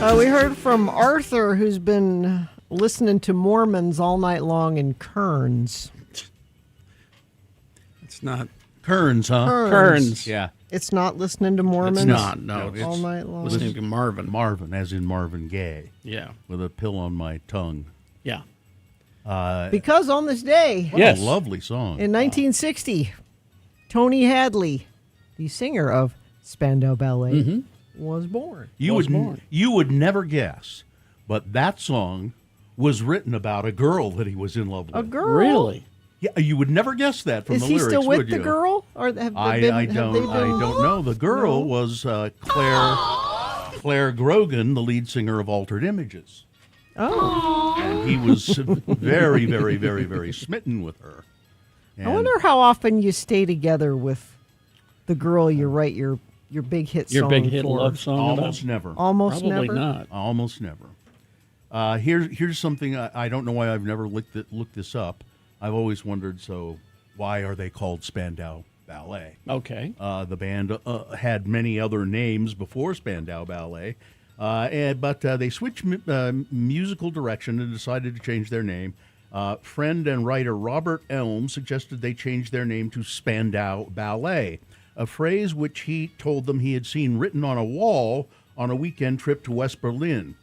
We heard from Arthur, who's been listening to Mormons all night long in Kearns. It's not Kearns, huh? Kearns. Yeah. It's not listening to Mormons It's not. No, all it's night long. listening to Marvin. Marvin, as in Marvin Gaye, Yeah. with a pill on my tongue. Yeah. Because on this day, What Yes. a lovely song. in 1960, Tony Hadley, the singer of Spandau Ballet, was born. You Was would born. you would never guess, but that song was written about a girl that he was in love with. A girl? Really? Yeah, you would never guess that from Is the he lyrics, still with would the you? girl? Or have they I been, don't have they I been- don't know. The girl No? was Claire Grogan, the lead singer of Altered Images, Oh. and he was very, very, very, very smitten with her. I And wonder how often you stay together with the girl you write your big hit Your song big hit for. love song? almost about? never. Almost Probably never. not. Almost never. Here's something I don't know why I've never looked this up. I've always wondered. So why are they called Spandau Ballet? Okay. The band had many other names before Spandau Ballet, but they switched musical direction and decided to change their name. Friend and writer Robert Elm suggested they change their name to Spandau Ballet, a phrase which he told them he had seen written on a wall on a weekend trip to West Berlin.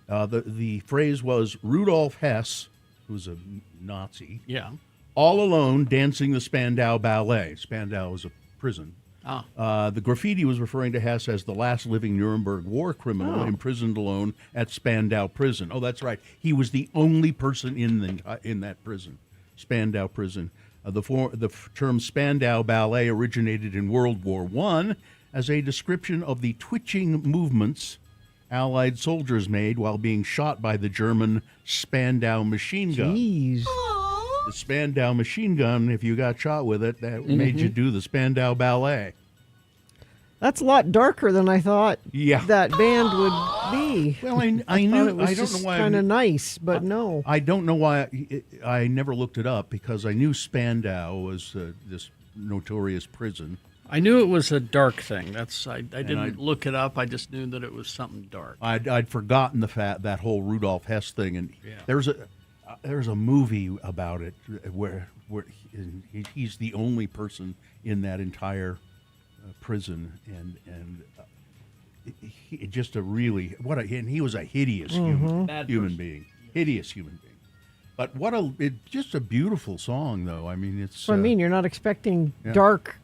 The phrase was Rudolf Hess, who was a Nazi, Yeah. all alone dancing the Spandau Ballet. Spandau was a prison. The graffiti was referring to Hess as the last living Nuremberg war criminal imprisoned alone at Spandau prison. Oh, that's right. He was the only person in that prison, Spandau prison. The term Spandau Ballet originated in World War I as a description of the twitching movements Allied soldiers made while being shot by the German Spandau machine gun. Jeez. The Spandau machine gun, if you got shot with it, that made you do the Spandau Ballet. That's a lot darker than I thought Yeah. that band would be. Well, I thought knew. it was I don't just know why. kind of nice, but no. I don't know why. I never looked it up because I knew Spandau was this notorious prison. I knew it was a dark thing. I didn't I- look it up. I just knew that it was something dark. I'd forgotten that whole Rudolf Hess thing, and Yeah. there's a movie about it where he's the only person in that entire prison, and just a really and he was a hideous Bad human person. being, hideous human being. But just a beautiful song, though. I mean, it's. So I mean, you're not expecting yeah. dark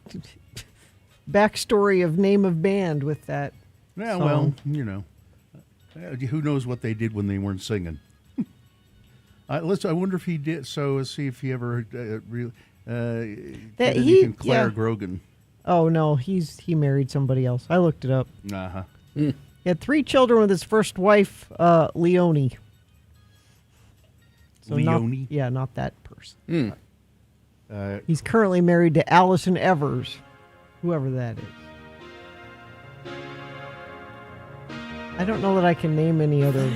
backstory of name of band with that. Yeah, song. well, who knows what they did when they weren't singing. I wonder if he did. So let's see if he ever really. That did he- anything Claire yeah. Grogan. Oh no, he married somebody else. I looked it up. Uh-huh. He had 3 children with his first wife, Leonie. Leonie? Not that person. Uh, He's currently married to Allison Evers, whoever that is. I don't know that I can name any other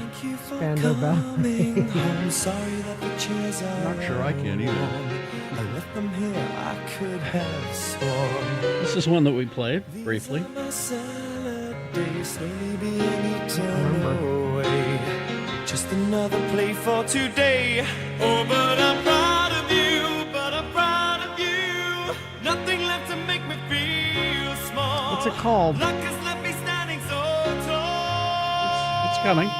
Spandau Ballet. I'm sorry that the chairs are Not sure I can either. I left them here, I could have sworn. This is one that we played briefly. These are my salad days, slowly being eaten away. Just another play for today. Oh, but I'm proud of you, but I'm proud of you. Nothing left to make me feel small. What's it called? Luck has left me standing so tall. It's coming.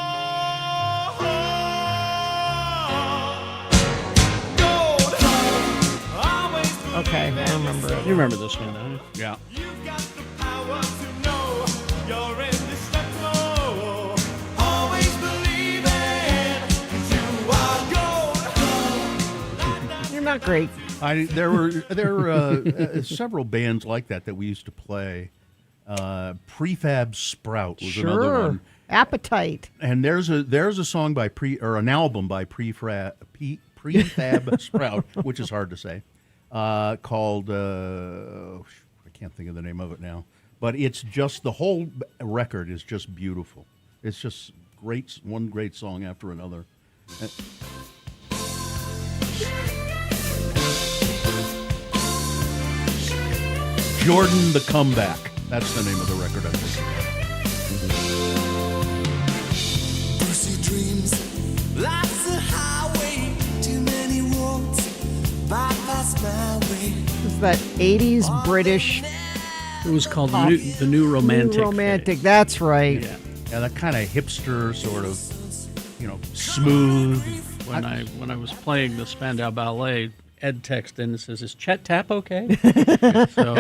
Gold, always Okay, I remember it. You remember this one, don't you? yeah. You've got the power to know you're indestructible. Always believing you are gold. You're not great. There were several bands like that we used to play. Prefab Sprout was another Sure. one. Appetite. And there's a song by an album by Prefab Sprout, which is hard to say, called I can't think of the name of it now, but it's just the whole record is just beautiful. It's just great, one great song after another. Jordan the Comeback. That's the name of the record, I think. that 80s British It was called the New Romantic. New Romantic. That's right. Yeah. Yeah, that kind of hipster sort of, smooth. When I was playing the Spandau Ballet, Ed texted in and says, "Is Chet Tap okay?" So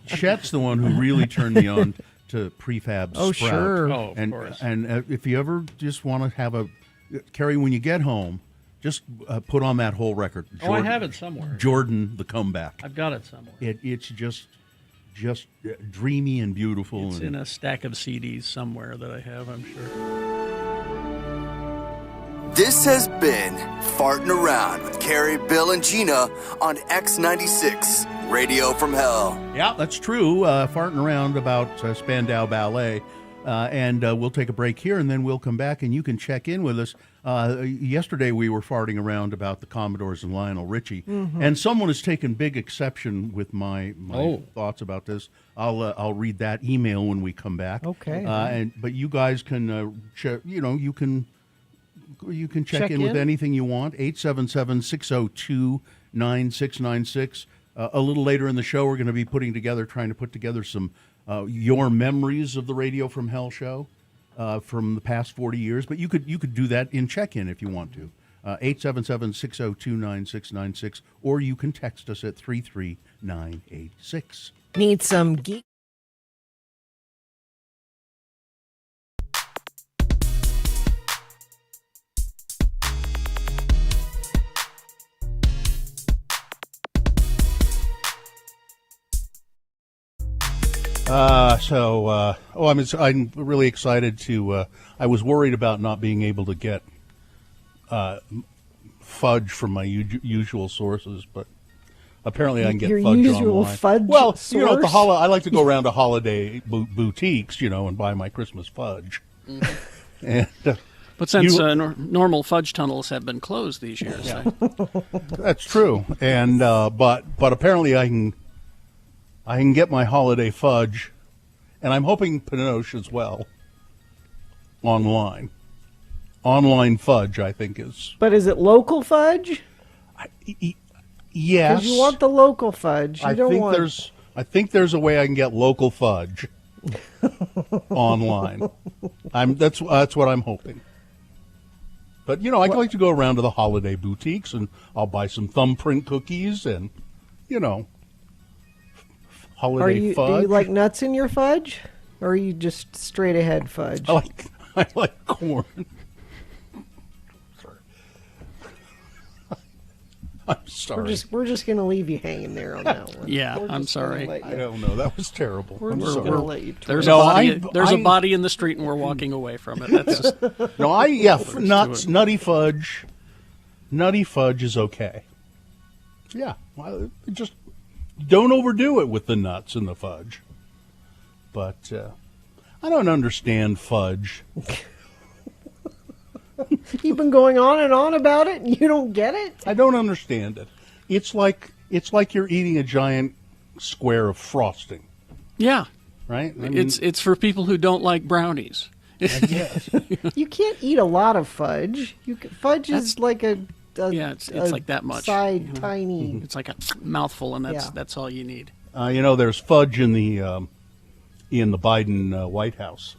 Chet's the one who really turned me on to prefab Oh, Sprout. sure. Oh, of course. And if you ever just want to have Carrie, when you get home, just put on that whole record. Oh, I have it somewhere. Jordan, the comeback. I've got it somewhere. It's just dreamy and beautiful. It's in a stack of CDs somewhere that I have, I'm sure. This has been Farting Around with Carrie, Bill, and Gina on X96, Radio from Hell. Yeah, that's true. Farting around about Spandau Ballet. And we'll take a break here, and then we'll come back, and you can check in with us. Yesterday, we were farting around about the Commodores and Lionel Richie, and someone has taken big exception with my thoughts about this. I'll read that email when we come back. Okay. But you guys can, you can check in with anything you want. 877-602-9696. A little later in the show, we're going to be trying to put together some your memories of the Radio from Hell show from the past 40 years. But you could do that in check-in if you want to. 877-602-9696, or you can text us at 33986. Need some geek. I'm really excited to. I was worried about not being able to get fudge from my usual sources, but apparently I can get Your fudge usual online. fudge Well, at the source? I like to go around to holiday boutiques, and buy my Christmas fudge. And But since normal fudge tunnels have been closed these years, that's true. And but apparently I can get my holiday fudge, and I'm hoping Pinoche as well, online. Online fudge, I think, is... But is it local fudge? Yes. Because you want the local fudge. I think there's a way I can get local fudge online. That's what I'm hoping. But, I like to go around to the holiday boutiques, and I'll buy some thumbprint cookies and, holiday fudge. Do you like nuts in your fudge? Or are you just straight ahead fudge? I like corn. Sorry. I'm sorry. We're just going to leave you hanging there on that one. Yeah, We're I'm just gonna sorry. let I you- don't know. That was terrible. We're I'm just sorry. going to let you. There's No, a body in the street, and we're walking away from it. That's just, No, nutty fudge. Nutty fudge is okay. Yeah, just don't overdo it with the nuts and the fudge. But I don't understand fudge. You've been going on and on about it, and you don't get it? I don't understand it. It's like you're eating a giant square of frosting, yeah. right? I mean, It's for people who don't like brownies. yes. You can't eat a lot of fudge. Fudge is like a it's like that much. Side tiny. It's like a mouthful, and Yeah. that's all you need. There's fudge in the Biden White House.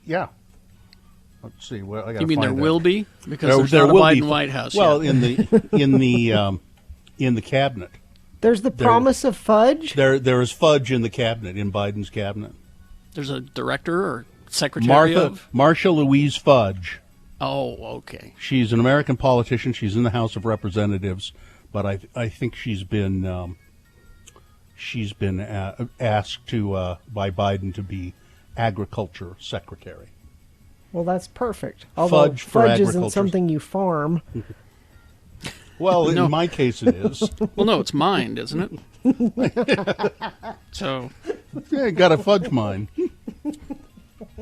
Yeah. Let's see. Well, I gotta You mean find there that. will be? Because there's not a Biden White House Well, yet. in the cabinet, There's the promise of fudge. there is fudge in the cabinet, in Biden's cabinet. There's a director or secretary of... Marsha Louise Fudge. Oh, okay. She's an American politician. She's in the House of Representatives, but I think she's been asked by Biden to be Agriculture Secretary. Well, that's perfect. Although Fudge for fudge isn't agriculture. something you farm. Well, in my case, it is. Well, no, it's mined, isn't it? So, Yeah, got a fudge mine.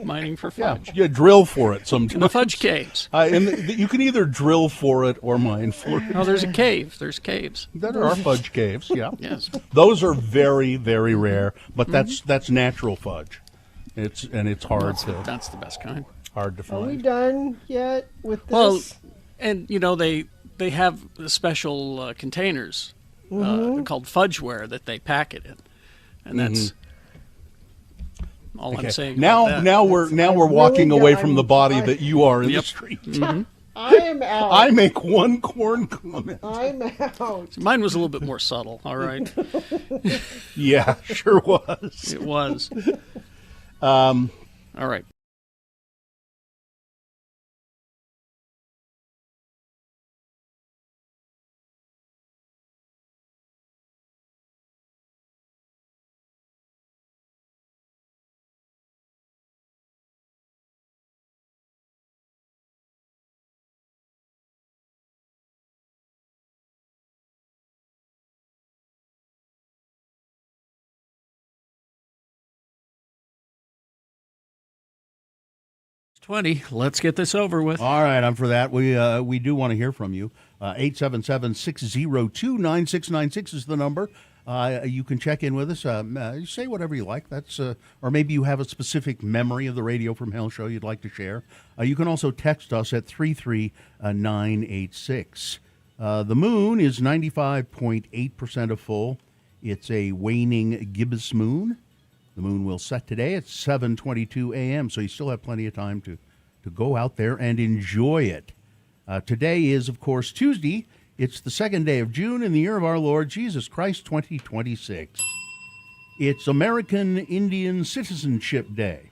mining for Yeah, fudge. you drill for it sometimes. In the fudge caves. You can either drill for it or mine for it. Oh, there's a cave. There's caves. There are fudge caves, yeah. Yes. Those are very, very rare, but that's natural fudge. It's hard That's the best kind. to Are we find. done yet with this? Well, and, they they have special containers called fudgeware that they pack it in, and that's all I'm saying. about that. Now we're walking really away got- from the body that you are in the Yep. street. I am out. I make one corn comment. I'm out. Mine was a little bit more subtle. All right, Yeah, sure was. it was. All right. It's 20. Let's get this over with. All right, I'm for that. We do want to hear from you. 877-602-9696 is the number. You can check in with us. Say whatever you like. That's or maybe you have a specific memory of the Radio from Hell show you'd like to share. You can also text us at 33986. The moon is 95.8% of full. It's a waning gibbous moon. The moon will set today at 7:22 a.m., so you still have plenty of time to go out there and enjoy it. Today is, of course, Tuesday. It's the second day of June in the year of our Lord Jesus Christ, 2026. It's American Indian Citizenship Day.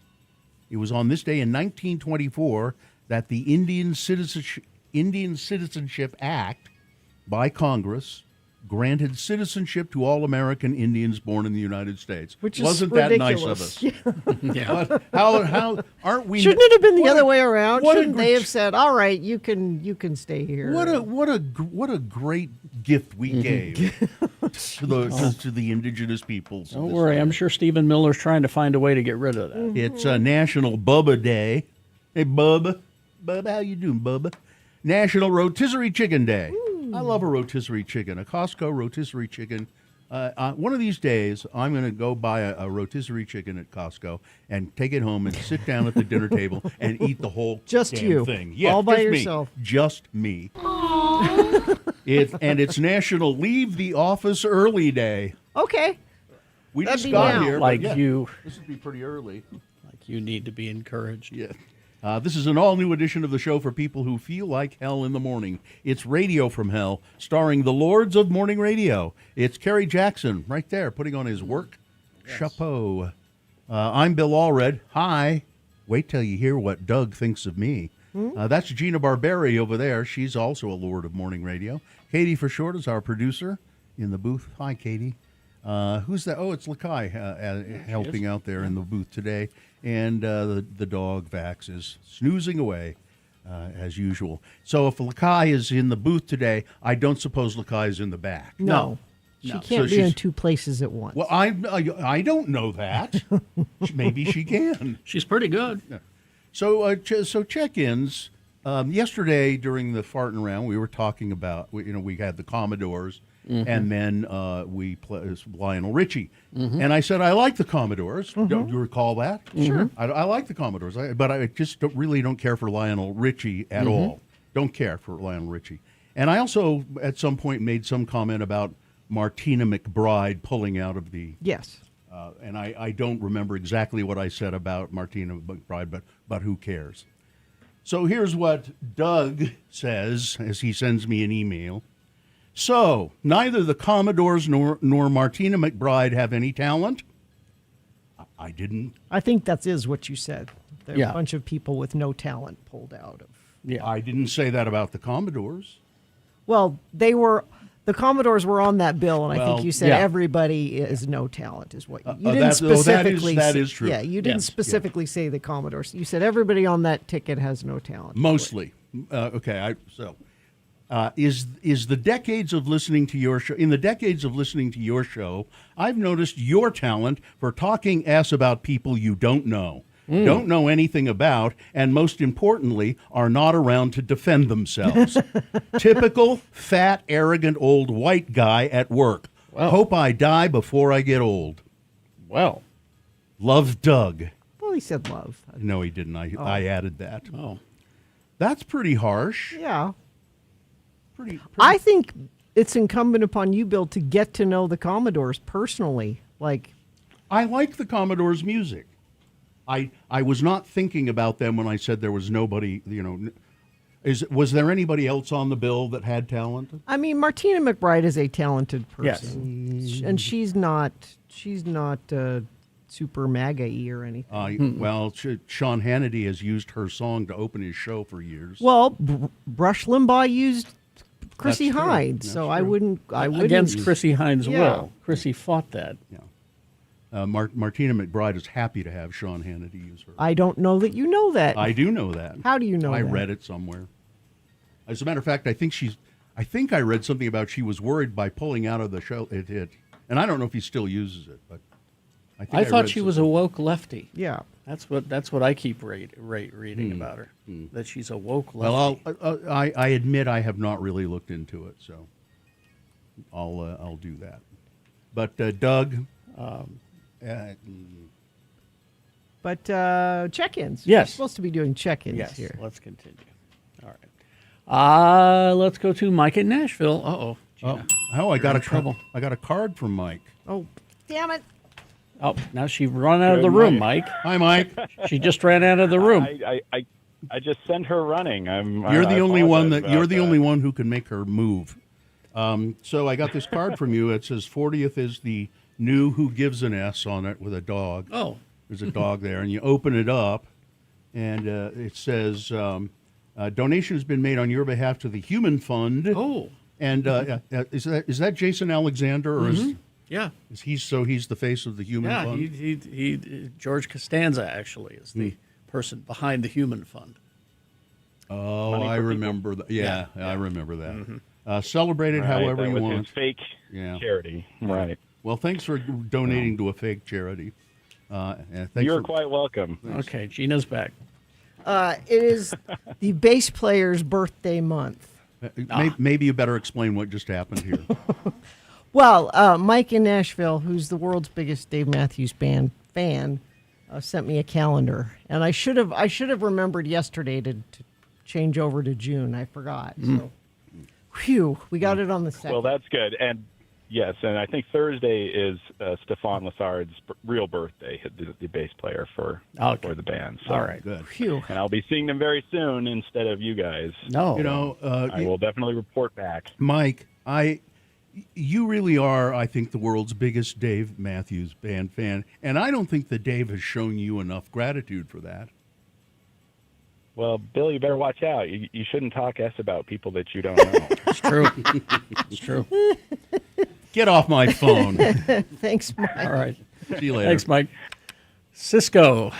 It was on this day in 1924 that the Indian Citizenship Act by Congress granted citizenship to all American Indians born in the United States. Which is Wasn't that nice of ridiculous. us? Yeah. How aren't we? Shouldn't it have been the what other a- way around? what a Shouldn't they gr- have said, "All right, you can stay here"? What a great gift we gave to the indigenous peoples. of Don't this worry. I'm land. sure Stephen Miller's trying to find a way to get rid of that. It's National Bubba Day. Hey, Bubba, how you doing, Bubba? National Rotisserie Chicken Day. I love a rotisserie chicken, a Costco rotisserie chicken. One of these days, I'm going to go buy a rotisserie chicken at Costco and take it home and sit down at the dinner table and eat the whole Just damn you. thing. Yeah, All by just me. yourself. Just me. It's National Leave the Office Early Day. Okay. We That'd just be got now. here. but Like yeah, you, This would be pretty early. like you need to be encouraged. Yeah. This is an all-new edition of the show for people who feel like hell in the morning. It's Radio from Hell, starring the Lords of Morning Radio. It's Kerry Jackson right there, putting on his work chapeau. I'm Bill Allred. Hi. Wait till you hear what Doug thinks of me. That's Gina Barberi over there. She's also a Lord of Morning Radio. Katie for short is our producer in the booth. Hi, Katie. Who's that? Oh, it's Lakai helping out there in the booth today. And the dog, Vax, is snoozing away as usual. So if Lakai is in the booth today, I don't suppose Lakai is in the back. No. She No. can't So be in she's- two places at once. Well, I don't know that. Maybe she can. She's pretty good. So check-ins. Yesterday during the farting around, we were talking about we had the Commodores, and then we played Lionel Richie, and I said I like the Commodores. Do you recall that? Sure, I like the Commodores, but I just really don't care for Lionel Richie at all. Don't care for Lionel Richie, and I also at some point made some comment about Martina McBride pulling out of the. Yes. And I don't remember exactly what I said about Martina McBride, but who cares? So here's what Doug says as he sends me an email. So, neither the Commodores nor Martina McBride have any talent? I didn't. I think that is what you said. There are Yeah. a bunch of people with no talent pulled out of. Yeah. I didn't say that about the Commodores. Well, the Commodores were on that bill, and I Well, think you said yeah. everybody is no talent, is what you didn't that is- specifically that say. is true. Yeah, you didn't Yes. specifically say the Commodores. You said everybody on that ticket has no talent. Mostly. Okay. Is the decades of listening to your show, in the decades of listening to your show, I've noticed your talent for talking ass about people you don't know, don't know anything about, and most importantly, are not around to defend themselves. Typical fat, arrogant old white guy at work. Wow. Hope I die before I get old. Well. Love, Doug. Well, he said love. No, he didn't. I added that. Oh. That's pretty harsh. Yeah. pretty. I think it's incumbent upon you, Bill, to get to know the Commodores personally. Like, I like the Commodore's music. I was not thinking about them when I said there was nobody. Was there anybody else on the bill that had talent? I mean, Martina McBride is a talented person, and she's not super MAGA-y or anything. Well, Sean Hannity has used her song to open his show for years. Well, Rush Limbaugh used Chrissy That's true. Hynde, That's so true. I wouldn't. Against Chrissy Hines' Yeah. will. Chrissy fought that. Martina McBride is happy to have Sean Hannity use her. I don't know that you know that. I do know that. How do you know I that? read it somewhere. As a matter of fact, I think I read something about she was worried by pulling out of the show it hit. And I don't know if he still uses it, but I think I thought read she was a something. woke lefty. Yeah. That's what I keep reading about her. That she's a woke Well, lefty. I admit I have not really looked into it, so I'll do that. But Doug, But check-ins. Yes. We're supposed to be doing check-ins yes. here. Let's continue. All right. Let's go to Mike in Nashville. Uh-oh. Gina. I got in trouble. I got a card from Mike. Oh, damn it. Oh, now she run out of the room, Mike. Hi, Mike. She just ran out of the room. I just sent her running. You're the only one only one who can make her move. So I got this card from you. It says 40th is the new Who Gives an S on it with a dog. Oh. There's a dog there, and you open it up, and it says donation has been made on your behalf to the Human Fund. Oh. And is that Jason Alexander, or Yeah. is he's the face of the Human Yeah, Fund? he George Costanza actually is the person behind the Human Fund. Oh, Money I for remember that. Yeah, Yeah. I remember that. Celebrate it Right, however that you was want. his fake Yeah. charity. Right. Well, thanks for donating to a fake charity. And thanks You're for, quite welcome. Okay, Gina's back. It is the bass player's birthday month. Maybe you better explain what just happened here. Well, Mike in Nashville, who's the world's biggest Dave Matthews Band fan, sent me a calendar, and I should have remembered yesterday to change over to June. I forgot. So, whew, we got it on the second. Well, that's good. And yes, and I think Thursday is Stefan Lassard's real birthday, the bass player for the band. So, All right. Good. Phew. And I'll be seeing them very soon instead of you guys. No. You know, I will definitely report back. Mike, you really are, I think, the world's biggest Dave Matthews Band fan, and I don't think that Dave has shown you enough gratitude for that. Well, Bill, you better watch out. You shouldn't talk S about people that you don't know. It's true. It's true. Get off my phone. Thanks, Mike. All right. See you later. Thanks, Mike. Cisco.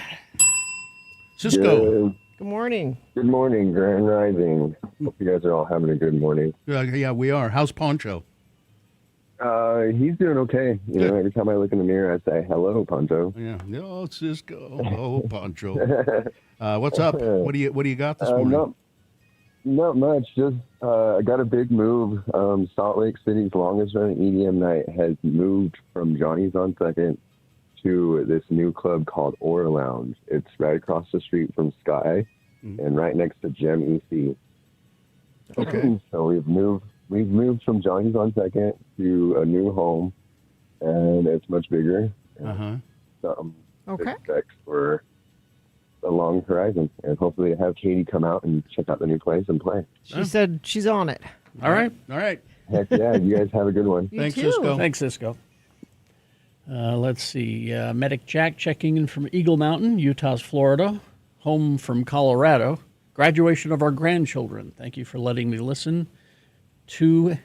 Cisco. Good morning. Good morning, Grand Rising. Hope you guys are all having a good morning. Yeah, we are. How's Poncho? He's doing okay. You know, every time I look in the mirror, I say, hello, Poncho. Yeah. Oh, Cisco. Oh, Poncho. What's up? What do you got this morning? Not much. Just I got a big move. Salt Lake City's longest running EDM night has moved from Johnny's on Second to this new club called Aura Lounge. It's right across the street from Sky and right next to Gem EC. Okay. So we've moved from Johnny's on Second to a new home, and it's much bigger. Okay. Expect for a long horizon, and hopefully have Katie come out and check out the new place and play. She said she's on it. All right. All right. Heck yeah, you guys have a good one. You Thanks, too. Cisco. Thanks, Cisco. Let's see. Medic Jack checking in from Eagle Mountain, Utah's Florida, home from Colorado. Graduation of our grandchildren. Thank you for letting me listen to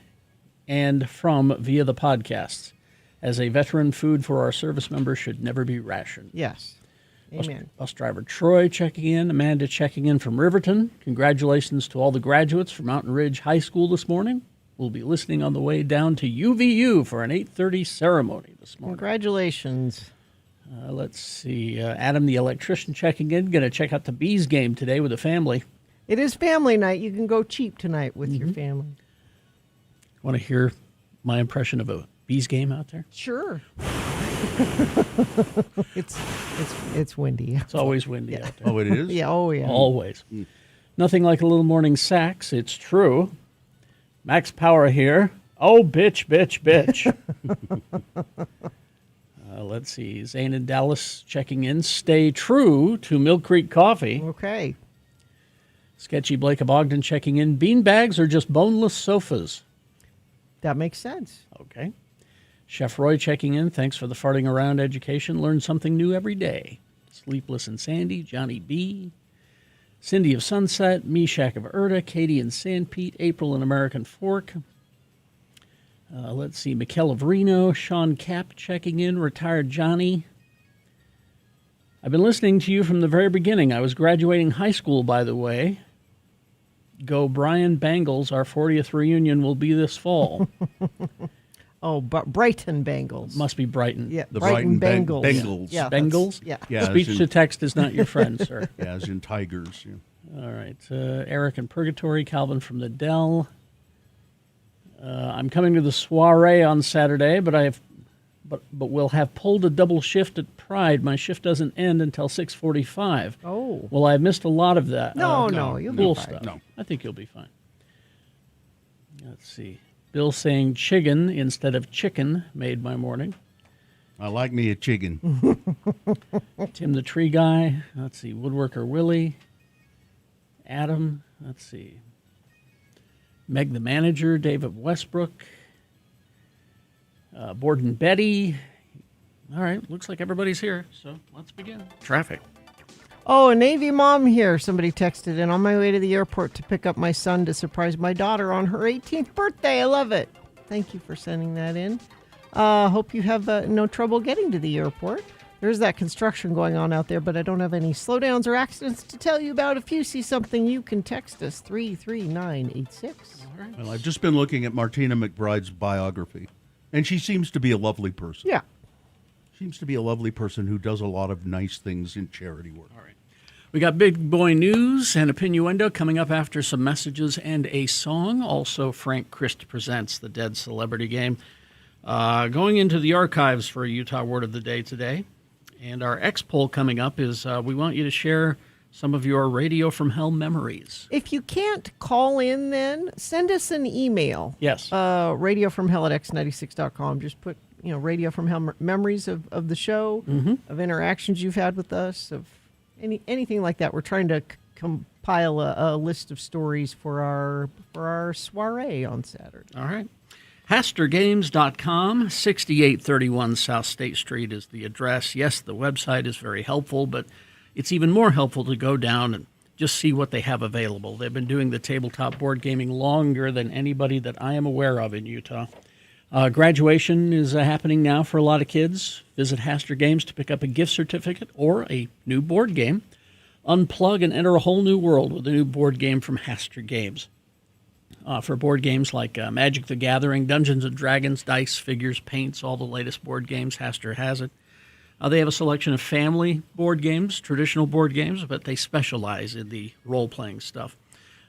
and from via the podcasts. As a veteran, food for our service members should never be rationed. Yes. Amen. Bus driver Troy checking in. Amanda checking in from Riverton. Congratulations to all the graduates from Mountain Ridge High School this morning. We'll be listening on the way down to UVU for an 8:30 ceremony this morning. Congratulations. Let's see. Adam, the electrician, checking in. Going to check out the Bees game today with the family. It is family night. You can go cheap tonight with your family. Want to hear my impression of a Bees game out there? Sure. it's windy. It's always windy out there. Oh, it is? Yeah. Oh yeah. Always. Nothing like a little morning sax. It's true. Max Power here. Oh, bitch, bitch, bitch. Let's see. Zane in Dallas checking in. Stay true to Mill Creek Coffee. Okay. Sketchy Blake of Ogden checking in. Bean bags are just boneless sofas. That makes sense. Okay. Chef Roy checking in. Thanks for the farting around education. Learn something new every day. Sleepless and Sandy. Johnny B. Cindy of Sunset. Meshach of Erta. Katie and Sandpete. April in American Fork. Let's see. Mikkel of Reno. Sean Cap checking in. Retired Johnny. I've been listening to you from the very beginning. I was graduating high school, by the way. Go Brian Bangles. Our 40th reunion will be this fall. Oh, but Brighton Bengals. Must be Brighton. Yeah, The Brighton Brighton Bengals. Bengals. Yeah, that's- Bengals? Yeah. Yeah, Speech as to in, text is not your friend, sir. yeah, as in tigers. Yeah. All right. Eric in Purgatory. Calvin from the Dell. I'm coming to the soiree on Saturday, but we'll have pulled a double shift at Pride. My shift doesn't end until 6:45. Oh. Well, I've missed a lot of that. No, you'll cool be fine. stuff. No. I think you'll be fine. Let's see. Bill saying chicken instead of chicken made my morning. I like me a chicken. Tim the Tree Guy. Let's see. Woodworker Willie. Adam. Let's see. Meg the Manager. David Westbrook. Borden Betty. All right. Looks like everybody's here. So let's begin. Traffic. Oh, a Navy mom here. Somebody texted in. On my way to the airport to pick up my son to surprise my daughter on her 18th birthday. I love it. Thank you for sending that in. Hope you have no trouble getting to the airport. There's that construction going on out there, but I don't have any slowdowns or accidents to tell you about. If you see something, you can text us 33986. All right. Well, I've just been looking at Martina McBride's biography, and she seems to be a lovely person. Yeah. Seems to be a lovely person who does a lot of nice things in charity work. All right. We got big boy news and Opinioendo coming up after some messages and a song. Also, Frank Christ presents the Dead Celebrity Game. Going into the archives for a Utah Word of the Day today. And our X poll coming up is we want you to share some of your Radio from Hell memories. If you can't call in, then send us an email. Yes. radiofromhell@x96.com. Just put, Radio from Hell memories of the show, of interactions you've had with us, of anything like that. We're trying to compile a list of stories for our soiree on Saturday. All right. HasterGames.com, 6831 South State Street is the address. Yes, the website is very helpful, but it's even more helpful to go down and just see what they have available. They've been doing the tabletop board gaming longer than anybody that I am aware of in Utah. Graduation is happening now for a lot of kids. Visit Haster Games to pick up a gift certificate or a new board game. Unplug and enter a whole new world with a new board game from Haster Games. For board games like Magic the Gathering, Dungeons & Dragons, dice, figures, paints, all the latest board games, Haster has it. They have a selection of family board games, traditional board games, but they specialize in the role-playing stuff.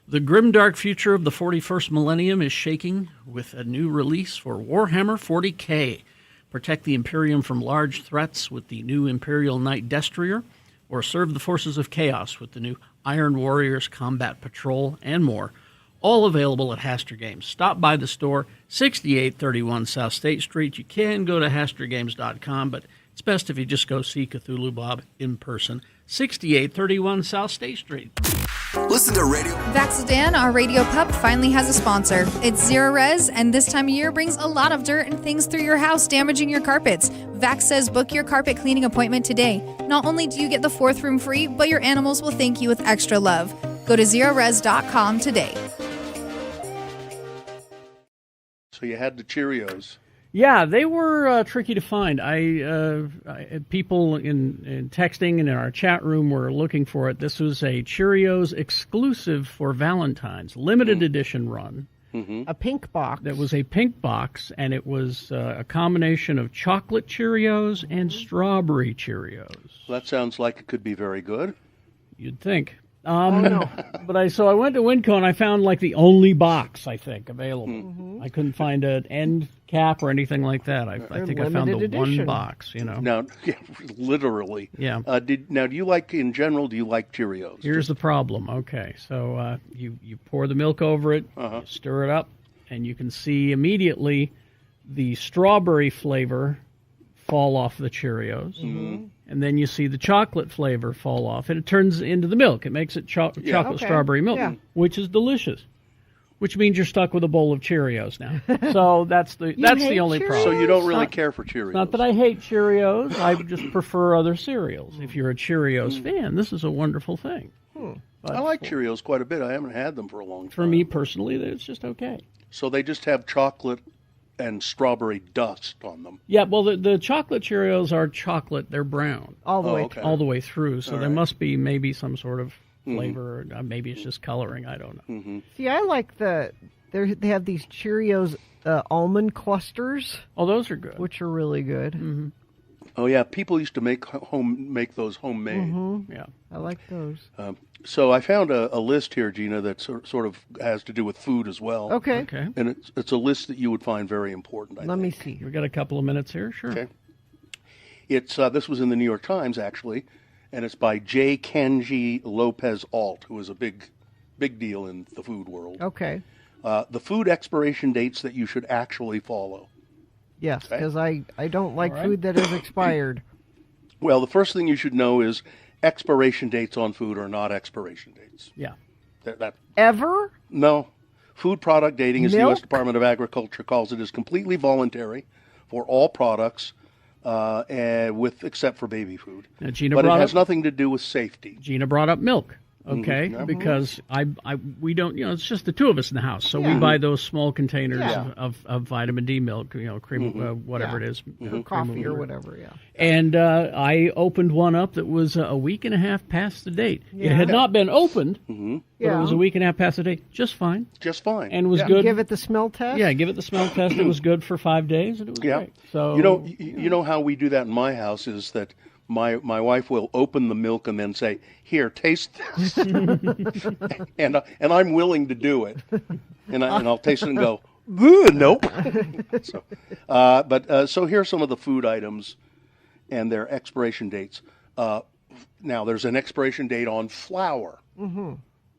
The grimdark future of the 41st millennium is shaking with a new release for Warhammer 40K. Protect the Imperium from large threats with the new Imperial Knight Destrier, or serve the forces of chaos with the new Iron Warriors Combat Patrol, and more. All available at Haster Games. Stop by the store, 6831 South State Street. You can go to HasterGames.com, but it's best if you just go see Cthulhu Bob in person, 6831 South State Street. Listen to Radio. Vaxedan, our radio pup, finally has a sponsor. It's Zero Res, and this time of year brings a lot of dirt and things through your house, damaging your carpets. Vax says book your carpet cleaning appointment today. Not only do you get the 4th room free, but your animals will thank you with extra love. Go to ZeroRes.com today. So you had the Cheerios. Yeah, they were tricky to find. People in texting and in our chat room were looking for it. This was a Cheerios exclusive for Valentine's, limited edition run. Mm-hmm. A pink box. That was a pink box, and it was a combination of chocolate Cheerios and strawberry Cheerios. Well, that sounds like it could be very good. You'd think. No. But I went to Winco and I found like the only box I think available. Mm-hmm. I couldn't find an end cap or anything like that. I think I found the Limited one edition. box. Now, yeah, literally. Yeah. Do you like, in general, do you like Cheerios? Here's the problem. Okay, so you pour the milk over it, you stir it up, and you can see immediately the strawberry flavor fall off the Cheerios. Mm-hmm. And then you see the chocolate flavor fall off, and it turns into the milk. It makes it chocolate Okay. strawberry milk, Yeah. which is delicious. Which means you're stuck with a bowl of Cheerios now. So that's the hate only Cheerios? problem. So you don't really Not- care for Cheerios. Not that I hate Cheerios. I just prefer other cereals. If you're a Cheerios fan, this is a wonderful thing. But I like Cheerios quite a bit. I haven't had them for a long time. for me personally, it's just okay. So they just have chocolate and strawberry dust on them. Yeah, well, the chocolate Cheerios are chocolate. They're brown all the way okay. all the way through. So All there right. must be maybe some sort of flavor. Or maybe it's just coloring. I don't know. See, I like they have these Cheerios almond clusters, Oh, those are good. which are really good. Oh yeah, people used to make those homemade. Yeah. I like those. So I found a list here, Gina, that sort of has to do with food as well. Okay. Okay. And it's a list that you would find very important. I Let think. me see. We got a couple of minutes here. Sure. Okay. It's this was in the New York Times actually, and it's by J. Kanji Lopez Alt, who is a big deal in the food world. Okay. The food expiration dates that you should actually follow. Yes, Okay. because I don't like All right. food that is expired. Well, the first thing you should know is expiration dates on food are not expiration dates. Yeah. That Ever? no, food product dating, as the Milk? U.S. Department of Agriculture calls it, is completely voluntary for all products, except for baby food. Now, Gina But it brought has up nothing to do with safety. Gina brought up milk. Okay, yeah. because we don't, it's just the two of us in the house, so we buy those small containers Yeah. of vitamin D milk, cream, whatever Yeah. it is, Coffee or whatever, yeah. And I opened one up that was a week and a half past the date. It Yeah. had not been opened, but Yeah. it was a week and a half past the date, just fine, Just fine. and was Yeah. good. Give it the smell test? Yeah, give it the smell test. It was good for 5 days, and it was Yeah. great. So You know how we do that in my house is that my wife will open the milk and then say, "Here, taste this," and I'm willing to do it, and I'll taste it and go, "Ooh, nope." So here's some of the food items and their expiration dates. Now there's an expiration date on flour,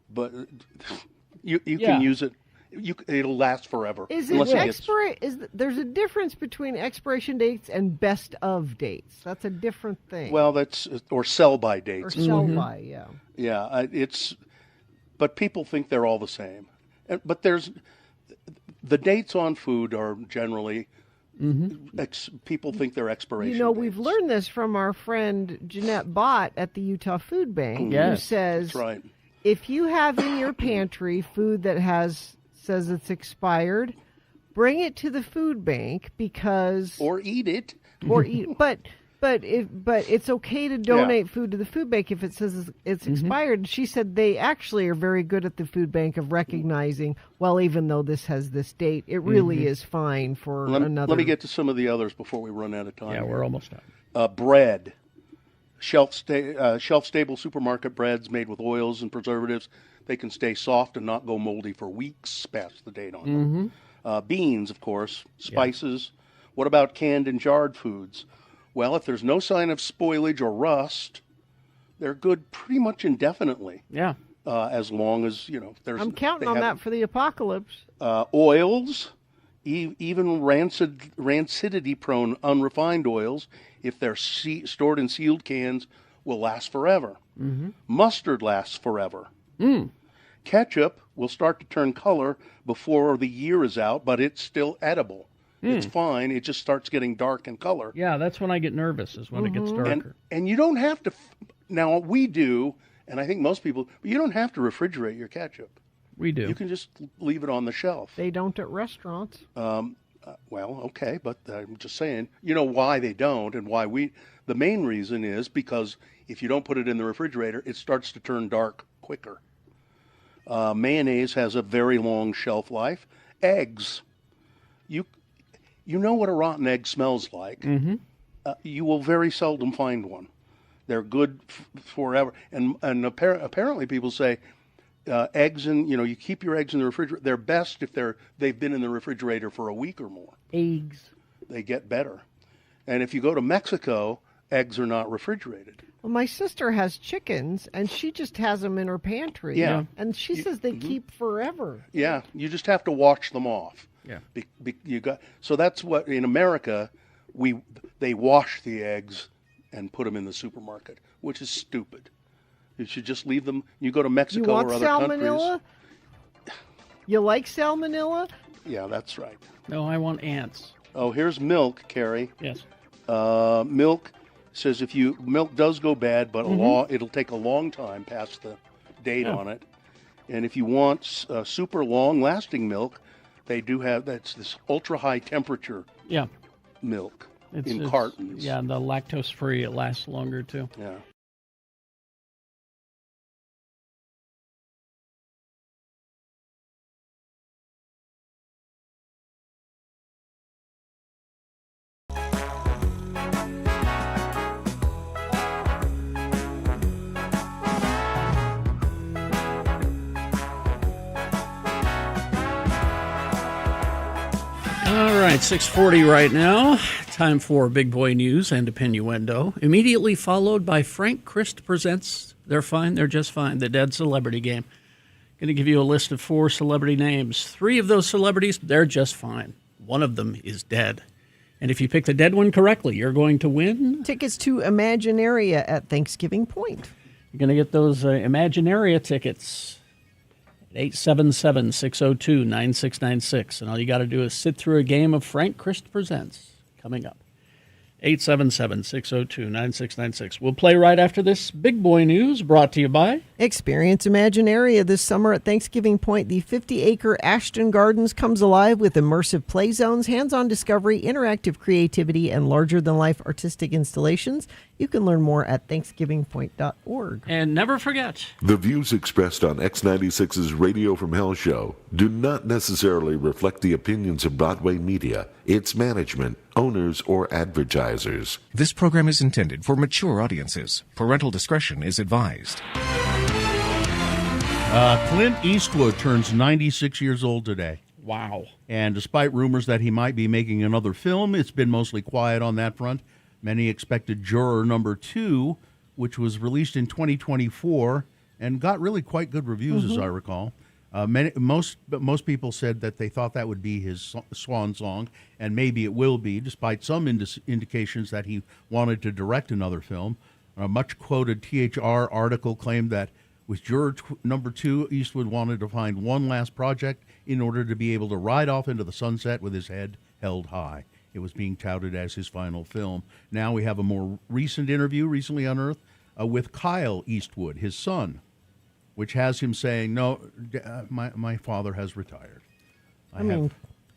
but you Yeah. can use it. It'll last forever. Is it unless gets- there's a difference between expiration dates and best of dates. That's a different thing. Well, that's or sell by dates. or sell by, yeah. Yeah, but people think they're all the same. But the dates on food are generally, people think they're expiration You know, we've dates. learned this from our friend Jeanette Bott at the Utah Food Bank, who Yes. says That's right. if you have in your pantry food that says it's expired, bring it to the food bank because Or eat it. or eat. But it's okay to donate food to the food bank if it says it's expired. She said they actually are very good at the food bank of recognizing, well, even though this has this date, it really is fine for another. Let me get to some of the others before we run out of time. yeah, here. we're almost done. Bread. Shelf-stable supermarket breads made with oils and preservatives. They can stay soft and not go moldy for weeks past the date on them. Beans, of course. Spices. What about canned and jarred foods? Well, if there's no sign of spoilage or rust, they're good pretty much indefinitely. Yeah. As long as, there's... I'm counting they on that haven't- for the apocalypse. Oils, even rancidity-prone unrefined oils, if they're stored in sealed cans, will last forever. Mustard lasts forever. Ketchup will start to turn color before the year is out, but it's still edible. It's fine. It just starts getting dark in color. Yeah, that's when I get nervous, is when it gets darker. And you don't have to... Now, we do, and I think most people, but you don't have to refrigerate your ketchup. We do. You can just leave it on the shelf. They don't at restaurants. Well, okay, but I'm just saying, you know why they don't and why the main reason is because if you don't put it in the refrigerator, it starts to turn dark quicker. Mayonnaise has a very long shelf life. Eggs, you know what a rotten egg smells like. You will very seldom find one. They're good forever. And apparently people say eggs you keep your eggs in the refrigerator. They're best if they've been in the refrigerator for a week or more. Eggs. They get better. And if you go to Mexico, eggs are not refrigerated. Well, my sister has chickens, and she just has them in her pantry. Yeah. And she says they keep forever. Yeah, you just have to wash them off. Yeah. So that's what in America they wash the eggs and put them in the supermarket, which is stupid. You should just leave them. You go to Mexico You want or other salmonella? countries. You like salmonella? Yeah, that's right. No, I want ants. Oh, here's milk, Carrie. Yes. Milk says milk does go bad, but it'll take a long time past the date on it. And if you want super long-lasting milk, they do have this ultra-high temperature milk in cartons. Yeah, the lactose-free, it lasts longer too. Yeah. All right, 6:40 right now. Time for Big Boy News and Opinioendo. Immediately followed by Frank Christ presents They're Fine, They're Just Fine, the Dead Celebrity Game. Going to give you a list of 4 celebrity names. 3 of those celebrities, they're just fine. One of them is dead. And if you pick the dead one correctly, you're going to win Tickets to Imaginaria at Thanksgiving Point. You're going to get those Imaginaria tickets at 877-602-9696. And all you got to do is sit through a game of Frank Christ Presents coming up. 877-602-9696. We'll play right after this Big Boy News brought to you by... Experience Imaginaria this summer at Thanksgiving Point. The 50-acre Ashton Gardens comes alive with immersive play zones, hands-on discovery, interactive creativity, and larger-than-life artistic installations. You can learn more at thanksgivingpoint.org. And never forget... The views expressed on X96's Radio from Hell show do not necessarily reflect the opinions of Broadway Media, its management, owners, or advertisers. This program is intended for mature audiences. Parental discretion is advised. Clint Eastwood turns 96 years old today. Wow. And despite rumors that he might be making another film, it's been mostly quiet on that front. Many expected Juror number 2, which was released in 2024 and got really quite good reviews, as I recall. Most people said that they thought that would be his swan song, and maybe it will be, despite some indications that he wanted to direct another film. A much-quoted THR article claimed that with Juror number 2, Eastwood wanted to find one last project in order to be able to ride off into the sunset with his head held high. It was being touted as his final film. Now we have a more recent interview, recently unearthed, with Kyle Eastwood, his son, which has him saying, no, my father has retired. I mean,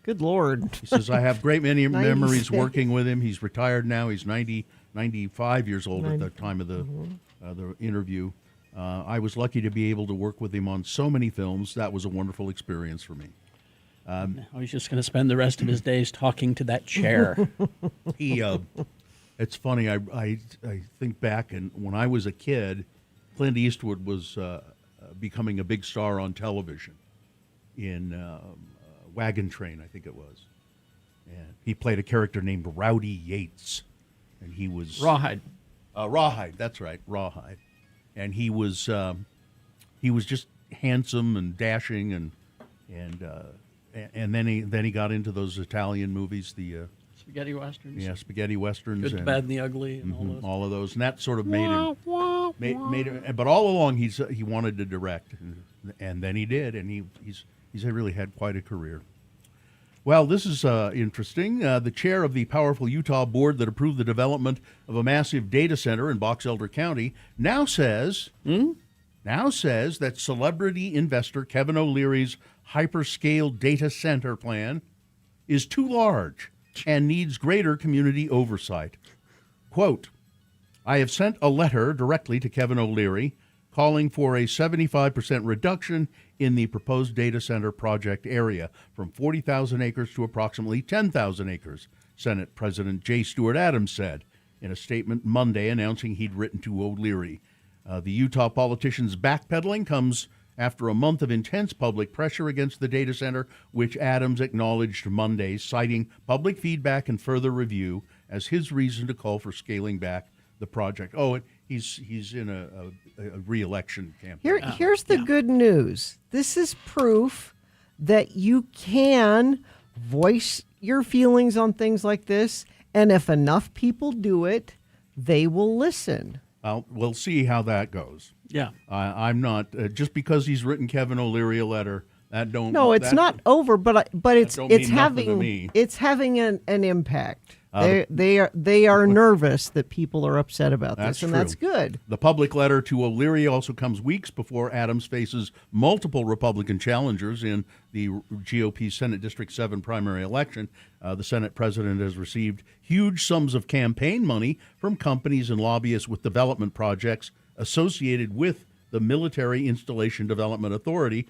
good Lord. He says, I have great many memories working with him. He's retired now. He's 95 years old at the time of the interview. I was lucky to be able to work with him on so many films. That was a wonderful experience for me. He's just going to spend the rest of his days talking to that chair. It's funny. I think back, and when I was a kid, Clint Eastwood was becoming a big star on television in Wagon Train, I think it was. And he played a character named Rowdy Yates, and he was Rawhide. Rawhide, that's right, Rawhide. And he was just handsome and dashing, and then he got into those Italian movies, the Spaghetti Westerns. Yeah, spaghetti westerns. Good, the Bad, and the Ugly, and all of those, and that sort of made him. But all along, he wanted to direct, and then he did, and he's really had quite a career. Well, this is interesting. The chair of the powerful Utah board that approved the development of a massive data center in Box Elder County now says that celebrity investor Kevin O'Leary's hyperscale data center plan is too large and needs greater community oversight. Quote, I have sent a letter directly to Kevin O'Leary calling for a 75% reduction in the proposed data center project area from 40,000 acres to approximately 10,000 acres, Senate President J. Stewart Adams said in a statement Monday announcing he'd written to O'Leary. The Utah politician's backpedaling comes after a month of intense public pressure against the data center, which Adams acknowledged Monday, citing public feedback and further review as his reason to call for scaling back the project. Oh, he's in a re-election campaign. Here's the good news. This is proof that you can voice your feelings on things like this, and if enough people do it, they will listen. Well, we'll see how that goes. Yeah. I'm not just because he's written Kevin O'Leary a letter. That don't. No, it's not over, but it's don't mean nothing to having me. it's having an impact. They are nervous that people are upset about this, and that's good. The public letter to O'Leary also comes weeks before Adams faces multiple Republican challengers in the GOP Senate District 7 primary election. The Senate president has received huge sums of campaign money from companies and lobbyists with development projects associated with the Military Installation Development Authority,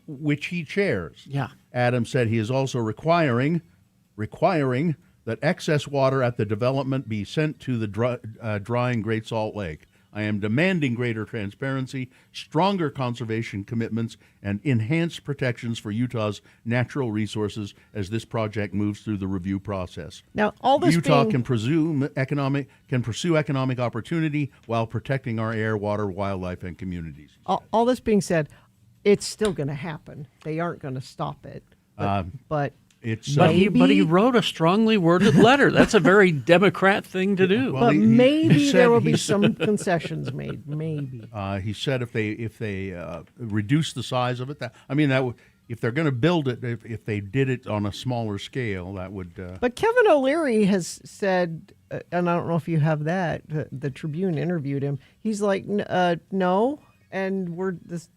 which he chairs. Yeah. Adams said he is also requiring that excess water at the development be sent to the drying Great Salt Lake. I am demanding greater transparency, stronger conservation commitments, and enhanced protections for Utah's natural resources as this project moves through the review process. Now, all this Utah being, can pursue economic opportunity while protecting our air, water, wildlife, and communities. all this being said, it's still going to happen. They aren't going to stop it. But It's But he Maybe- wrote a strongly worded letter. That's a very Democrat thing to do. Well, but he maybe said there will he be said- some concessions made. Maybe. He said if they reduce the size of it, if they're going to build it, if they did it on a smaller scale, that would. But Kevin O'Leary has said, and I don't know if you have that. The Tribune interviewed him. He's like, no, and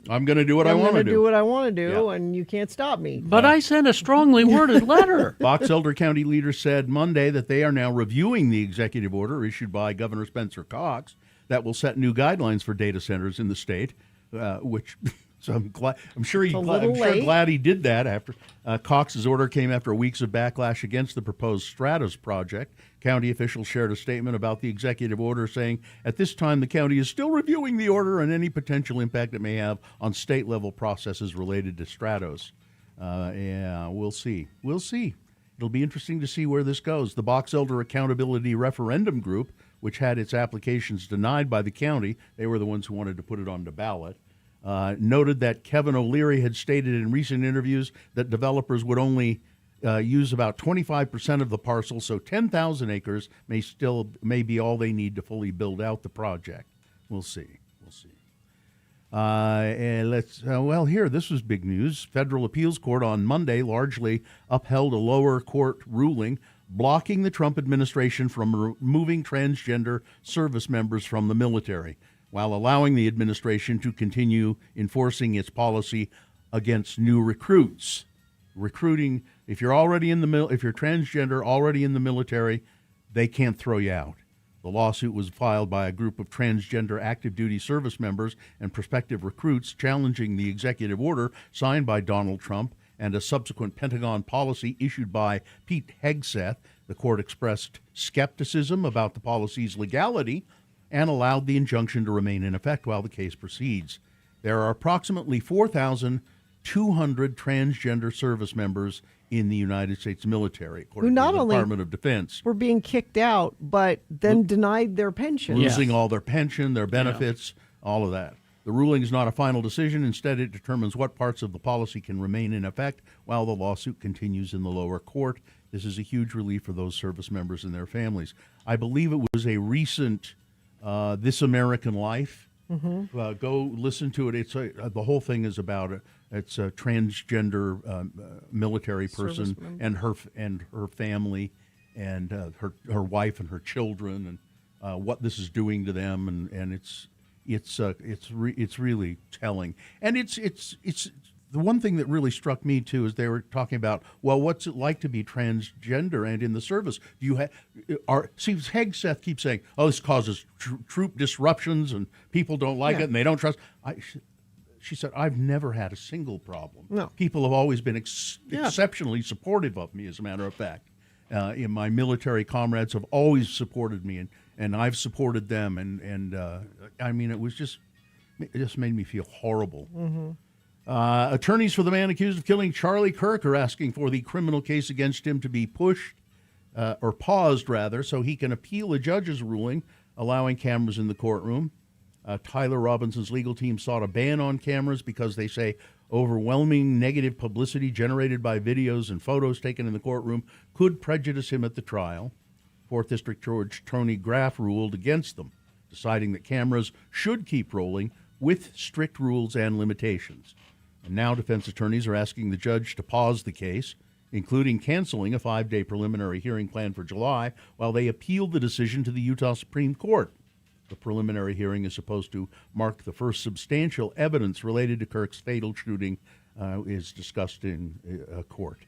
I'm going to do what I I'm want to going to do do. what I want to do, Yeah. and you can't stop me. But I sent a strongly worded letter. Box Elder County leaders said Monday that they are now reviewing the executive order issued by Governor Spencer Cox that will set new guidelines for data centers in the state, which. So I'm sure glad he did that. After Cox's order came after weeks of backlash against the proposed Stratos project. County officials shared a statement about the executive order saying, at this time, the county is still reviewing the order and any potential impact it may have on state-level processes related to Stratos. We'll see. We'll see. It'll be interesting to see where this goes. The Box Elder Accountability Referendum Group, which had its applications denied by the county, they were the ones who wanted to put it on the ballot, noted that Kevin O'Leary had stated in recent interviews that developers would only use about 25% of the parcel, so 10,000 acres may be all they need to fully build out the project. We'll see. We'll see. And this was big news. Federal Appeals Court on Monday largely upheld a lower court ruling blocking the Trump administration from removing transgender service members from the military, while allowing the administration to continue enforcing its policy against new recruits. Recruiting, if you're transgender already in the military, they can't throw you out. The lawsuit was filed by a group of transgender active duty service members and prospective recruits challenging the executive order signed by Donald Trump and a subsequent Pentagon policy issued by Pete Hegseth. The court expressed skepticism about the policy's legality and allowed the injunction to remain in effect while the case proceeds. There are approximately 4,200 transgender service members in the United States military, according to the Department of Defense. Were being kicked out, but then denied their pension. Losing all their pension, their benefits, all of that. The ruling is not a final decision. Instead, it determines what parts of the policy can remain in effect while the lawsuit continues in the lower court. This is a huge relief for those service members and their families. I believe it was a recent This American Life. Mm-hmm. Go listen to it. It's the whole thing is about it. It's a transgender military person and her family and her wife and her children and what this is doing to them and it's really telling. And it's the one thing that really struck me too is they were talking about, well, what's it like to be transgender and in the service? Do you have? Hegseth keeps saying, oh, this causes troop disruptions and people don't like it and they don't trust. She said, I've never had a single problem. No. People have always been exceptionally supportive of me, as a matter of fact. My military comrades have always supported me, and I've supported them. And I mean, it just made me feel horrible. Mm-hmm. Attorneys for the man accused of killing Charlie Kirk are asking for the criminal case against him to be paused, so he can appeal a judge's ruling allowing cameras in the courtroom. Tyler Robinson's legal team sought a ban on cameras because they say Overwhelming negative publicity generated by videos and photos taken in the courtroom could prejudice him at the trial. 4th District Judge Tony Graff ruled against them, deciding that cameras should keep rolling with strict rules and limitations. And now defense attorneys are asking the judge to pause the case, including canceling a 5-day preliminary hearing planned for July while they appeal the decision to the Utah Supreme Court. The preliminary hearing is supposed to mark the first substantial evidence related to Kirk's fatal shooting is discussed in court.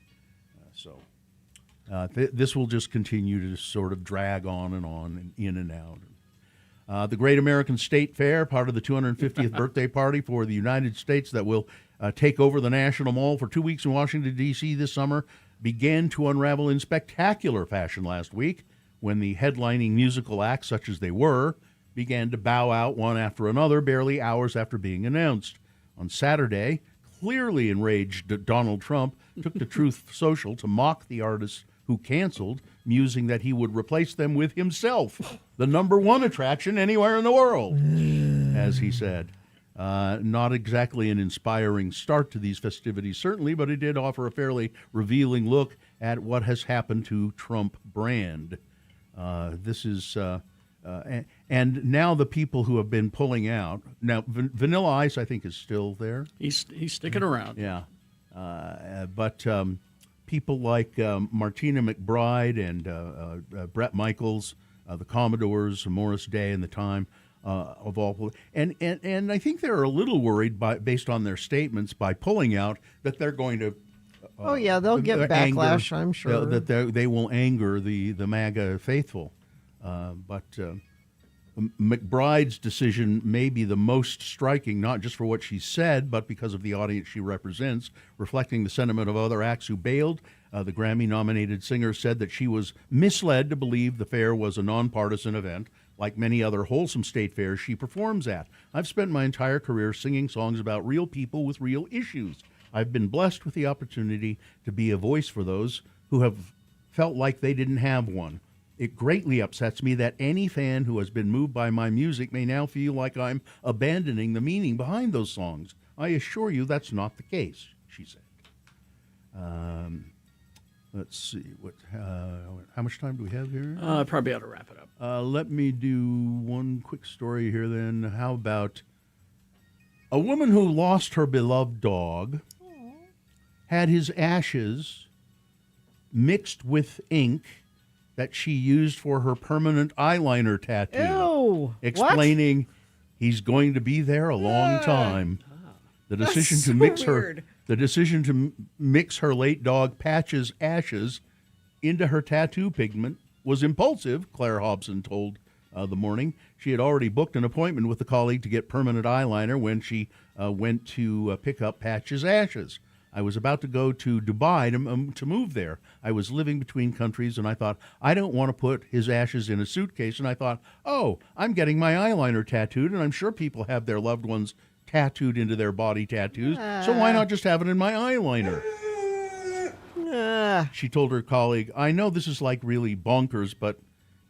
This will just continue to sort of drag on and in and out. The Great American State Fair, part of the 250th birthday party for the United States that will take over the National Mall for 2 weeks in Washington, D.C. this summer, began to unravel in spectacular fashion last week when the headlining musical acts, such as they were, began to bow out one after another barely hours after being announced. On Saturday, clearly enraged Donald Trump took to Truth Social to mock the artists who canceled, musing that he would replace them with himself, the number one attraction anywhere in the world, as he said. Not exactly an inspiring start to these festivities, certainly, but it did offer a fairly revealing look at what has happened to Trump brand. And now the people who have been pulling out. Now, Vanilla Ice, I think, is still there. He's sticking around. Yeah. But people like Martina McBride and Brett Michaels, the Commodores, Morris Day, and the Time of all. And I think they're a little worried, based on their statements, by pulling out, that they're going to. They'll get backlash, I'm sure. That they will anger the MAGA faithful. But McBride's decision may be the most striking, not just for what she said, but because of the audience she represents, reflecting the sentiment of other acts who bailed. The Grammy-nominated singer said that she was misled to believe the fair was a nonpartisan event, like many other wholesome state fairs she performs at. I've spent my entire career singing songs about real people with real issues. I've been blessed with the opportunity to be a voice for those who have felt like they didn't have one. It greatly upsets me that any fan who has been moved by my music may now feel like I'm abandoning the meaning behind those songs. I assure you that's not the case, she said. Let's see. How much time do we have here? Probably ought to wrap it up. Let me do one quick story here then. How about a woman who lost her beloved dog, had his ashes mixed with ink that she used for her permanent eyeliner tattoo. Ew, explaining he's going to be there a long time. The decision to mix her late dog Patch's ashes into her tattoo pigment was impulsive, Claire Hobson told The Morning. She had already booked an appointment with a colleague to get permanent eyeliner when she went to pick up Patch's ashes. I was about to go to Dubai to move there. I was living between countries, and I thought, I don't want to put his ashes in a suitcase. And I thought, I'm getting my eyeliner tattooed, and I'm sure people have their loved ones tattooed into their body tattoos, so why not just have it in my eyeliner? She told her colleague, I know this is like really bonkers, but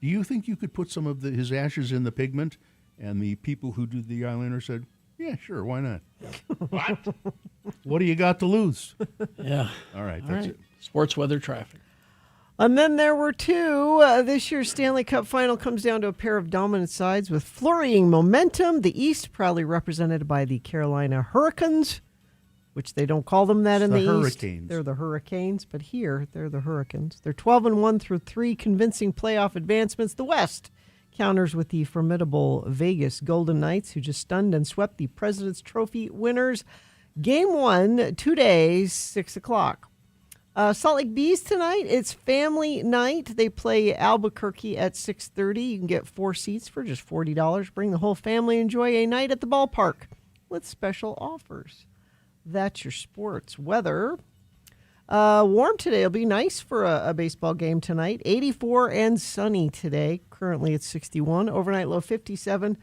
do you think you could put some of his ashes in the pigment? And the people who do the eyeliner said, yeah, sure, why not? What? What do you got to lose? Yeah. All right, that's it. Sports, weather, traffic. And then there were two. This year's Stanley Cup final comes down to a pair of dominant sides with flurrying momentum. The East, proudly represented by the Carolina Hurricanes, which they don't call them that in the East. Hurricanes. They're the Hurricanes, but here they're the Hurricanes. They're 12-1 through 3 convincing playoff advancements. The West counters with the formidable Vegas Golden Knights, who just stunned and swept the President's Trophy winners. Game 1, 2 days, 6 o'clock. Salt Lake Bees tonight, it's family night. They play Albuquerque at 6:30. You can get 4 seats for just $40. Bring the whole family, enjoy a night at the ballpark with special offers. That's your sports weather. Warm today. It'll be nice for a baseball game tonight. 84 and sunny today. Currently it's 61. Overnight low 57.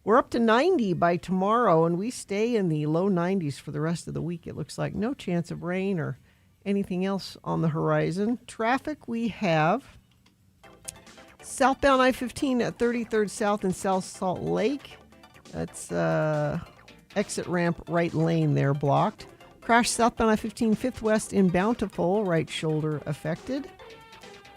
We're up to 90 by tomorrow, and we stay in the low 90s for the rest of the week. It looks like no chance of rain or anything else on the horizon. Traffic we have. Southbound I-15 at 33rd South in South Salt Lake. That's exit ramp right lane there blocked. Crash southbound I-15 5th West in Bountiful, right shoulder affected.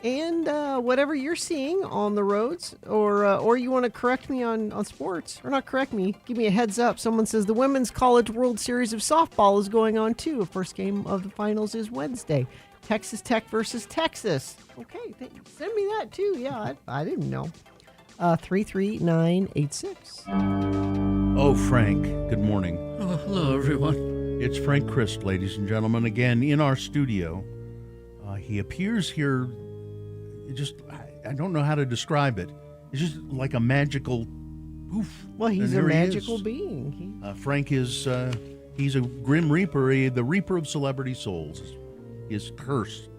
And whatever you're seeing on the roads, or you want to correct me on sports, or not correct me, give me a heads up. Someone says the Women's College World Series of Softball is going on too. The first game of the finals is Wednesday. Texas Tech versus Texas. Okay, send me that too. Yeah, I didn't know. 33986. Oh, Frank, good morning. Oh, hello, everyone. It's Frank Christ, ladies and gentlemen, again in our studio. He appears here, I don't know how to describe it. It's just like a magical poof. Well, he's a magical being. Frank is, he's a Grim Reaper, the Reaper of celebrity souls. He is cursed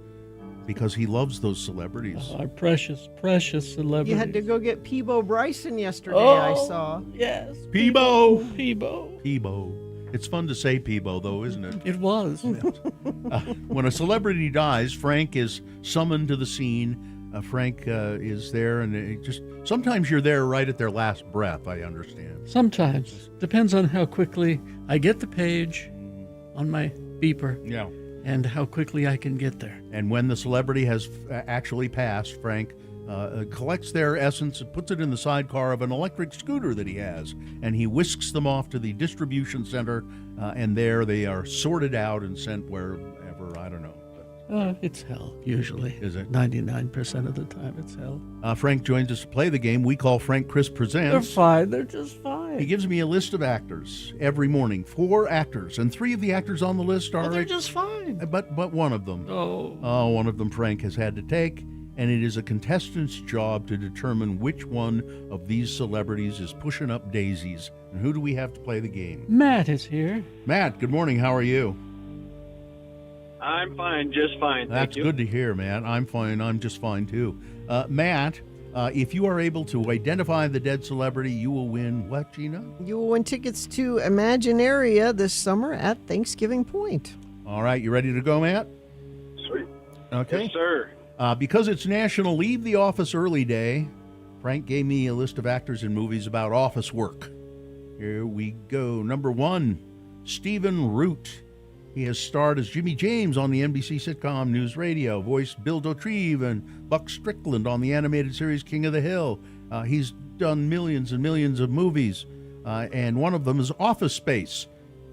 because he loves those celebrities. Our precious, precious celebrities. You had to go get Peebo Bryson yesterday, I saw. Yes. Peebo! Peebo. It's fun to say Peebo, though, isn't it? It was. When a celebrity dies, Frank is summoned to the scene. Frank is there, and sometimes you're there right at their last breath, I understand. Sometimes. Depends on how quickly I get the page on my beeper. Yeah. And how quickly I can get there. And when the celebrity has actually passed, Frank collects their essence and puts it in the sidecar of an electric scooter that he has, and he whisks them off to the distribution center, and there they are sorted out and sent wherever, I don't know. It's hell, usually. Is it? 99% of the time it's hell. Frank joins us to play the game we call Frank Chris Presents. They're fine. They're just fine. He gives me a list of actors every morning, 4 actors, and 3 of the actors on the list are... they're just fine. But one of them. Oh, one of them Frank has had to take, and it is a contestant's job to determine which one of these celebrities is pushing up daisies. And who do we have to play the game? Matt is here. Matt, good morning. How are you? I'm fine, just fine. That's Thank you. good to hear, Matt. I'm fine. I'm just fine, too. Matt, if you are able to identify the dead celebrity, you will win what, Gina? You will win tickets to Imaginaria this summer at Thanksgiving Point. All right. You ready to go, Matt? Sweet. Okay. Yes, sir. Because it's National Leave the Office Early Day, Frank gave me a list of actors in movies about office work. Here we go. Number 1, Stephen Root. He has starred as Jimmy James on the NBC sitcom News Radio, voiced Bill Dauterive and Buck Strickland on the animated series King of the Hill. He's done millions and millions of movies, and one of them is Office Space,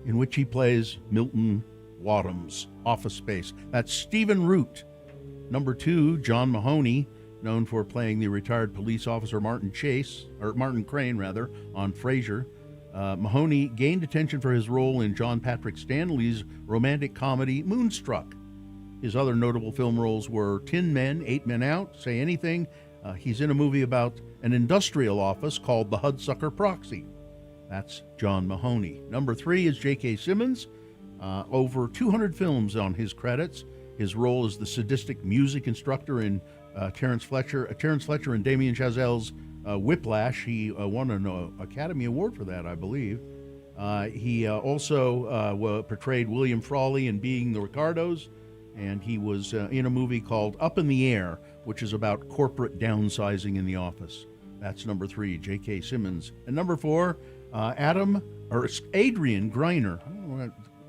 in which he plays Milton Wadhams. Office Space. That's Stephen Root. Number 2, John Mahoney, known for playing the retired police officer Martin Crane, on Frasier. Mahoney gained attention for his role in John Patrick Stanley's romantic comedy Moonstruck. His other notable film roles were Tin Men, 8 Men Out, Say Anything. He's in a movie about an industrial office called the Hudsucker Proxy. That's John Mahoney. Number 3 is J.K. Simmons. Over 200 films on his credits. His role as the sadistic music instructor in Terrence Fletcher and Damien Chazelle's Whiplash. He won an Academy Award for that, I believe. He also portrayed William Frawley in Being the Ricardos, and he was in a movie called Up in the Air, which is about corporate downsizing in the office. That's number 3, J.K. Simmons. And number 4, Adrian Griner.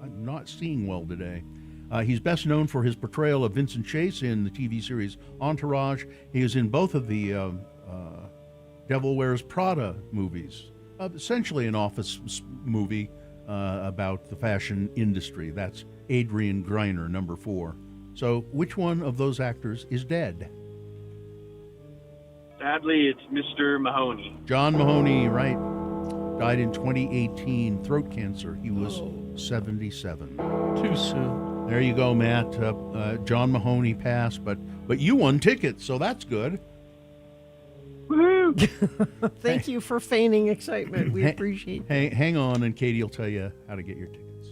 I'm not seeing well today. He's best known for his portrayal of Vincent Chase in the TV series Entourage. He is in both of the Devil Wears Prada movies, essentially an office movie about the fashion industry. That's Adrian Griner, number 4. So which one of those actors is dead? Sadly, it's Mr. Mahoney. John Mahoney, right. Died in 2018, throat cancer. He was 77. Too soon. There you go, Matt. John Mahoney passed, but you won tickets, so that's good. Woohoo! Thank you for feigning excitement. We appreciate it. Hang on, and Katie will tell you how to get your tickets.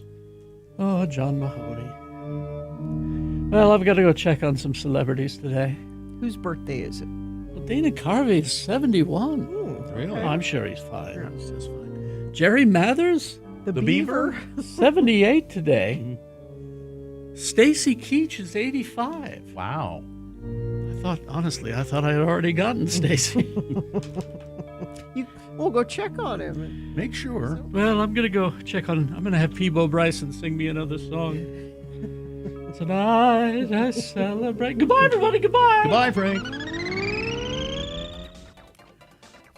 Oh, John Mahoney. Well, I've got to go check on some celebrities today. Whose birthday is it? Well, Dana Carvey is 71. Really? Oh, I'm sure he's fine. Yeah. He's just fine. Jerry Mathers? The Beaver? 78 today. Stacy Keach is 85. Wow. I thought I had already gotten Stacy. We'll go check on him. Make sure. Well, I'm gonna go check on. I'm gonna have Peebo Bryson sing me another song. Tonight I celebrate. Goodbye, everybody. Goodbye. Goodbye, Frank.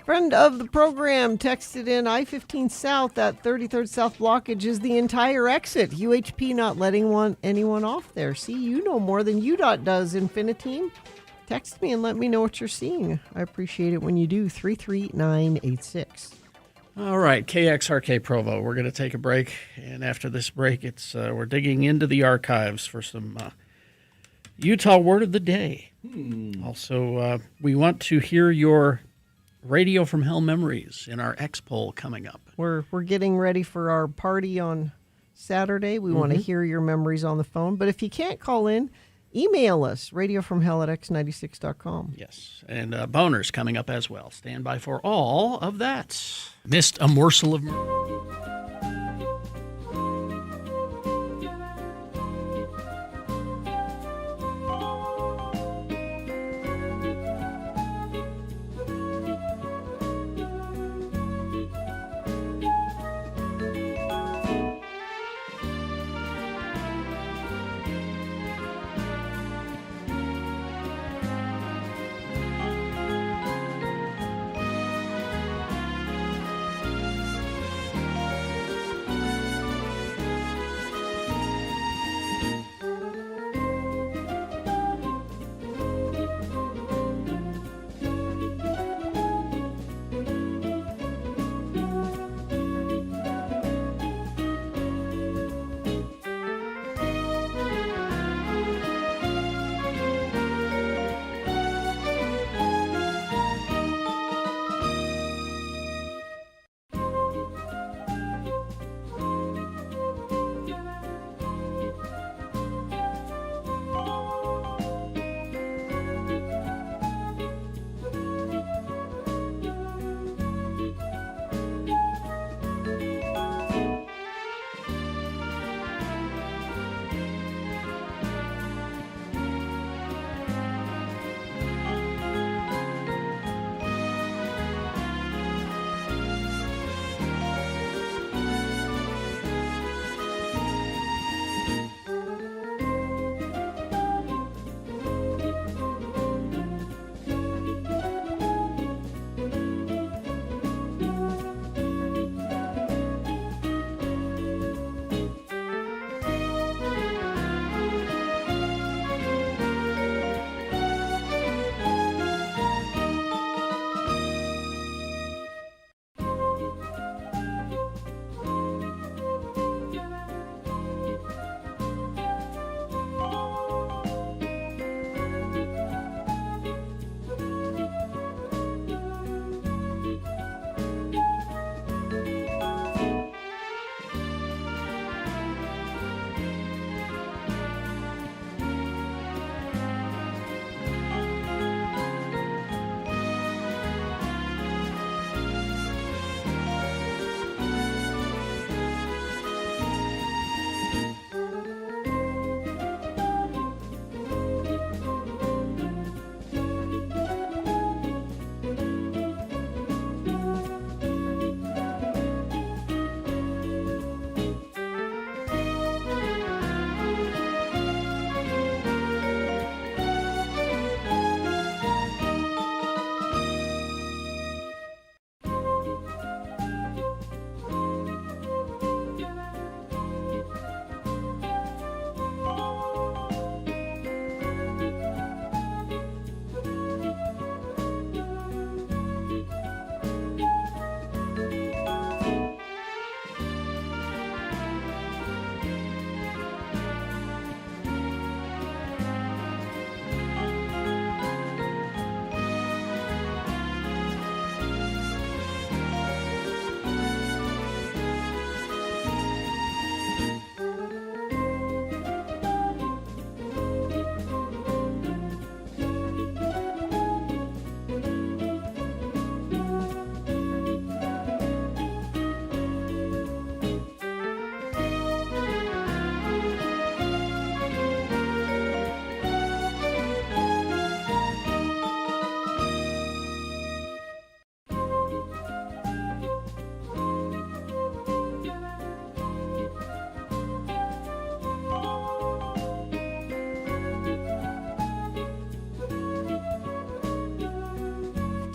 Friend of the program texted in I-15 South, that 33rd South blockage is the entire exit. UHP not letting anyone off there. See, you know more than UDOT does, Infiniteam. Text me and let me know what you're seeing. I appreciate it when you do. 33986. All right, KXRK Provo. We're going to take a break, and after this break, it's we're digging into the archives for some Utah Word of the Day. Also, we want to hear your Radio from Hell memories in our X poll coming up. We're getting ready for our party on Saturday. We want to hear your memories on the phone. But if you can't call in, email us, radiofromhell@x96.com. Yes, and boners coming up as well. Stand by for all of that. Missed a morsel of mercy.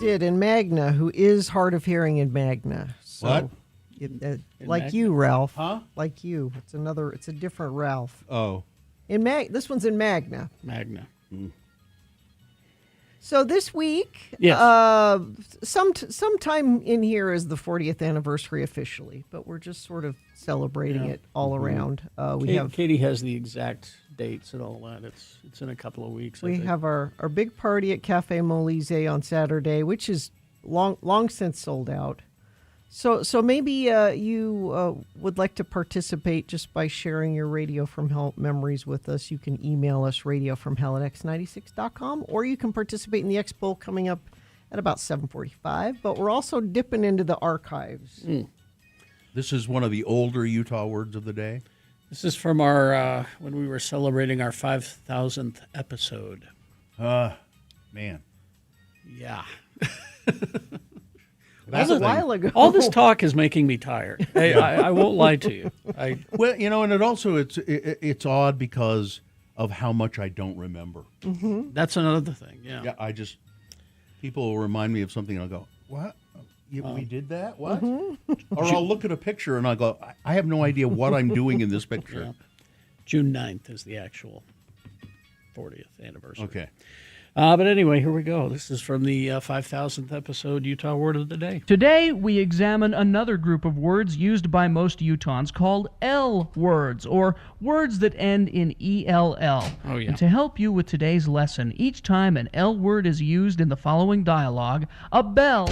did in Magna, who is hard of hearing in Magna. So What? Like Magna? you, Ralph. Huh? Like you. It's a different Ralph. Oh. This one's in Magna. Magna. So this week, Yes. sometime in here is the 40th anniversary officially, but we're just sort of celebrating it all around. Katie has the exact dates and all that. It's in a couple of weeks. I We think. have our big party at Cafe Molise on Saturday, which is long since sold out. So maybe you would like to participate just by sharing your Radio from Hell memories with us. You can email us radiofromhell@x96.com, or you can participate in the Expo coming up at about 7:45. But we're also dipping into the archives. This is one of the older Utah words of the day. This is from our when we were celebrating our 5,000th episode. Man. Yeah. That was a while ago. All this talk is making me tired. I won't lie to you. Well, and it also it's odd because of how much I don't remember. Mm-hmm. That's another thing. Yeah. Yeah, people will remind me of something and I'll go, "What? We did that? What?" Or I'll look at a picture and I'll go, "I have no idea what I'm doing in this picture." Yeah. June 9th is the actual 40th anniversary. Okay. But anyway, here we go. This is from the 5,000th episode Utah Word of the Day. Today, we examine another group of words used by most Utahns called L words, or words that end in ELL. Oh, yeah. And to help you with today's lesson, each time an L word is used in the following dialogue, a bell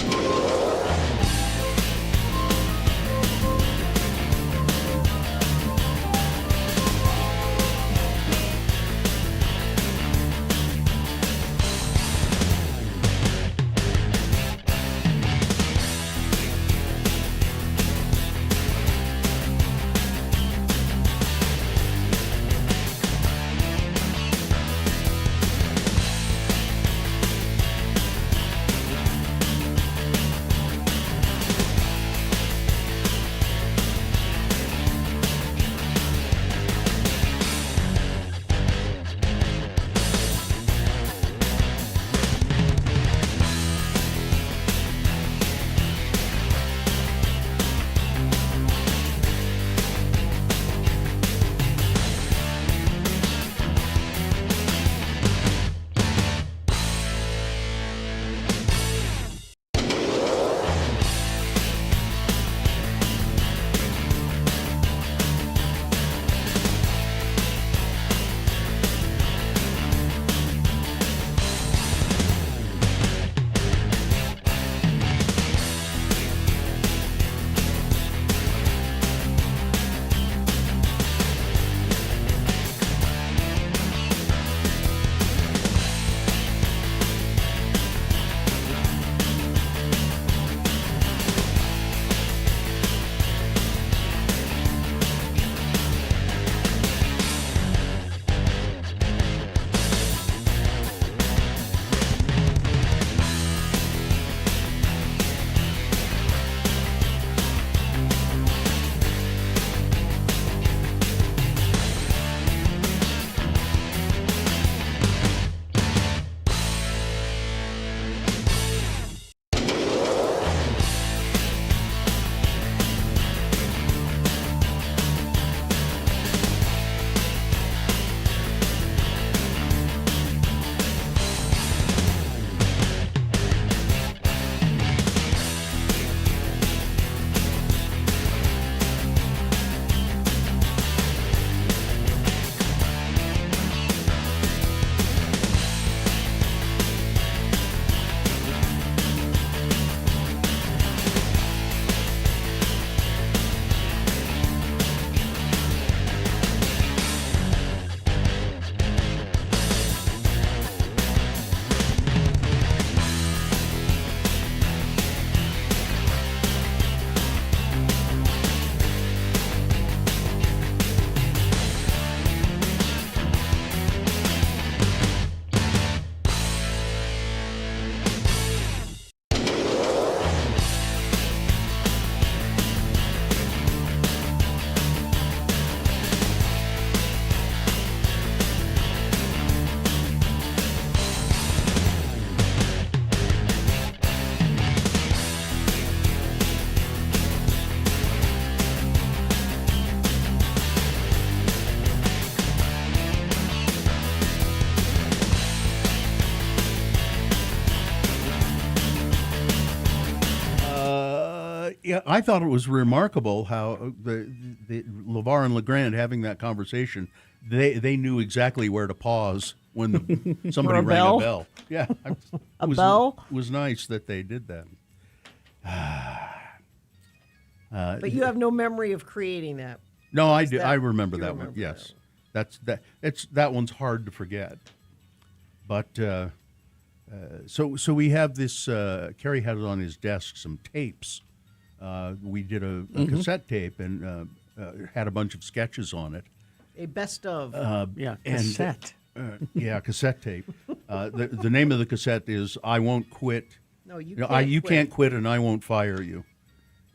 I thought it was remarkable how the LeVar and Legrand having that conversation. They knew exactly where to pause when somebody rang a bell. Yeah, a bell. It was nice that they did that. But you have no memory of creating that. No, I do. I remember that one. Yes, that one's hard to forget. But so we have this. Kerry had it on his desk, some tapes. We did a cassette tape and had a bunch of sketches on it. A best of. Cassette. Cassette tape. The name of the cassette is "I Won't Quit." No, you can't quit, and I won't fire you.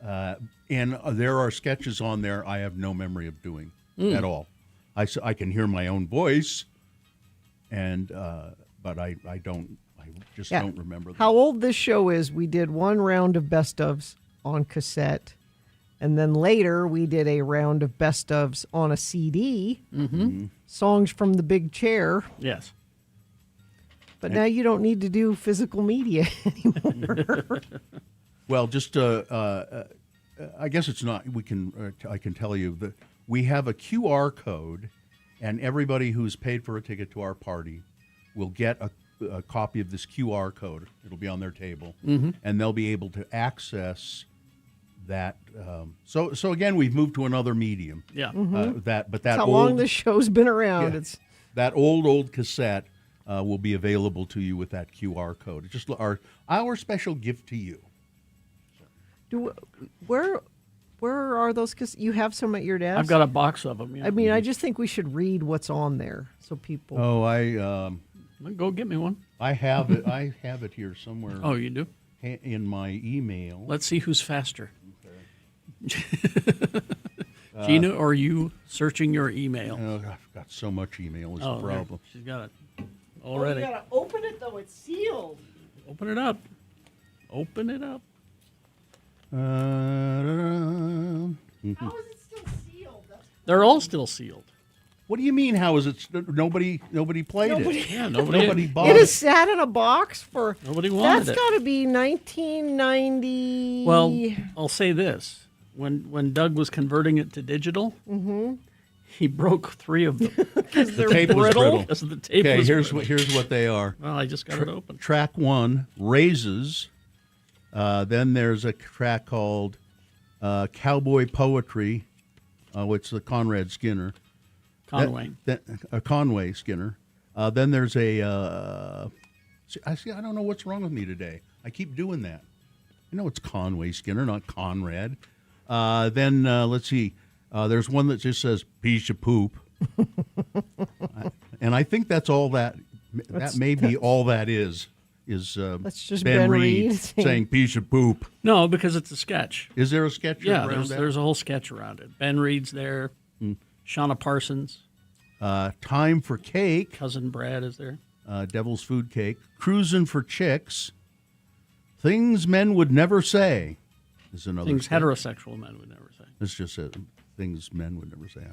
And there are sketches on there I have no memory of doing at all. I can hear my own voice, and but I don't. I just don't remember them. How old this show is? We did one round of best ofs on cassette, and then later we did a round of best ofs on a CD. Mm-hmm. Songs from the Big Chair. Yes. But now you don't need to do physical media anymore. Well, just I guess it's not. We can. I can tell you that we have a QR code, and everybody who's paid for a ticket to our party will get a copy of this QR code. It'll be on their table, and they'll be able to access that. So again, we've moved to another medium. Yeah. That's how long this show's been around. Yeah, It's that old cassette will be available to you with that QR code. It's just our special gift to you. Where are those? Because you have some at your desk. I've got a box of them. Yeah. I mean, I just think we should read what's on there so people. Oh, go get me one. I have it. I have it here somewhere. Oh, you do? In my email. Let's see who's faster. Gina, or are you searching your email? Oh, I've got so much email is the problem. Okay. She's got it already. You gotta open it though; it's sealed. Open it up. Open it up. How is it still sealed? They're all still sealed. What do you mean? How is it? Nobody played it. Yeah, nobody bought It it. has sat in a box for. Nobody wanted That's it. got to be 1990. Well, I'll say this: when Doug was converting it to digital, he broke 3 of them. The tape was brittle. Because the tape Okay, was here's brittle. what they are. Well, I just got it open. Track 1, Raises. Then there's a track called Cowboy Poetry, which is the Conrad Skinner. Conway. Conway Skinner. Then there's a. I don't know what's wrong with me today. I keep doing that. I know it's Conway Skinner, not Conrad. Then let's see. There's one that just says piece of poop, and I think that's all that. That may be all that is. That's just Ben Ben Reed Reed saying piece of poop. No, because it's a sketch. Is there a sketch Yeah, around that? there's a whole sketch around it. Ben Reed's there. Shauna Parsons. Time for Cake. Cousin Brad is there. Devil's Food Cake. Cruising for Chicks. Things Men Would Never Say is another Things sketch. heterosexual men would never say. It's just things men would never say.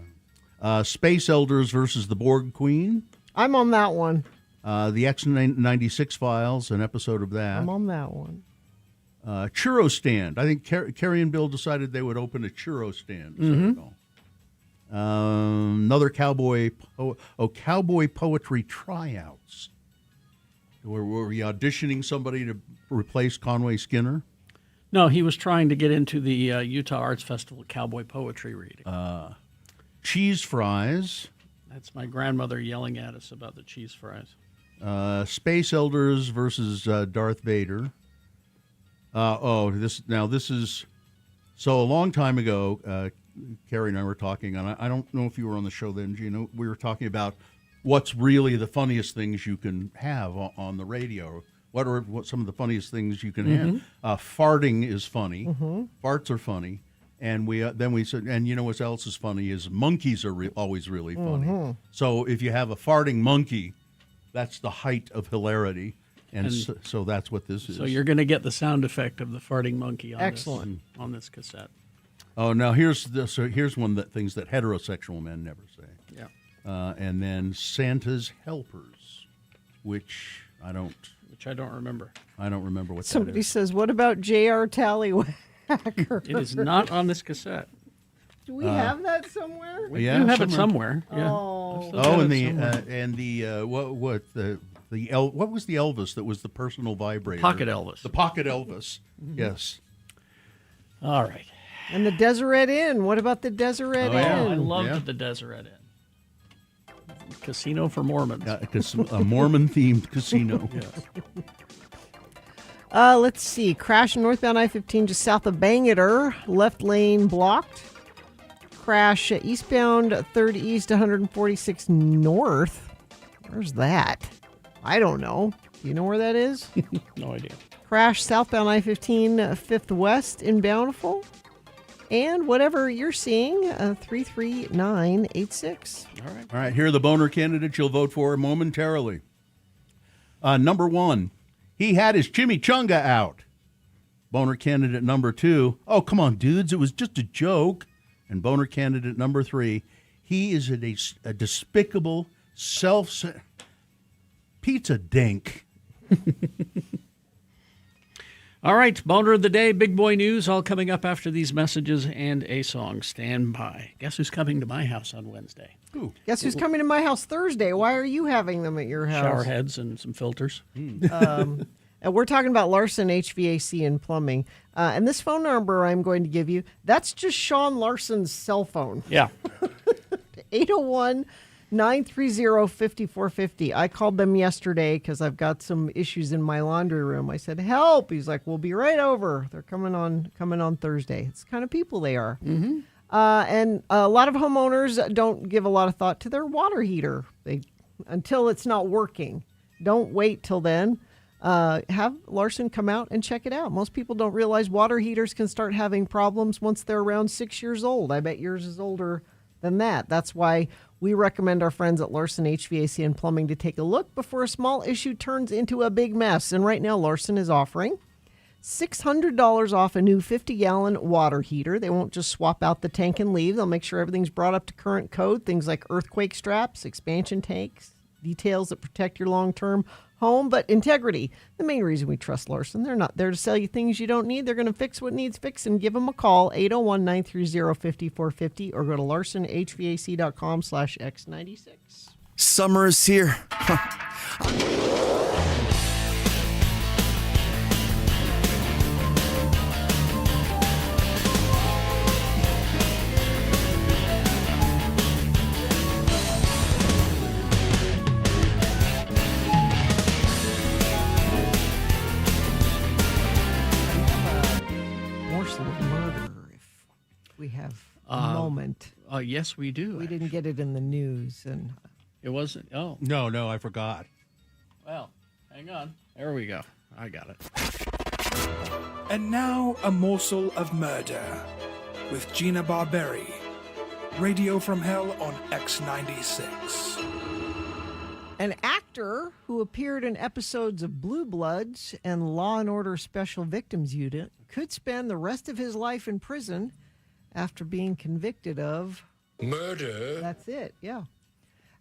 Space Elders versus the Borg Queen. I'm on that one. The X96 Files, an episode of that. I'm on that one. Churro Stand. I think Carrie and Bill decided they would open a churro stand. as I recall. Another cowboy poetry tryouts. Were we auditioning somebody to replace Conway Skinner? No, he was trying to get into the Utah Arts Festival cowboy poetry reading. Cheese Fries. That's my grandmother yelling at us about the cheese fries. Space Elders versus Darth Vader. This is so a long time ago. Carrie and I were talking, and I don't know if you were on the show then, Gina. We were talking about what's really the funniest things you can have on the radio. What some of the funniest things you can have? Farting is funny. Farts are funny. And then we said, and you know what else is funny is monkeys are always really funny. So if you have a farting monkey, that's the height of hilarity. And so that's what this is. So you're going to get the sound effect of the farting monkey on Excellent. on this cassette. Oh, now here's one that things that heterosexual men never say. Yeah. And then Santa's Helpers, which I don't Which I don't remember. remember what Somebody that is. says, "What about J.R. Tallywhack?" Hacker. It is not on this cassette. Do we have that somewhere? We do have it somewhere. Yeah. Oh. I've still got and it the somewhere. what was the Elvis that was the personal vibrator? Pocket Elvis. The Pocket Elvis. Yes. All right. And the Deseret Inn. What about the Deseret yeah. Inn? I loved the Deseret Inn. Casino for Mormons. A Mormon-themed casino. Yes. Let's see. Crash northbound I-15 just south of Bangor. Left lane blocked. Crash eastbound 3rd East 146 North. Where's that? I don't know. Do you know where that is? No idea. Crash southbound I-15 5th West in Bountiful. And whatever you're seeing, 33986. All right. All right, here are the boner candidates you'll vote for momentarily. Number 1, he had his chimichanga out. Boner candidate number 2, oh, come on, dudes, it was just a joke. And boner candidate number 3, he is a despicable, pizza dink. All right, boner of the day, big boy news, all coming up after these messages and a song. Stand by. Guess who's coming to my house on Wednesday? Ooh. Guess who's coming to my house Thursday? Why are you having them at your house? Shower heads and some filters. And we're talking about Larson HVAC and Plumbing. And this phone number I'm going to give you, that's just Sean Larson's cell phone. Yeah. 801-930-5450. I called them yesterday because I've got some issues in my laundry room. I said, help. He's like, we'll be right over. They're coming on Thursday. It's the kind of people they are. Mm-hmm. And a lot of homeowners don't give a lot of thought to their water heater until it's not working. Don't wait till then. Have Larson come out and check it out. Most people don't realize water heaters can start having problems once they're around 6 years old. I bet yours is older than that. That's why we recommend our friends at Larson HVAC and Plumbing to take a look before a small issue turns into a big mess. And right now, Larson is offering $600 off a new 50-gallon water heater. They won't just swap out the tank and leave. They'll make sure everything's brought up to current code, things like earthquake straps, expansion tanks, details that protect your long-term home, but integrity. The main reason we trust Larson. They're not there to sell you things you don't need. They're going to fix what needs fixing. Give them a call, 801-930-5450, or go to larsonhvac.com/x96. Summer is here. Morsel of murder, if we have a moment. Yes, we do. We didn't get it in the news, and It wasn't. Oh, No, I forgot. well, hang on. There we go. I got it. And now, a morsel of murder with Gina Barberi. Radio from Hell on X96. an actor who appeared in episodes of Blue Bloods and Law and Order Special Victims Unit could spend the rest of his life in prison after being convicted of murder. That's it, yeah.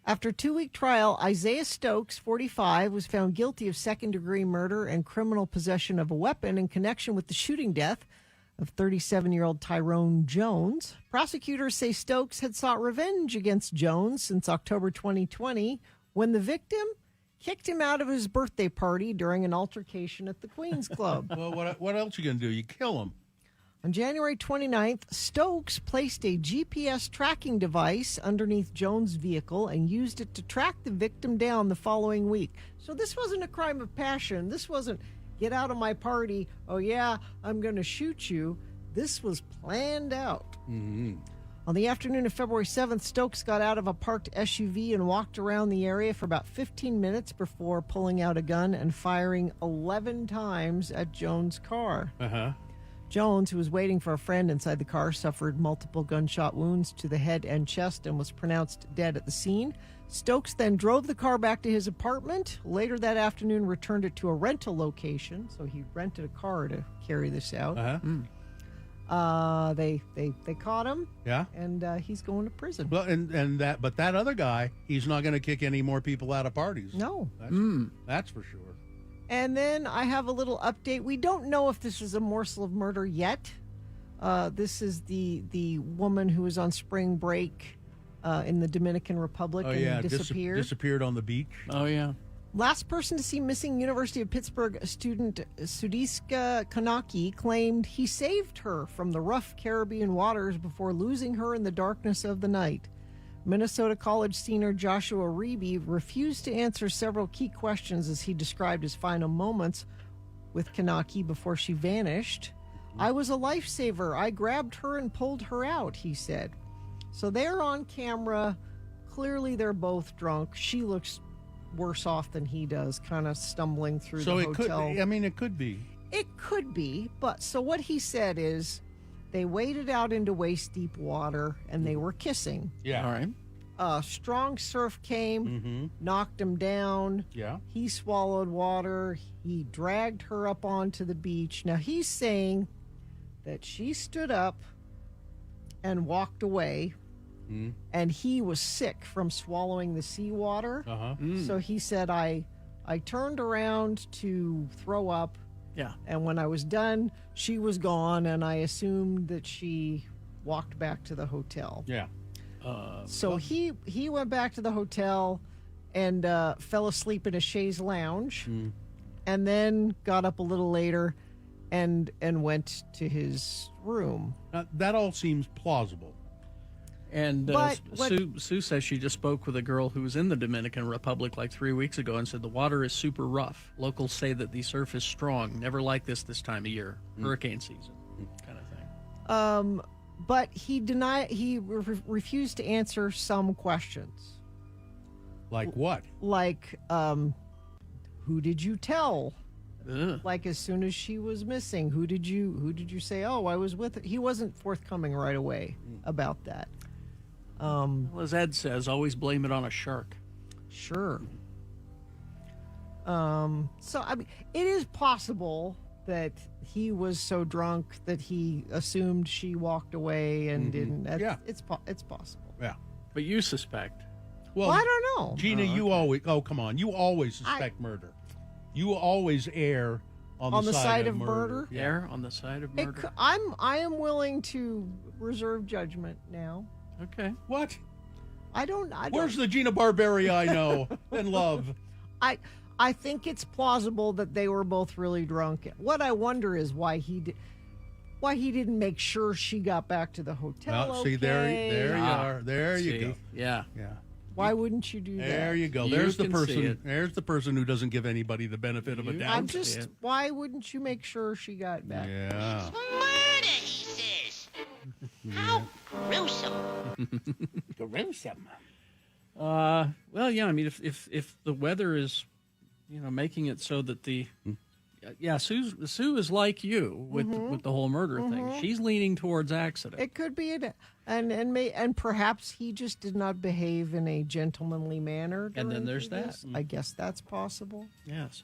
After a 2-week trial, Isaiah Stokes, 45, was found guilty of second-degree murder and criminal possession of a weapon in connection with the shooting death of 37-year-old Tyrone Jones. Prosecutors say Stokes had sought revenge against Jones since October 2020 when the victim kicked him out of his birthday party during an altercation at the Queen's Club. Well, what else are you going to do? You kill him. On January 29th, Stokes placed a GPS tracking device underneath Jones' vehicle and used it to track the victim down the following week. So this wasn't a crime of passion. This wasn't, get out of my party, oh yeah, I'm going to shoot you. This was planned out. Mm-hmm. On the afternoon of February 7th, Stokes got out of a parked SUV and walked around the area for about 15 minutes before pulling out a gun and firing 11 times at Jones' car. Uh-huh. Jones, who was waiting for a friend inside the car, suffered multiple gunshot wounds to the head and chest and was pronounced dead at the scene. Stokes then drove the car back to his apartment. Later that afternoon, returned it to a rental location. So he rented a car to carry this out. Uh-huh. They caught him. Yeah. And he's going to prison. Well, but that other guy, he's not going to kick any more people out of parties. No. That's for sure. And then I have a little update. We don't know if this is a morsel of murder yet, This is the woman who was on spring break in the Dominican Republic Oh, and yeah. disappeared. Disappeared on the beach. Oh, yeah. Last person to see missing University of Pittsburgh student Sudiska Kanaki claimed he saved her from the rough Caribbean waters before losing her in the darkness of the night. Minnesota College senior Joshua Reeby refused to answer several key questions as he described his final moments with Kanaki before she vanished. I was a lifesaver. I grabbed her and pulled her out, he said. So they're on camera. Clearly they're both drunk. She looks worse off than he does, kind of stumbling through the hotel. It could be. It could be, but so what he said is they waded out into waist-deep water and they were kissing. Yeah. All right. Strong surf came, knocked him down. Yeah. He swallowed water. He dragged her up onto the beach. Now he's saying that she stood up and walked away, and he was sick from swallowing the seawater. So he said, I turned around to throw up. Yeah. And when I was done, she was gone, and I assumed that she walked back to the hotel. Yeah. So he went back to the hotel and fell asleep in a chaise lounge, and then got up a little later and went to his room. That all seems plausible. And But Sue says she just spoke with a girl who was in the Dominican Republic like 3 weeks ago and said the water is super rough. Locals say that the surf is strong. Never like this time of year. Hurricane season kind of thing. But he refused to answer some questions. Like what? Like, who did you tell? Ugh. Like as soon as she was missing, who did you say? Oh, I was with her. He wasn't forthcoming right away about that. Well, as Ed says, always blame it on a shark. Sure. So I mean, it is possible that he was so drunk that he assumed she walked away and didn't. It's possible. Yeah. But you suspect. Well, I don't know. Gina, you always. Oh, come on. You always suspect murder. You always err on the side of murder. Yeah. Err on the side of murder. I am willing to reserve judgment now. Okay. What? I don't. Where's the Gina Barberi I know and love? I think it's plausible that they were both really drunk. What I wonder is why he didn't make sure she got back to the hotel. Well, see, there you are. There you go. Yeah. Yeah. Why wouldn't you do that? There you go. There's the person. There's the person who doesn't give anybody the benefit of a doubt. I'm just. Why wouldn't you make sure she got back? Yeah. Murder, he says. How gruesome. Gruesome. Well, yeah. I mean, if the weather is, making it so that Sue is like you with the whole murder thing. She's leaning towards accident. It could be and perhaps he just did not behave in a gentlemanly manner. And then there's that. I guess that's possible. Yes.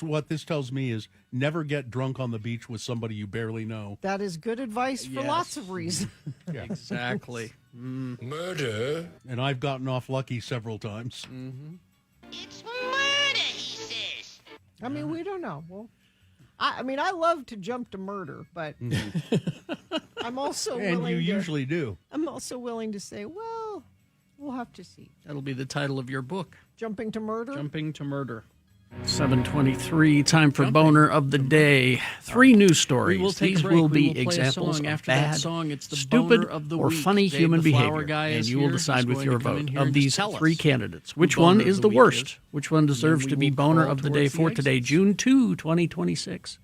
What this tells me is never get drunk on the beach with somebody you barely know. That is good advice for lots of reasons. Yeah. Exactly. Murder. And I've gotten off lucky several times. It's murder, he says. I mean, we don't know. Well, I love to jump to murder, but I'm also And willing you to, usually do. I'm also willing to say, well, we'll have to see. That'll be the title of your book. Jumping to murder? Jumping to murder. 7:23, time for Boner of the Day. 3 news stories. We will take a These break. will We be will play a examples song of after that bad, song. It's the stupid, Boner of the or Week. funny Dave human the Flower behavior, Guy and is you will here. decide He's with going your to come vote in here of and these just tell 3 us candidates. who Which Boner one of is the the Week worst? is. Which one deserves we to be will Boner crawl of the Day towards the for today, exits. June 2, 2026?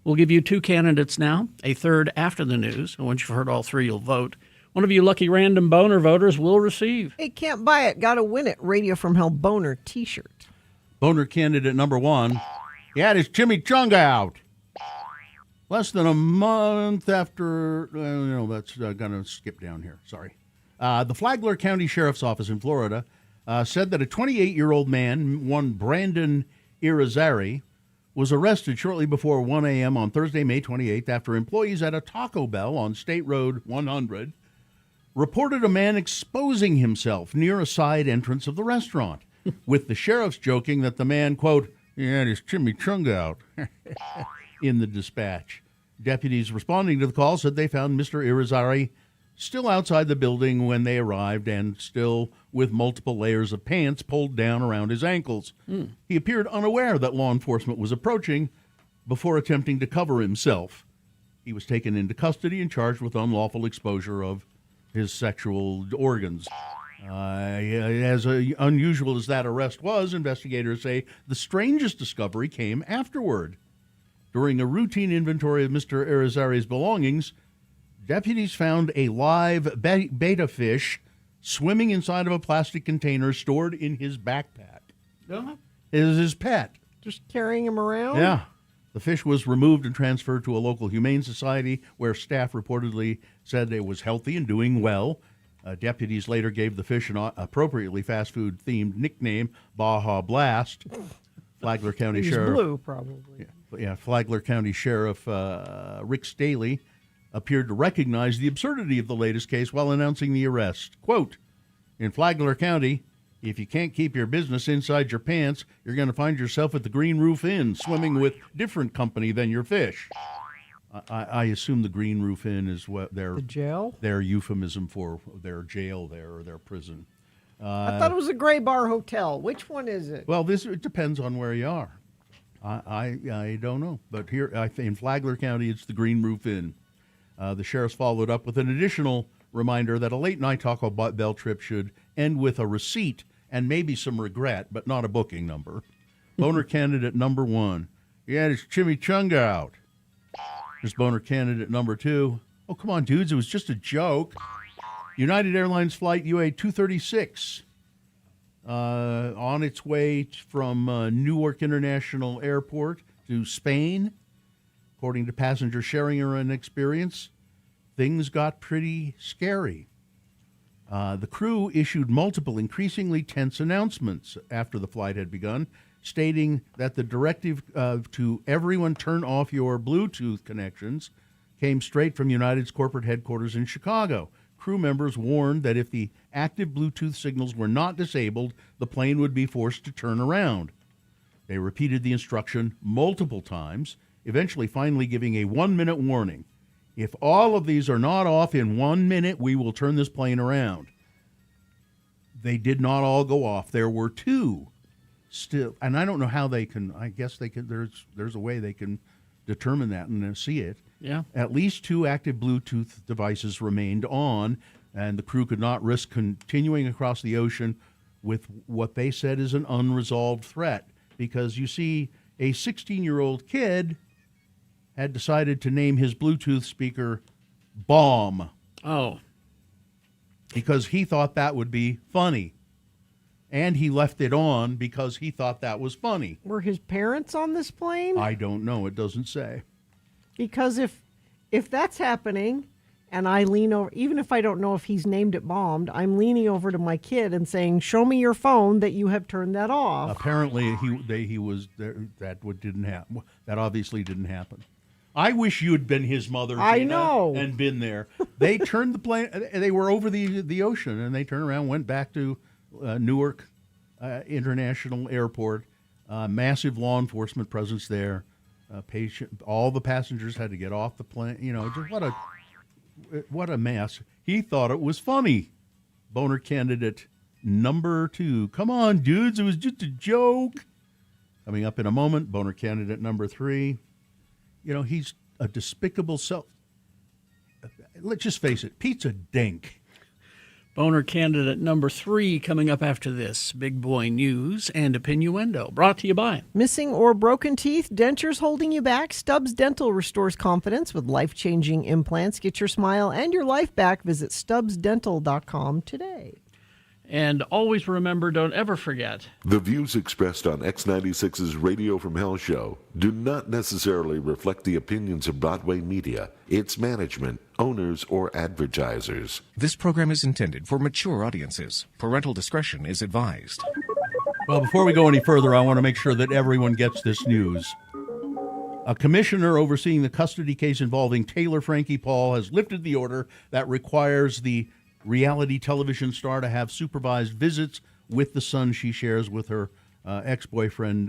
We'll give you 2 candidates now, a third after the news. And once you've heard all 3, you'll vote. One of you lucky random Boner voters will receive. Hey, can't buy it. Got to win it. Radio from Hell Boner t-shirt. Boner candidate number 1. He had his chimichanga out. Less than a month after, that's going to skip down here. Sorry. The Flagler County Sheriff's Office in Florida said that a 28-year-old man, one Brandon Irizarry, was arrested shortly before 1 a.m. on Thursday, May 28th, after employees at a Taco Bell on State Road 100 reported a man exposing himself near a side entrance of the restaurant, with the sheriffs joking that the man, quote, he had his chimichanga out in the dispatch. Deputies responding to the call said they found Mr. Irizarry still outside the building when they arrived and still with multiple layers of pants pulled down around his ankles. He appeared unaware that law enforcement was approaching before attempting to cover himself. He was taken into custody and charged with unlawful exposure of his sexual organs. As unusual as that arrest was, investigators say the strangest discovery came afterward. During a routine inventory of Mr. Irizarry's belongings, deputies found a live betta fish swimming inside of a plastic container stored in his backpack. It was his pet. Just carrying him around? Yeah. The fish was removed and transferred to a local humane society where staff reportedly said it was healthy and doing well. Deputies later gave the fish an appropriately fast food-themed nickname, Baja Blast. Flagler County He's Sheriff. blue, probably. Yeah, Flagler County Sheriff Rick Staley appeared to recognize the absurdity of the latest case while announcing the arrest. Quote, in Flagler County, if you can't keep your business inside your pants, you're going to find yourself at the Green Roof Inn swimming with different company than your fish. I assume the Green Roof Inn is what their jail? Their euphemism for their jail there or their prison. I thought it was a Gray Bar Hotel. Which one is it? Well, it depends on where you are. I don't know, but here in Flagler County, it's the Green Roof Inn. The sheriffs followed up with an additional reminder that a late-night Taco Bell trip should end with a receipt and maybe some regret, but not a booking number. Boner candidate number 1. He had his chimichanga out. Here's boner candidate number 2. Oh, come on, dudes. It was just a joke. United Airlines flight UA-236 on its way from Newark International Airport to Spain. According to passenger sharing an experience, things got pretty scary. The crew issued multiple increasingly tense announcements after the flight had begun, stating that the directive to everyone turn off your Bluetooth connections came straight from United's corporate headquarters in Chicago. Crew members warned that if the active Bluetooth signals were not disabled, the plane would be forced to turn around. They repeated the instruction multiple times, eventually finally giving a 1-minute warning. If all of these are not off in 1 minute, we will turn this plane around. They did not all go off. There were 2 still, and I don't know how they can. I guess they can. There's a way they can determine that and see it. Yeah. At least 2 active Bluetooth devices remained on, and the crew could not risk continuing across the ocean with what they said is an unresolved threat. Because you see, a 16-year-old kid had decided to name his Bluetooth speaker Bomb. Oh. Because he thought that would be funny. And he left it on because he thought that was funny. Were his parents on this plane? I don't know. It doesn't say. Because if that's happening and I lean over, even if I don't know if he's named it Bombed, I'm leaning over to my kid and saying, show me your phone that you have turned that off. Apparently he was there. That didn't happen. That obviously didn't happen. I wish you had been his mother, Gina, I know, and been there. They turned the plane. They were over the ocean, and they turned around, went back to Newark International Airport. Massive law enforcement presence there. All the passengers had to get off the plane. You know, just what a mess. He thought it was funny. Boner candidate number 2. Come on, dudes, it was just a joke. Coming up in a moment, boner candidate number 3. You know, he's a despicable self. Let's just face it, Pete's a dink. Boner candidate number 3 coming up after this. Big Boy News and Opinioendo. Brought to you by Missing or broken teeth, dentures holding you back? Stubbs Dental restores confidence with life-changing implants. Get your smile and your life back. Visit stubbsdental.com today. And always remember, don't ever forget. The views expressed on X96's Radio from Hell show do not necessarily reflect the opinions of Broadway Media, its management, owners, or advertisers. This program is intended for mature audiences. Parental discretion is advised. Well, before we go any further, I want to make sure that everyone gets this news. A commissioner overseeing the custody case involving Taylor Frankie Paul has lifted the order that requires the reality television star to have supervised visits with the son she shares with her ex-boyfriend,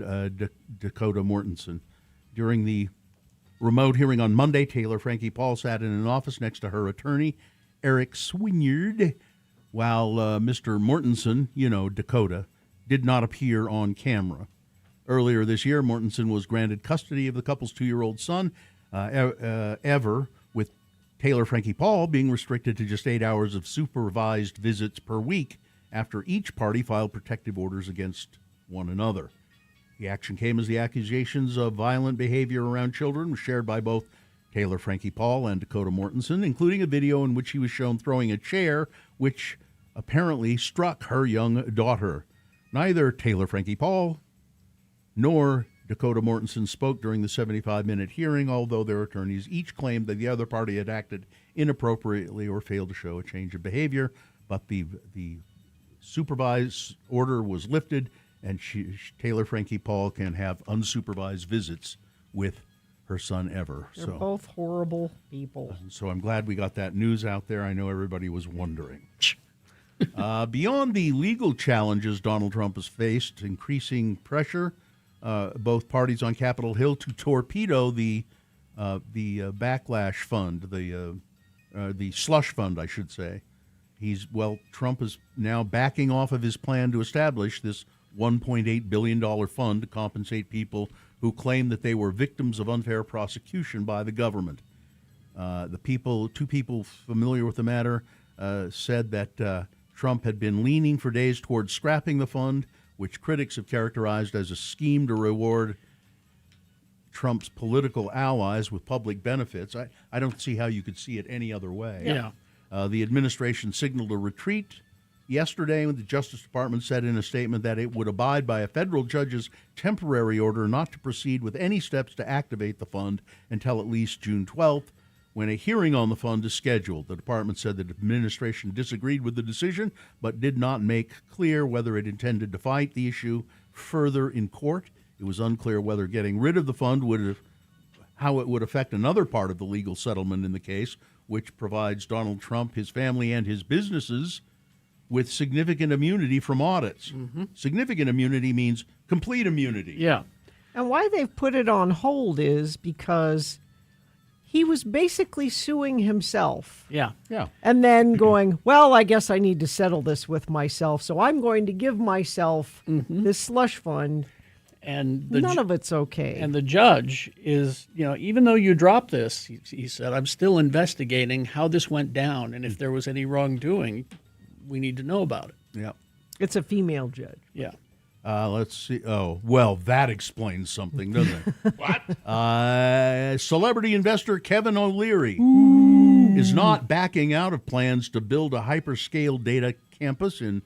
Dakota Mortensen. During the remote hearing on Monday, Taylor Frankie Paul sat in an office next to her attorney, Eric Swinyard, while Mr. Mortensen, Dakota, did not appear on camera. Earlier this year, Mortensen was granted custody of the couple's 2-year-old son, Ever, with Taylor Frankie Paul being restricted to just 8 hours of supervised visits per week after each party filed protective orders against one another. The action came as the accusations of violent behavior around children were shared by both Taylor Frankie Paul and Dakota Mortensen, including a video in which he was shown throwing a chair, which apparently struck her young daughter. Neither Taylor Frankie Paul nor Dakota Mortensen spoke during the 75-minute hearing, although their attorneys each claimed that the other party had acted inappropriately or failed to show a change of behavior. But the supervised order was lifted, and Taylor Frankie Paul can have unsupervised visits with her son Ever. They're both horrible people. So I'm glad we got that news out there. I know everybody was wondering. Beyond the legal challenges Donald Trump has faced, increasing pressure, both parties on Capitol Hill to torpedo the backlash fund, the slush fund, I should say. Trump is now backing off of his plan to establish this $1.8 billion fund to compensate people who claim that they were victims of unfair prosecution by the government. Two people familiar with the matter said that Trump had been leaning for days towards scrapping the fund, which critics have characterized as a scheme to reward Trump's political allies with public benefits. I don't see how you could see it any other way. Yeah. The administration signaled a retreat yesterday when the Justice Department said in a statement that it would abide by a federal judge's temporary order not to proceed with any steps to activate the fund until at least June 12th, when a hearing on the fund is scheduled. The department said the administration disagreed with the decision, but did not make clear whether it intended to fight the issue further in court. It was unclear whether getting rid of the fund how it would affect another part of the legal settlement in the case, which provides Donald Trump, his family, and his businesses with significant immunity from audits. Mm-hmm. Significant immunity means complete immunity. Yeah. And why they've put it on hold is because he was basically suing himself. Yeah. Yeah. And then going, well, I guess I need to settle this with myself, so I'm going to give myself this slush fund. And none of it's okay. And the judge is, even though you dropped this, he said, I'm still investigating how this went down, and if there was any wrongdoing, we need to know about it. Yeah. It's a female judge. Yeah. Let's see. Oh, well, that explains something, doesn't it? What? Celebrity investor Kevin O'Leary is not backing out of plans to build a hyperscale data campus in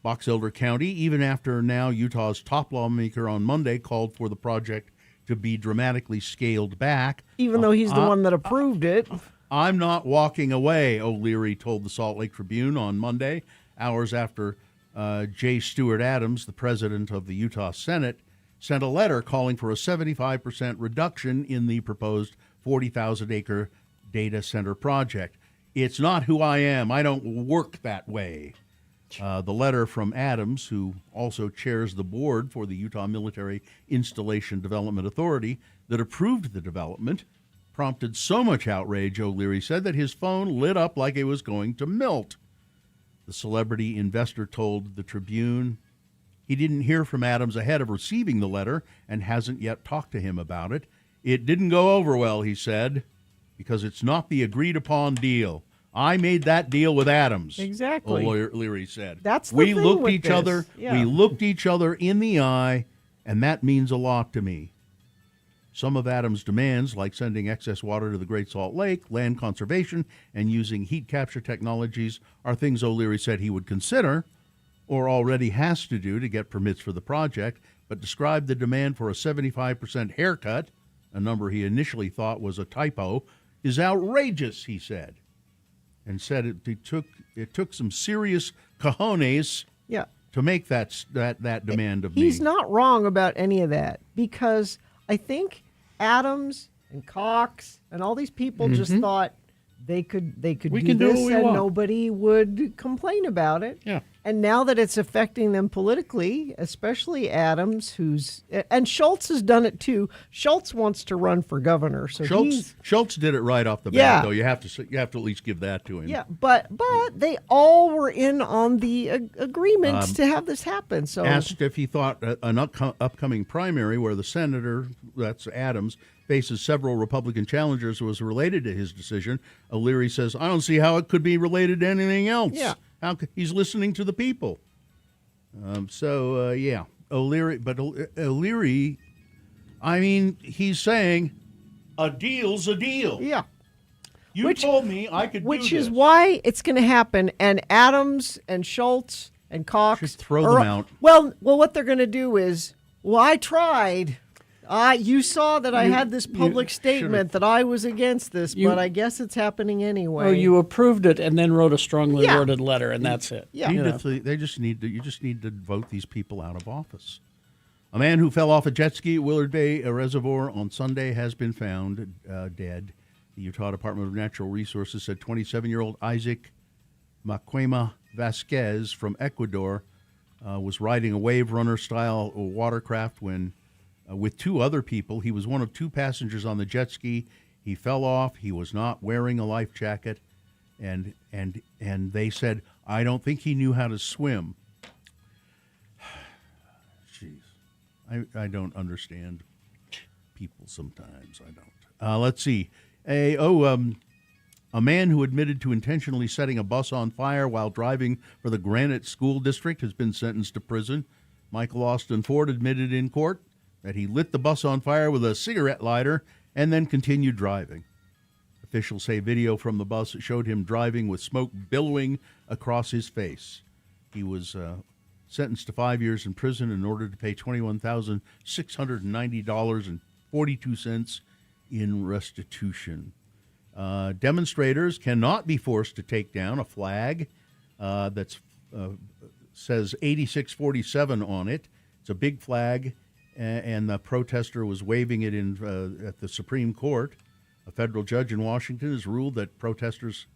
Box Elder County, even after now Utah's top lawmaker on Monday called for the project to be dramatically scaled back. Even though he's the one that approved it. I'm not walking away, O'Leary told the Salt Lake Tribune on Monday, hours after J. Stewart Adams, the president of the Utah Senate, sent a letter calling for a 75% reduction in the proposed 40,000-acre data center project. It's not who I am. I don't work that way. The letter from Adams, who also chairs the board for the Utah Military Installation Development Authority that approved the development, prompted so much outrage, O'Leary said, that his phone lit up like it was going to melt. The celebrity investor told the Tribune he didn't hear from Adams ahead of receiving the letter and hasn't yet talked to him about it. It didn't go over well, he said, because it's not the agreed-upon deal. I made that deal with Adams. Exactly. O'Leary said. That's the we thing looked with each this. other. Yeah. We looked each other in the eye, and that means a lot to me. Some of Adams' demands, like sending excess water to the Great Salt Lake, land conservation, and using heat capture technologies, are things O'Leary said he would consider, or already has to do to get permits for the project, but described the demand for a 75% haircut, a number he initially thought was a typo, is outrageous, he said. And said it took some serious cojones to make that demand of me. He's not wrong about any of that, because I think Adams and Cox and all these people just thought they could We do can do this what we and want. nobody would complain about it. Yeah. And now that it's affecting them politically, especially Adams, and Schultz has done it too. Schultz wants to run for governor, so Schultz did it right off the bat. Yeah. Though you have to at least give that to him. Yeah, but they all were in on the agreement to have this happen. So asked if he thought an upcoming primary where the senator, that's Adams, faces several Republican challengers was related to his decision. O'Leary says, "I don't see how it could be related to anything else. Yeah. He's listening to the people." Yeah, O'Leary. But O'Leary, I mean, he's saying a deal's a deal. Yeah. You told me I could do Which this. is why it's going to happen. And Adams and Schultz and Cox Should throw them out. Well, what they're going to do is, I tried. You saw that I had this public statement that I was against this, but I guess it's happening anyway. Well, you approved it and then wrote a strongly worded letter, and that's it. Yeah. You just need to vote these people out of office. A man who fell off a jet ski at Willard Bay Reservoir on Sunday has been found dead. The Utah Department of Natural Resources said 27-year-old Isaac Maquema Vasquez from Ecuador was riding a wave runner-style watercraft when, with two other people, he was one of two passengers on the jet ski. He fell off. He was not wearing a life jacket, and they said, "I don't think he knew how to swim." Jeez, I don't understand people sometimes. I don't. Let's see. A man who admitted to intentionally setting a bus on fire while driving for the Granite School District has been sentenced to prison. Michael Austin Ford admitted in court that he lit the bus on fire with a cigarette lighter and then continued driving. Officials say video from the bus showed him driving with smoke billowing across his face. He was sentenced to 5 years in prison in order to pay $21,690.42 in restitution. Demonstrators cannot be forced to take down a flag that says 8647 on it. It's a big flag, and the protester was waving it at the Supreme Court. A federal judge in Washington has ruled that protesters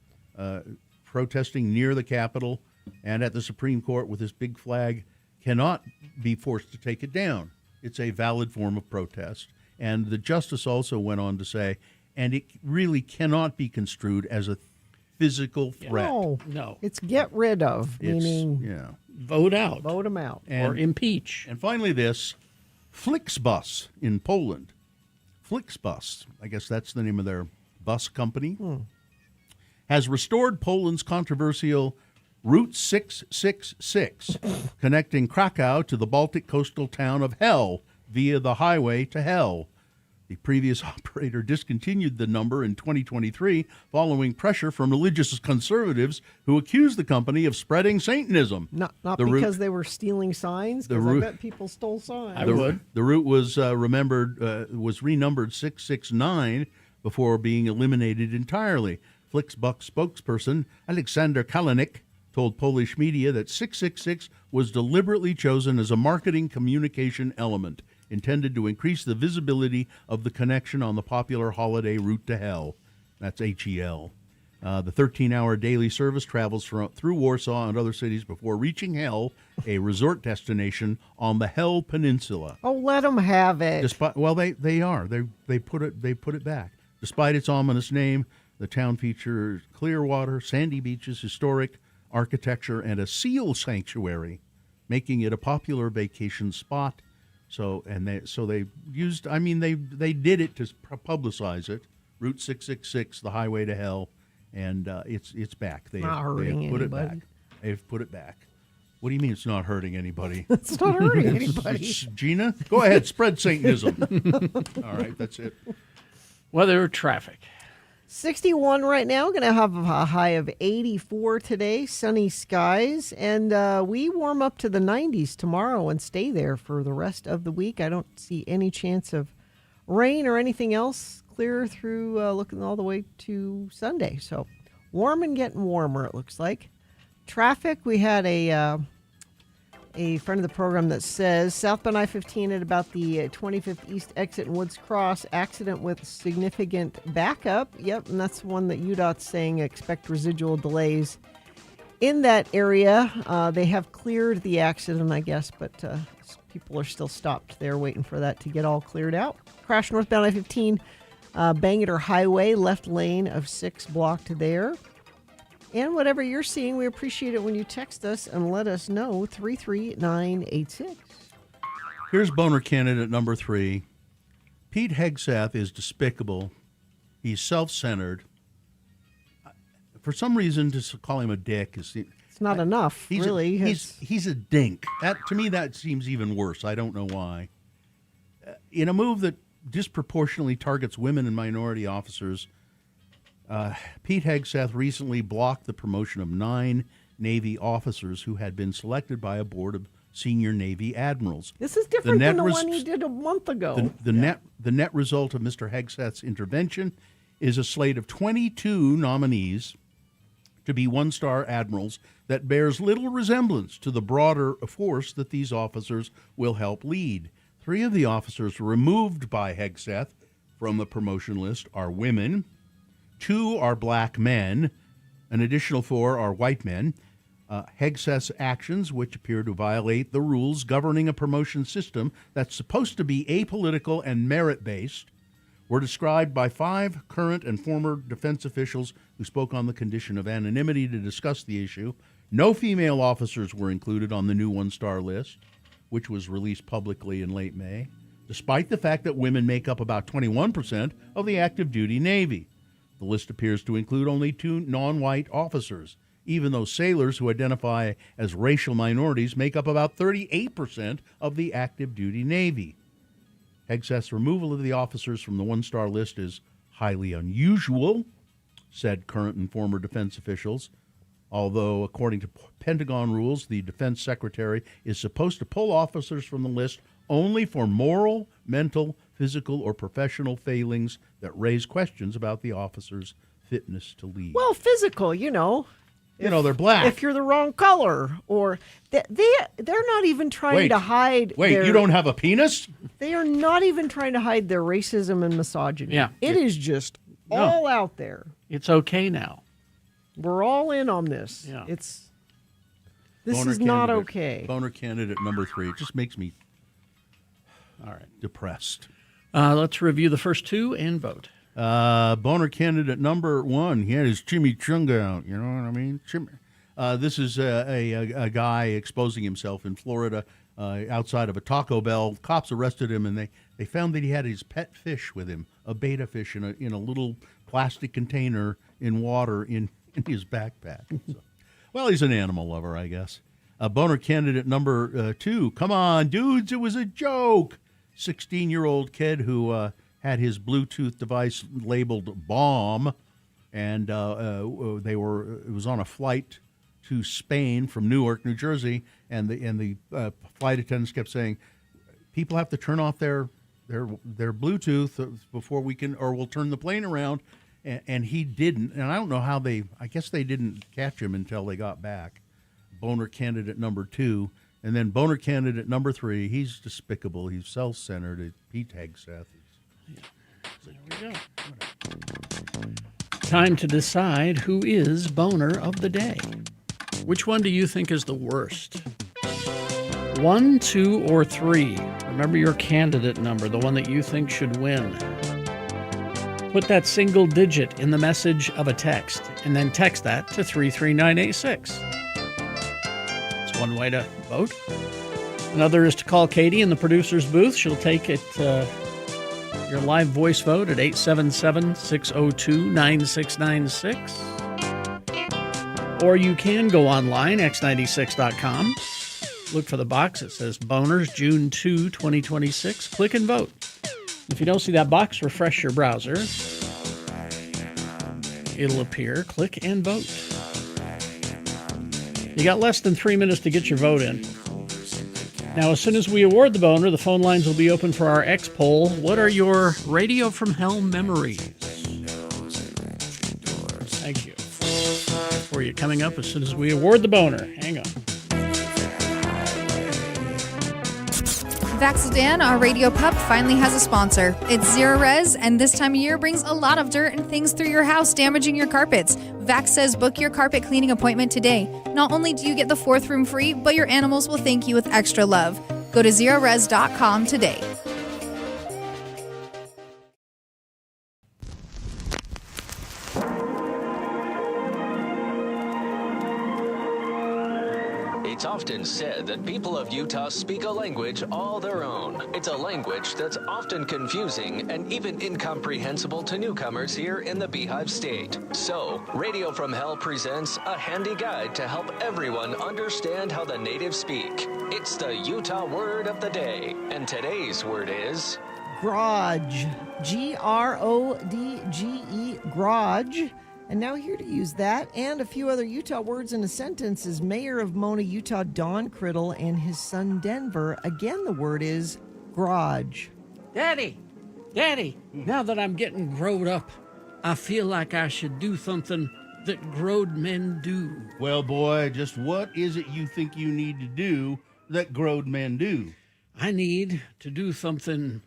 protesting near the Capitol and at the Supreme Court with this big flag cannot be forced to take it down. It's a valid form of protest. And the justice also went on to say, and it really cannot be construed as a physical threat. No. It's get rid of, meaning vote out. Vote them out. Or impeach. And finally this, Flixbus in Poland. Flixbus, I guess that's the name of their bus company, has restored Poland's controversial Route 666, connecting Krakow to the Baltic coastal town of Hell via the highway to Hell. The previous operator discontinued the number in 2023 following pressure from religious conservatives who accused the company of spreading Satanism. Not because they were stealing signs, because I bet people stole signs. The route was was renumbered 669 before being eliminated entirely. Flixbus spokesperson Aleksander Kalanik told Polish media that 666 was deliberately chosen as a marketing communication element intended to increase the visibility of the connection on the popular holiday route to Hell. That's HEL. The 13-hour daily service travels through Warsaw and other cities before reaching Hell, a resort destination on the Hell Peninsula. Oh, let them have it. They put it back. Despite its ominous name, the town features clear water, sandy beaches, historic architecture, and a seal sanctuary, making it a popular vacation spot. They did it to publicize it. Route 666, the highway to Hell, and it's back. They've put it back. They've put it back. What do you mean it's not hurting anybody? It's not hurting anybody. Gina, go ahead, spread Satanism. All right, that's it. Weather, traffic. 61 right now. Going to have a high of 84 today. Sunny skies. And we warm up to the 90s tomorrow and stay there for the rest of the week. I don't see any chance of rain or anything else. Clear through looking all the way to Sunday. So warm and getting warmer, it looks like. Traffic, we had a friend of the program that says southbound I-15 at about the 25th East exit in Woods Cross, accident with significant backup. Yep, and that's one that UDOT's saying expect residual delays in that area. They have cleared the accident, I guess, but people are still stopped there waiting for that to get all cleared out. Crash northbound I-15, Bangor Highway, left lane of 6 blocked there. And whatever you're seeing, we appreciate it when you text us and let us know. 33986. Here's boner candidate number 3. Pete Hegseth is despicable. He's self-centered. For some reason, to call him a dick is it's not enough, really. He's a dink. That, to me, that seems even worse. I don't know why. In a move that disproportionately targets women and minority officers, Pete Hegseth recently blocked the promotion of 9 Navy officers who had been selected by a board of senior Navy admirals. This is different than the one he did a month ago. The net result of Mr. Hegseth's intervention is a slate of 22 nominees to be one-star admirals that bears little resemblance to the broader force that these officers will help lead. 3 of the officers removed by Hegseth from the promotion list are women, 2 are black men, an additional 4 are white men. Hegseth's actions, which appear to violate the rules governing a promotion system that's supposed to be apolitical and merit-based, were described by 5 current and former defense officials who spoke on the condition of anonymity to discuss the issue. No female officers were included on the new one-star list, which was released publicly in late May, despite the fact that women make up about 21% of the active duty Navy. The list appears to include only 2 non-white officers, even though sailors who identify as racial minorities make up about 38% of the active duty Navy. Hegseth's removal of the officers from the one-star list is highly unusual, said current and former defense officials, although, according to Pentagon rules, the defense secretary is supposed to pull officers from the list only for moral, mental, physical, or professional failings that raise questions about the officer's fitness to lead. Well, physical, you know. They're black. If you're the wrong color, or they're not even trying to hide. Wait, you don't have a penis? They are not even trying to hide their racism and misogyny. Yeah. It is just all out there. It's okay now. We're all in on this. Yeah. This Boner is not candidate- okay. Boner candidate number 3. It just makes me depressed. Let's review the first 2 and vote. Boner candidate number 1. He had his chimichanga out. You know what I mean? This is a guy exposing himself in Florida outside of a Taco Bell. Cops arrested him, and they found that he had his pet fish with him, a betta fish in a little plastic container in water in his backpack. So, well, he's an animal lover, I guess. Boner candidate number 2. Come on, dudes, it was a joke. 16-year-old kid who had his Bluetooth device labeled bomb, and it was on a flight to Spain from Newark, New Jersey, and the flight attendants kept saying, people have to turn off their Bluetooth before we can, or we'll turn the plane around, and he didn't, and I don't know how I guess they didn't catch him until they got back. Boner candidate number 2. And then boner candidate number 3, he's despicable. He's self-centered. Pete Hegseth. There we go. Time to decide who is boner of the day. Which one do you think is the worst? 1, 2, or 3? Remember your candidate number, the one that you think should win. Put that single digit in the message of a text, and then text that to 33986. That's one way to vote. Another is to call Katie in the producer's booth. She'll take it, your live voice vote at 877-602-9696. Or you can go online, x96.com. Look for the box. It says Boners, June 2, 2026. Click and vote. If you don't see that box, refresh your browser. It'll appear. Click and vote. You got less than 3 minutes to get your vote in. Now, as soon as we award the boner, the phone lines will be open for our X poll. What are your Radio from Hell memories? Thank you. For you coming up as soon as we award the boner. Hang on. Vaxildan, our radio pup, finally has a sponsor. It's Zero Res, and this time of year brings a lot of dirt and things through your house, damaging your carpets. Vax says book your carpet cleaning appointment today. Not only do you get the 4th room free, but your animals will thank you with extra love. Go to zerores.com today. It's often said that people of Utah speak a language all their own. It's a language that's often confusing and even incomprehensible to newcomers here in the Beehive State. So, Radio from Hell presents a handy guide to help everyone understand how the natives speak. It's the Utah word of the day, and today's word is... Grodge. G-R-O-D-G-E. Grodge. And now here to use that and a few other Utah words in a sentence is Mayor of Mona, Utah, Don Criddle, and his son Denver. Again, the word is garage. Daddy, now that I'm getting growed up, I feel like I should do something that growed men do. Well, boy, just what is it you think you need to do that growed men do? I need to do something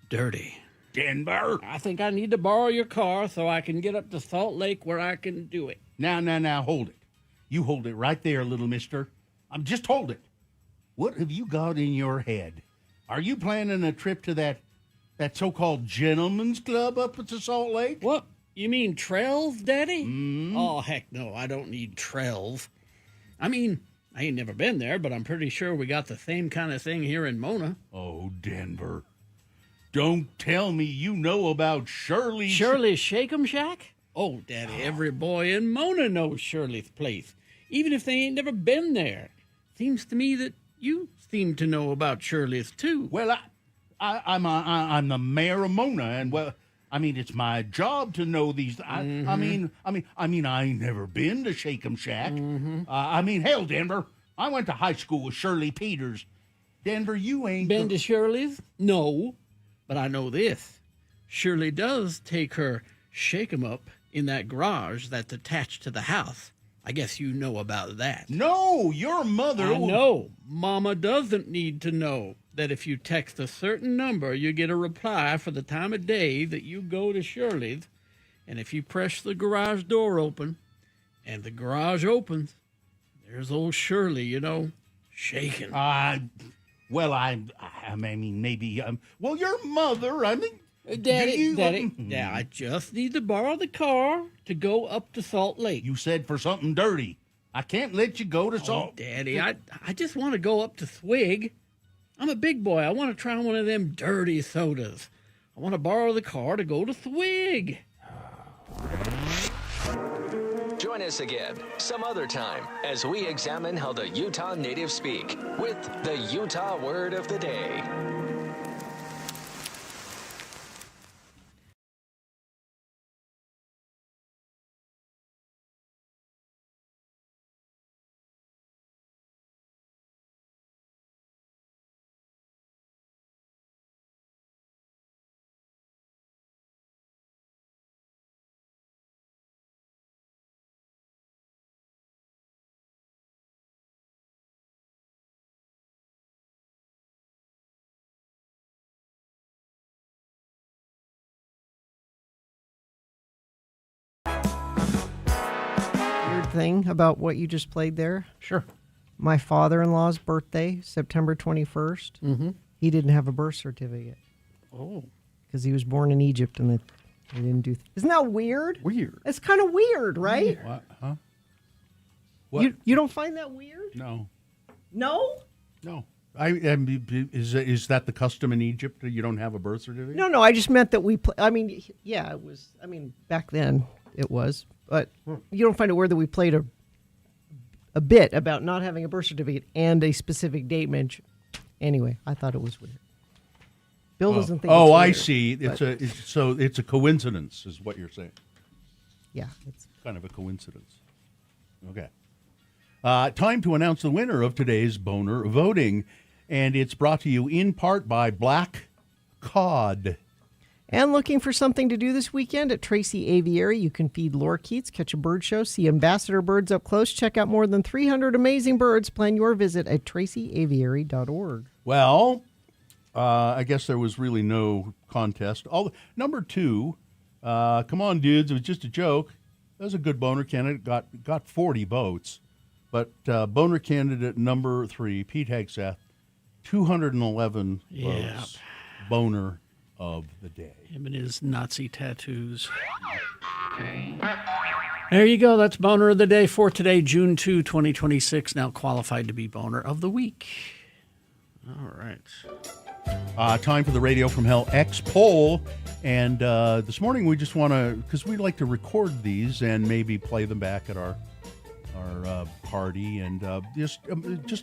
dirty. Denver? I think I need to borrow your car so I can get up to Salt Lake where I can do it. Now, hold it. You hold it right there, little mister. Just hold it. What have you got in your head? Are you planning a trip to that so-called gentleman's club up at the Salt Lake? What? You mean trails, Daddy? Oh, heck no, I don't need trails. I mean, I ain't never been there, but I'm pretty sure we got the same kind of thing here in Mona. Oh, Denver. Don't tell me you know about Shirley's... Shirley's Shake-'em Shack? Oh, Daddy, every boy in Mona knows Shirley's place, even if they ain't never been there. Seems to me that you seem to know about Shirley's, too. Well, I'm the mayor of Mona, and, well, I mean, it's my job to know these... I mean, I ain't never been to Shake-'em Shack. I mean, hell, Denver, I went to high school with Shirley Peters. Denver, you ain't... Been to Shirley's? No. But I know this. Shirley does take her shake-em-up in that garage that's attached to the house. I guess you know about that. No, your mother... I know. Mama doesn't need to know that if you text a certain number, you get a reply for the time of day that you go to Shirley's. And if you press the garage door open, and the garage opens, there's old Shirley, you know, shaking. Well, I mean, maybe, well, your mother, I mean... Daddy, now I just need to borrow the car to go up to Salt Lake. You said for something dirty. I can't let you go to Salt... Daddy, I just want to go up to Swig. I'm a big boy. I want to try one of them dirty sodas. I want to borrow the car to go to Swig. Join us again some other time as we examine how the Utah natives speak with the Utah word of the day. Thing about what you just played there. Sure. My father-in-law's birthday, September 21st. Mm-hmm. He didn't have a birth certificate. Oh. Because he was born in Egypt and they didn't do... Isn't that weird? Weird. It's kind of weird, right? What? Huh? What? You don't find that weird? No. No? No. Is that the custom in Egypt? You don't have a birth certificate? No, I just meant that we... yeah, it was... back then it was. But you don't find it weird that we played a bit about not having a birth certificate and a specific date mentioned. Anyway, I thought it was weird. Bill doesn't think. Oh, it's I weird, see. It's a coincidence, is what you're saying. Yeah, it's kind of a coincidence. Okay. Time to announce the winner of today's Boner voting, and it's brought to you in part by Black Cod. And looking for something to do this weekend at Tracy Aviary, you can feed lorikeets, catch a bird show, see ambassador birds up close, check out more than 300 amazing birds. Plan your visit at tracyaviary.org. Well, I guess there was really no contest. Number 2, come on, dudes, it was just a joke. That was a good boner candidate. Got 40 votes. But boner candidate number 3, Pete Hegseth, 211 votes. Boner of the day. Him and his Nazi tattoos. There you go. That's Boner of the Day for today, June 2, 2026. Now qualified to be Boner of the Week. All right. Time for the Radio from Hell X poll. And this morning we just want to, because we like to record these and maybe play them back at our party. And just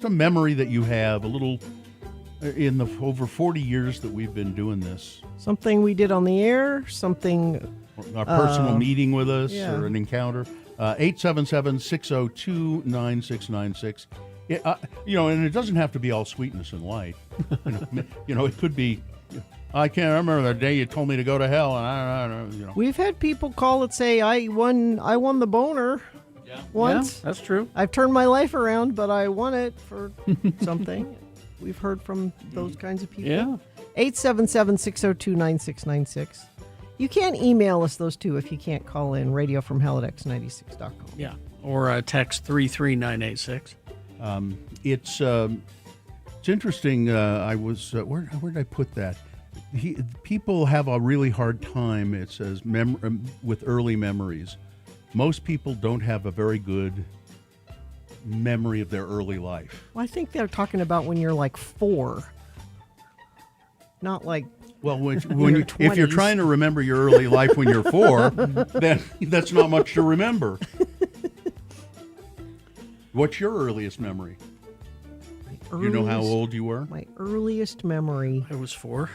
a memory that you have, a little, in the over 40 years that we've been doing this. Something we did on the air, something... A personal meeting with us or an encounter. 877-602-9696. And it doesn't have to be all sweetness and light. It could be, I can't remember the day you told me to go to hell, and I don't know. We've had people call it, say, I won the boner once. Yeah, that's true. I've turned my life around, but I won it for something. We've heard from those kinds of people. Yeah. 877-602-9696. You can email us those two if you can't call in, radiofromhell@x96.com. Yeah, or text 33986. It's interesting. I was where did I put that? People have a really hard time. It says with early memories. Most people don't have a very good memory of their early life. Well, I think they're talking about when you're like 4, not like. Well, if you're trying to remember your early life when you're 4, then that's not much to remember. What's your earliest memory? You know how old you were? My earliest memory. I was 4.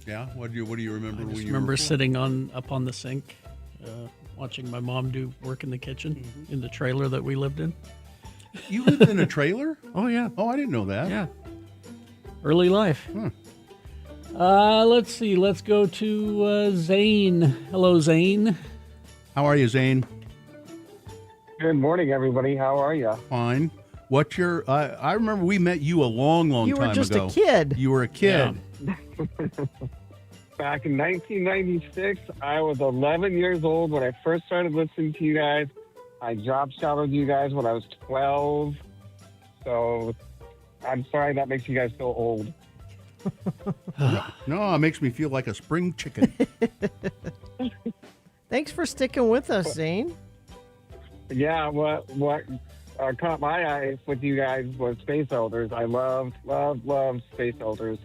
Yeah. What do you remember? I remember sitting up on the sink, watching my mom do work in the kitchen in the trailer that we lived in. You lived in a trailer? Oh yeah. Oh, I didn't know that. Yeah. Early life. Let's see. Let's go to Zane. Hello, Zane. How are you, Zane? Good morning, everybody. How are you? Fine. What's your? I remember we met you a long time ago. You were just a kid. You were a kid. Yeah. Back in 1996, I was 11 years old when I first started listening to you guys. I job shadowed you guys when I was 12. So I'm sorry that makes you guys feel old. No, it makes me feel like a spring chicken. Thanks for sticking with us, Zane. Yeah, what caught my eye with you guys was Space Elders. I loved Space Elders.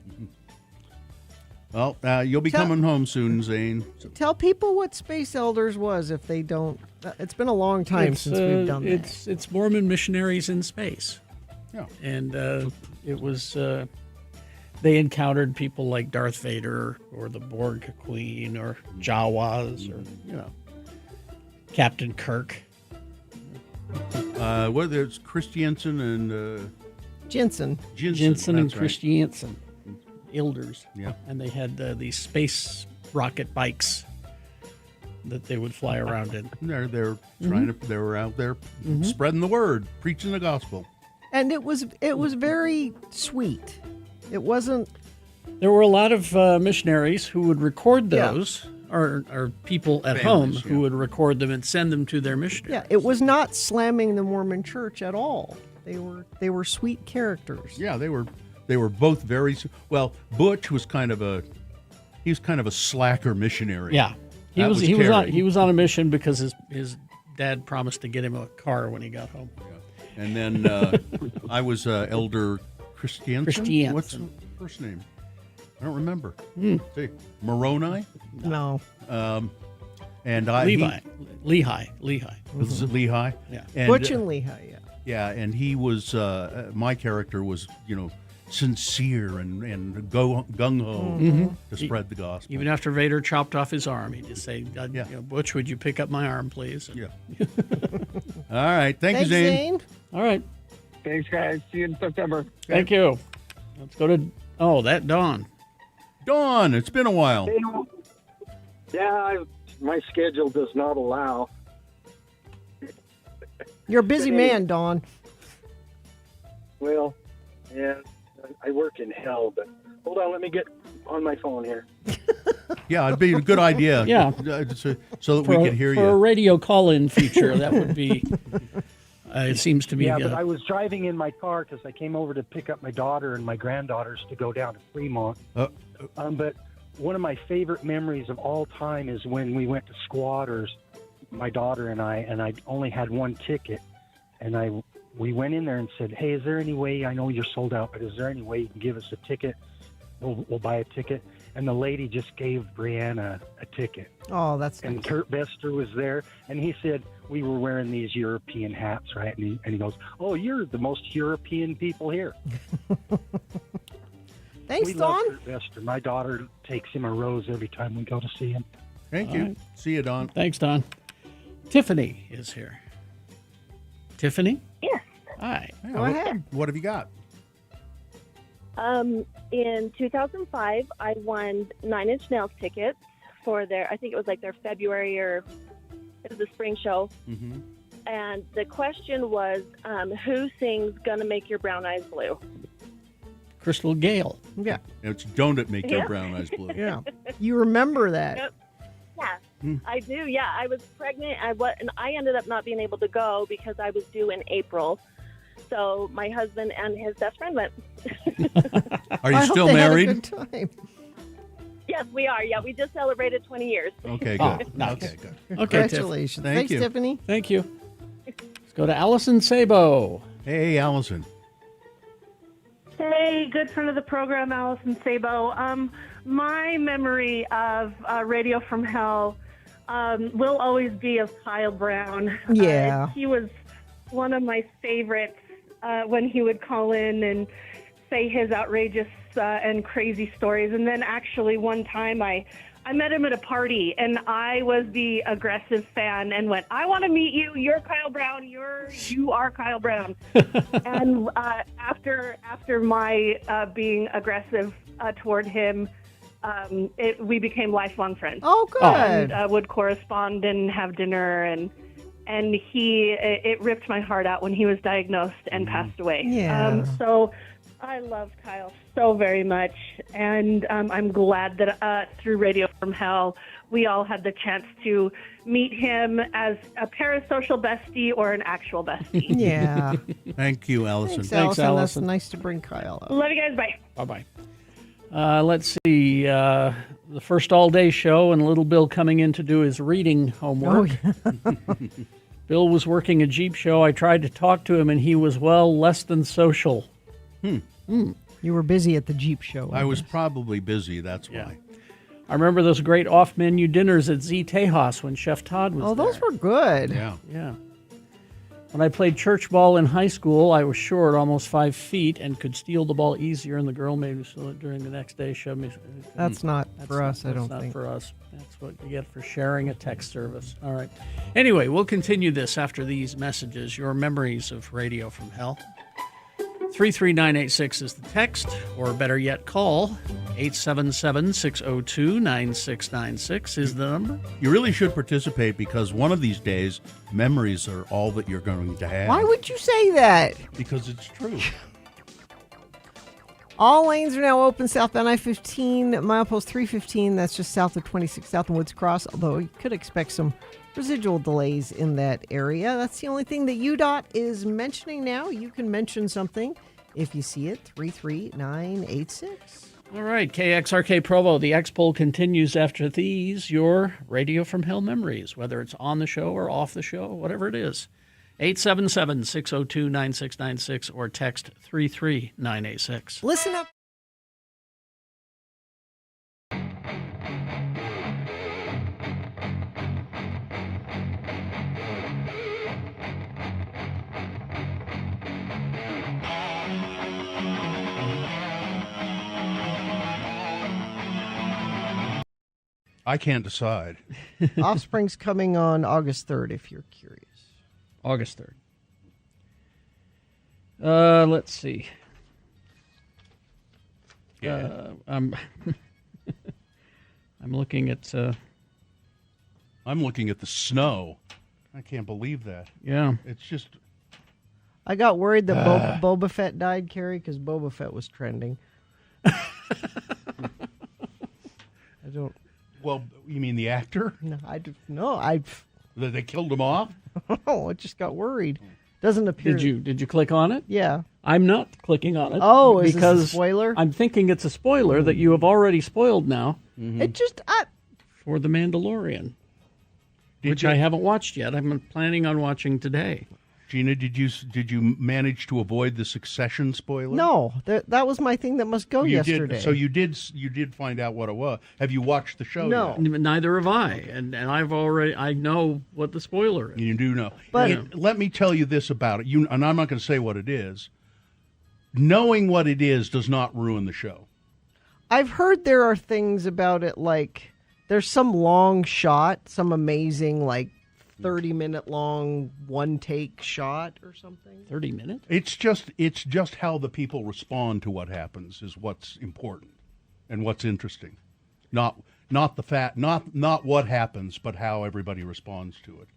Well, you'll be coming home soon, Zane. Tell people what Space Elders was if they don't. It's been a long time since we've done that. It's Mormon missionaries in space. Yeah. And it was... they encountered people like Darth Vader or the Borg Queen or Jawas or, Captain Kirk. There's Christiansen and... Jensen and Christiansen. Elders. Yeah. And they had these space rocket bikes that they would fly around in. They're trying to... They were out there spreading the word, preaching the gospel. And it was very sweet. It wasn't... There were a lot of missionaries who would record those, or people at home who would record them and send them to their missionaries. Yeah, it was not slamming the Mormon Church at all. They were sweet characters. Yeah, they were both very... Well, Butch was kind of a slacker missionary. Yeah, he was on a mission because his dad promised to get him a car when he got home. Yeah. And then I was Elder Christiansen. What's the first name? I don't remember. See, Moroni? No. And Lehi. Was it Lehi? Yeah. And, Butch and Lehi, yeah. Yeah, and he was, my character was, sincere and gung-ho to spread the gospel. Even after Vader chopped off his arm, he'd just say, Butch, would you pick up my arm, please? Yeah. All right. Thanks, you, Zane. All right. Thanks, guys. See you in September. Thank you. Let's go to, Dawn. Dawn, it's been a while. Yeah, my schedule does not allow. You're a busy man, Dawn. Well, yeah, I work in hell, but Hold on, let me get on my phone here. Yeah, it'd be a good idea. Yeah. So that we could hear For a you. radio call-in feature, that would be. It seems to be. Yeah, but I was driving in my car because I came over to pick up my daughter and my granddaughters to go down to Fremont. But one of my favorite memories of all time is when we went to Squatters, my daughter and I only had one ticket, and we went in there and said, "Hey, is there any way? I know you're sold out, but is there any way you can give us a ticket? We'll buy a ticket." And the lady just gave Brianna a ticket. Oh, that's And nice. Kurt Bester was there, and he said we were wearing these European hats, right? And he goes, "Oh, you're the most European people here." Thanks, we love Don. Kurt Bester. My daughter takes him a rose every time we go to see him. Thank All you. right. See you, Don. Thanks, Don. Tiffany is here. Tiffany? Yes. Hi. Go ahead. What have you got? In 2005, I won Nine Inch Nails tickets for I think it was like their February or it was a spring show. Mm-hmm. And the question was, who sings Gonna Make Your Brown Eyes Blue? Crystal Gale. Yeah. It's Don't It Make Your Yeah. Brown Eyes Blue. Yeah. You remember that. Yep. Yeah, I do. Yeah, I was pregnant. And I ended up not being able to go because I was due in April. So my husband and his best friend went. Are you I hope still they had a married? good time. Yes, we are. Yeah, we just celebrated 20 years. Okay, good. Oh, nice. Okay, good. Okay, Tiff. Congratulations. Thank Thanks, you. Tiffany. Thank you. Let's go to Allison Sabo. Hey, Allison. Hey, good friend of the program, Allison Sabo. My memory of Radio from Hell will always be of Kyle Brown. Yeah. He was one of my favorites when he would call in and say his outrageous and crazy stories. And then actually one time I met him at a party, and I was the aggressive fan and went, "I want to meet you. You're Kyle Brown. You are Kyle Brown." And after my being aggressive toward him, we became lifelong friends. Oh, good. And would correspond and have dinner, and it ripped my heart out when he was diagnosed and passed away. Yeah. So I love Kyle so very much, and I'm glad that through Radio from Hell, we all had the chance to meet him as a parasocial bestie or an actual bestie. Yeah. Thank you, Allison. Thanks, Allison. Allison. That's nice to bring Kyle up. Love you guys. Bye. Bye-bye. Let's see. The first all-day show and Little Bill coming in to do his reading homework. Oh, yeah. Bill was working a Jeep show. I tried to talk to him, and he was, less than social. You were busy at the Jeep show. I was probably busy. That's why. I remember those great off-menu dinners at Z Tejas when Chef Todd was Oh, there. those were good. Yeah. Yeah. When I played church ball in high school, I was short, almost 5 feet, and could steal the ball easier, and the girl made me steal it during the next day. Showed me. That's not for us, I That's don't not think. for us. That's what you get for sharing a text service. All right. Anyway, we'll continue this after these messages. Your memories of Radio from Hell. 33986 is the text, or better yet, call 877-602-9696 is the number. You really should participate because one of these days, memories are all that you're going to have. Why would you say that? Because it's true. All lanes are now open southbound I-15, milepost 315. That's just south of 26 South and Woods Cross, although you could expect some residual delays in that area. That's the only thing that UDOT is mentioning now. You can mention something if you see it, 33986. All right, KXRK Provo, the X poll continues after these. Your Radio from Hell memories, whether it's on the show or off the show, whatever it is. 877-602-9696 or text 33986. Listen up. I can't decide. Offspring's coming on August 3rd, if you're curious. August 3rd. Let's see. Yeah. I'm looking at... I'm looking at the snow. I can't believe that. Yeah. It's just... I got worried that Boba Fett died, Carrie, because Boba Fett was trending. I don't. Well, you mean the actor? No, They killed him off? Oh, I just got worried. Doesn't appear. Did you click on it? Yeah. I'm not clicking on it. Oh, is because this a spoiler? I'm thinking it's a spoiler that you have already spoiled now. It just for The Mandalorian, which you- I haven't watched yet. I'm planning on watching today. Gina, did you manage to avoid the Succession spoiler? No, that was my thing that must go You yesterday. did. So you did find out what it was. Have you watched the show? No. yet? Neither have I, and I know what the spoiler is. You do know. But- Let me tell you this about it. And I'm not going to say what it is. Knowing what it is does not ruin the show. I've heard there are things about it like there's some long shot, some amazing 30-minute long one-take shot or something. 30 minutes? It's just how the people respond to what happens is what's important and what's interesting. Not what happens, but how everybody responds to it.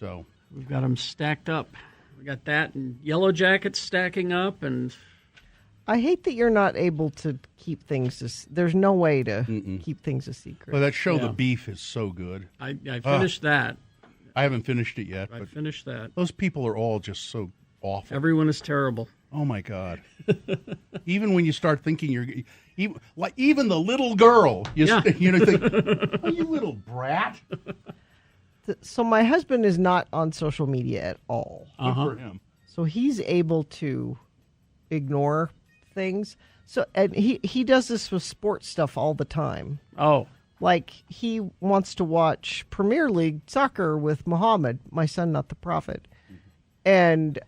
So We've got them stacked up. We got that and Yellow Jackets stacking up, and I hate that you're not able to keep things. There's no way to keep things a secret. Well, that show, Yeah. The Beef, is so good. I finished that. I haven't finished it yet. I But finished that. those people are all just so awful. Everyone is terrible. Oh my God! Even when you start thinking even the little girl, think, oh, you little brat. So my husband is not on social media at all. Good for him. So he's able to ignore things. So and he does this with sports stuff all the time. Oh. Like he wants to watch Premier League soccer with Muhammad, my son, not the prophet. And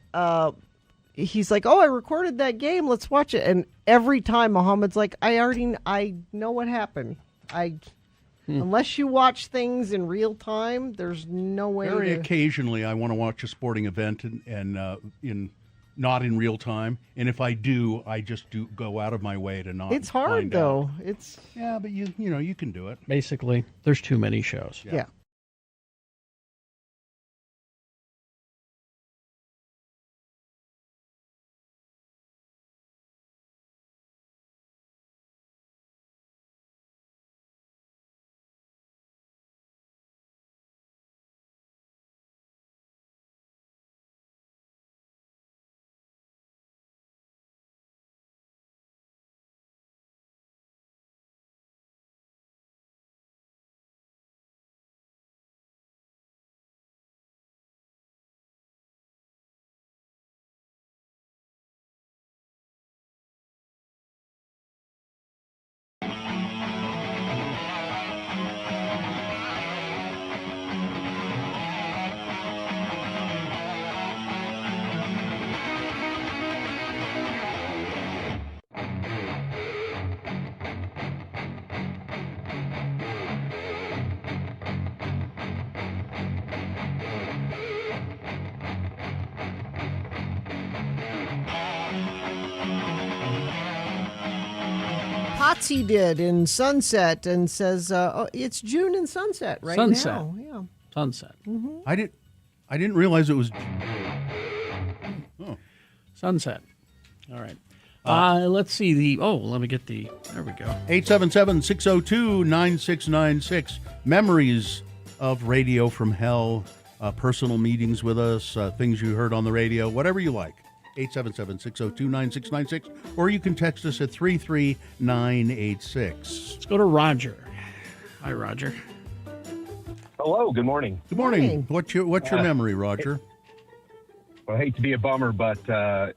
he's like, "Oh, I recorded that game. Let's watch it." And every time Muhammad's like, I know what happened. Unless you watch things in real time, there's no way Very to... occasionally, I want to watch a sporting event and not in real time. And if I do, I just do go out of my way to not. It's hard, find though. out. Yeah, but you can do it. Basically, there's too many shows. Yeah. Potsy did in Sunset and says, it's June in Sunset right Sunset. now. Yeah. Sunset. I didn't realize it was. Oh. Sunset. All right. Let's see let me get the. There we go. 877-602-9696. Memories of Radio from Hell, personal meetings with us, things you heard on the radio, whatever you like. 877-602-9696, or you can text us at 33986. Let's go to Roger. Hi, Roger. Hello. Good morning. Good morning. What's your memory, Roger? I hate to be a bummer, but I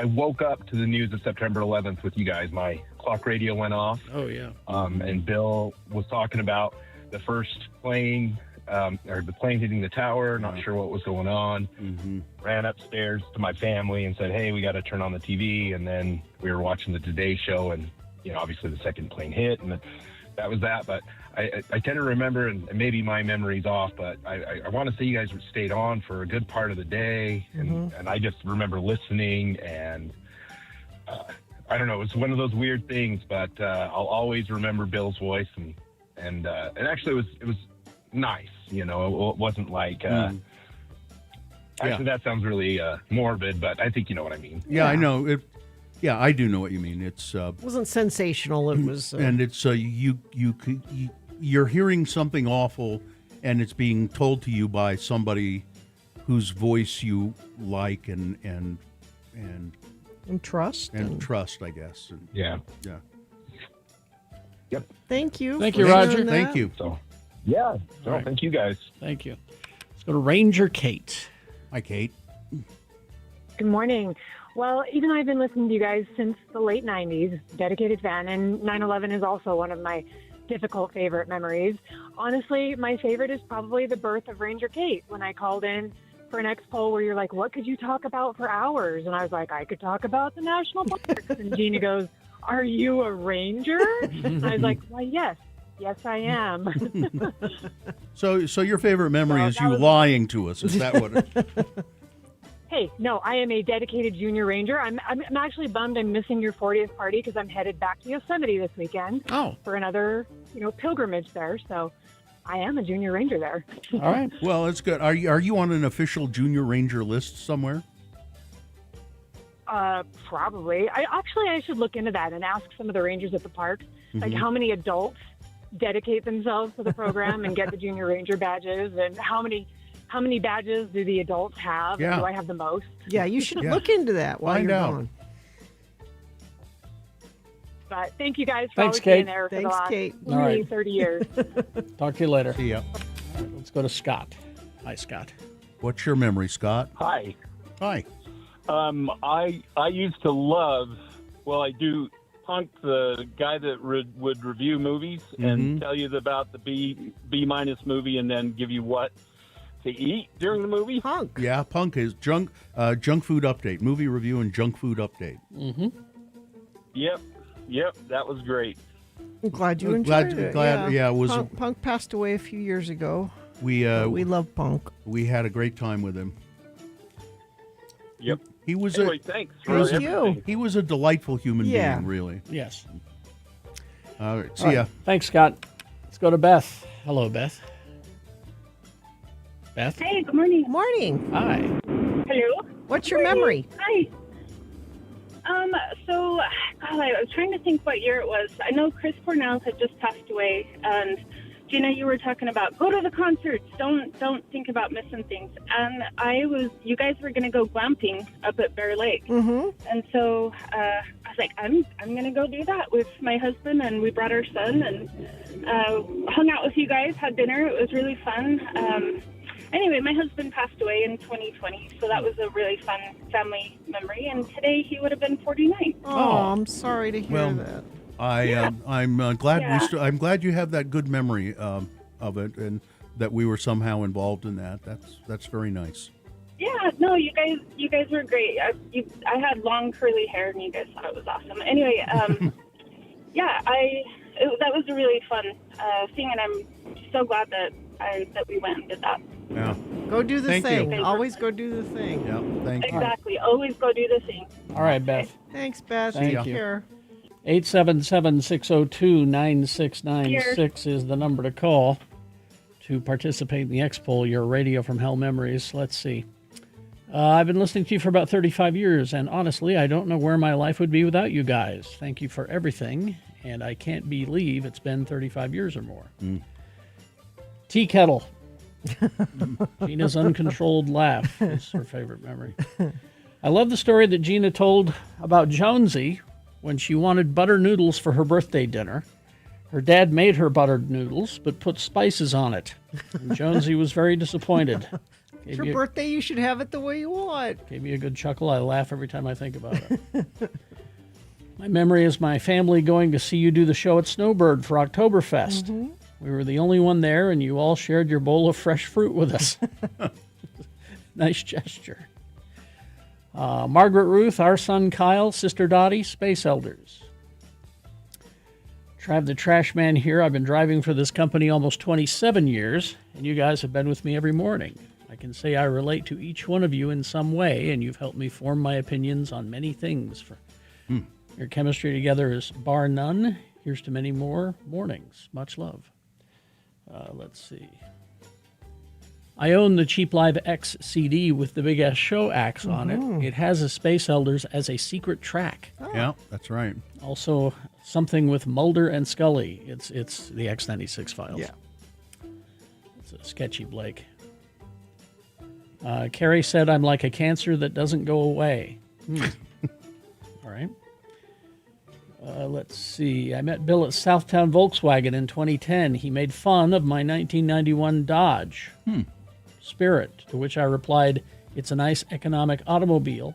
woke up to the news of September 11th with you guys. My clock radio went off. Oh, yeah. And Bill was talking about the first plane, or the plane hitting the tower, not sure what was going on. Ran upstairs to my family and said, hey, we got to turn on the TV. And then we were watching the Today Show, and, obviously the second plane hit, and that was that. But I tend to remember, and maybe my memory's off, but I want to say you guys stayed on for a good part of the day, and I just remember listening, and I don't know, it was one of those weird things, but I'll always remember Bill's voice, and actually it was nice, it wasn't like actually that sounds really morbid, but I think you know what I mean. Yeah, I know. Yeah, I do know what you mean. It's It wasn't sensational. It was. and it's you're hearing something awful, and it's being told to you by somebody whose voice you like and trust. And trust, I guess. And, yeah. Yep. Thank you. Thank for you, Roger. sharing that. Thank you. So, yeah. So, right. thank you guys. Thank you. Let's go to Ranger Kate. Hi, Kate. Good morning. Well, even I've been listening to you guys since the late 90s, dedicated fan, and 9/11 is also one of my difficult favorite memories. Honestly, my favorite is probably the birth of Ranger Kate when I called in for an X-Poll where you're like, what could you talk about for hours? And I was like, I could talk about the national parks. And Gina goes, are you a ranger? And I was like, why, yes, I am. So your favorite memory So is that you was- lying to us. Is that what? Hey, no, I am a dedicated junior ranger. I'm actually bummed I'm missing your 40th party because I'm headed back to Yosemite this weekend for another, pilgrimage there. So I am a junior ranger there. All right. Well, it's good. Are you on an official junior ranger list somewhere? Probably. I should look into that and ask some of the rangers at the parks, like Mhm. how many adults dedicate themselves to the program and get the junior ranger badges, and how many badges do the adults have? Yeah. Do I have the most? Yeah, you should look into that while Find you're out. gone. But thank you guys for Thanks, always being Kate. there for the Thanks, last Kate. All right. 30 years. Talk to you later. See ya. Let's go to Scott. Hi, Scott. What's your memory, Scott? Hi. Hi. I used to love. Well, I do. Punk, the guy that would review movies and tell you about the B minus movie, and then give you what to eat during the movie. Punk. Yeah, Punk is junk food update, movie review and junk food update. Mm-hmm. Yep, that was great. I'm glad you Glad- enjoyed it. glad- yeah, it was- Punk passed away a few years ago. We we love Punk. We had a great time with him. Yep. He was Anyway, thanks for he was, everything. he was a delightful human Yeah. being, really. Yes. All right. See All right. ya. Thanks, Scott. Let's go to Beth. Hello, Beth. Beth? Hey, good morning. Morning. Hi. Hello. What's your memory? Hi. So, God, I was trying to think what year it was. I know Chris Cornell had just passed away, and Gina, you were talking about go to the concerts. Don't think about missing things. And you guys were going to go glamping up at Bear Lake, and so I was like, I'm going to go do that with my husband, and we brought our son and hung out with you guys, had dinner. It was really fun. Anyway, my husband passed away in 2020, so that was a really fun family memory. And today he would have been 49. Oh, I'm sorry to hear Well, that. I'm glad Yeah. I'm glad you have that good memory of it, and that we were somehow involved in that. That's very nice. Yeah, no, you guys were great. I had long curly hair, and you guys thought it was awesome. Anyway, that was a really fun thing, and I'm so glad that we went and did that. Yeah. Go do the Thank you. thing. Always go do the thing. Yeah. Thank you. Exactly. Always go do the thing. All right, Beth. Thanks, Beth. Thank Take you. care. 877-602-9696 is the number to call to participate in the X-Poll, your Radio from Hell memories. Let's see. I've been listening to you for about 35 years, and honestly, I don't know where my life would be without you guys. Thank you for everything, and I can't believe it's been 35 years or more. Tea kettle. Gina's uncontrolled laugh is her favorite memory. I love the story that Gina told about Jonesy when she wanted butter noodles for her birthday dinner. Her dad made her buttered noodles, but put spices on it. And Jonesy was very disappointed. It's your birthday. You should have it the way you want. Gave me a good chuckle. I laugh every time I think about it. My memory is my family going to see you do the show at Snowbird for Oktoberfest. We were the only one there, and you all shared your bowl of fresh fruit with us. Nice gesture. Margaret Ruth, our son Kyle, sister Dottie, Space Elders. Trav the Trash Man here. I've been driving for this company almost 27 years, and you guys have been with me every morning. I can say I relate to each one of you in some way, and you've helped me form my opinions on many things. Your chemistry together is bar none. Here's to many more mornings. Much love. Let's see. I own the Cheap Live X CD with the Big Ass Show acts on it. It has a Space Elders as a secret track. Yeah, that's right. Also, something with Mulder and Scully. It's the X96 files. Yeah. It's a sketchy Blake. Carrie said, I'm like a cancer that doesn't go away. All right. Let's see. I met Bill at Southtown Volkswagen in 2010. He made fun of my 1991 Dodge Spirit, to which I replied, it's a nice economic automobile,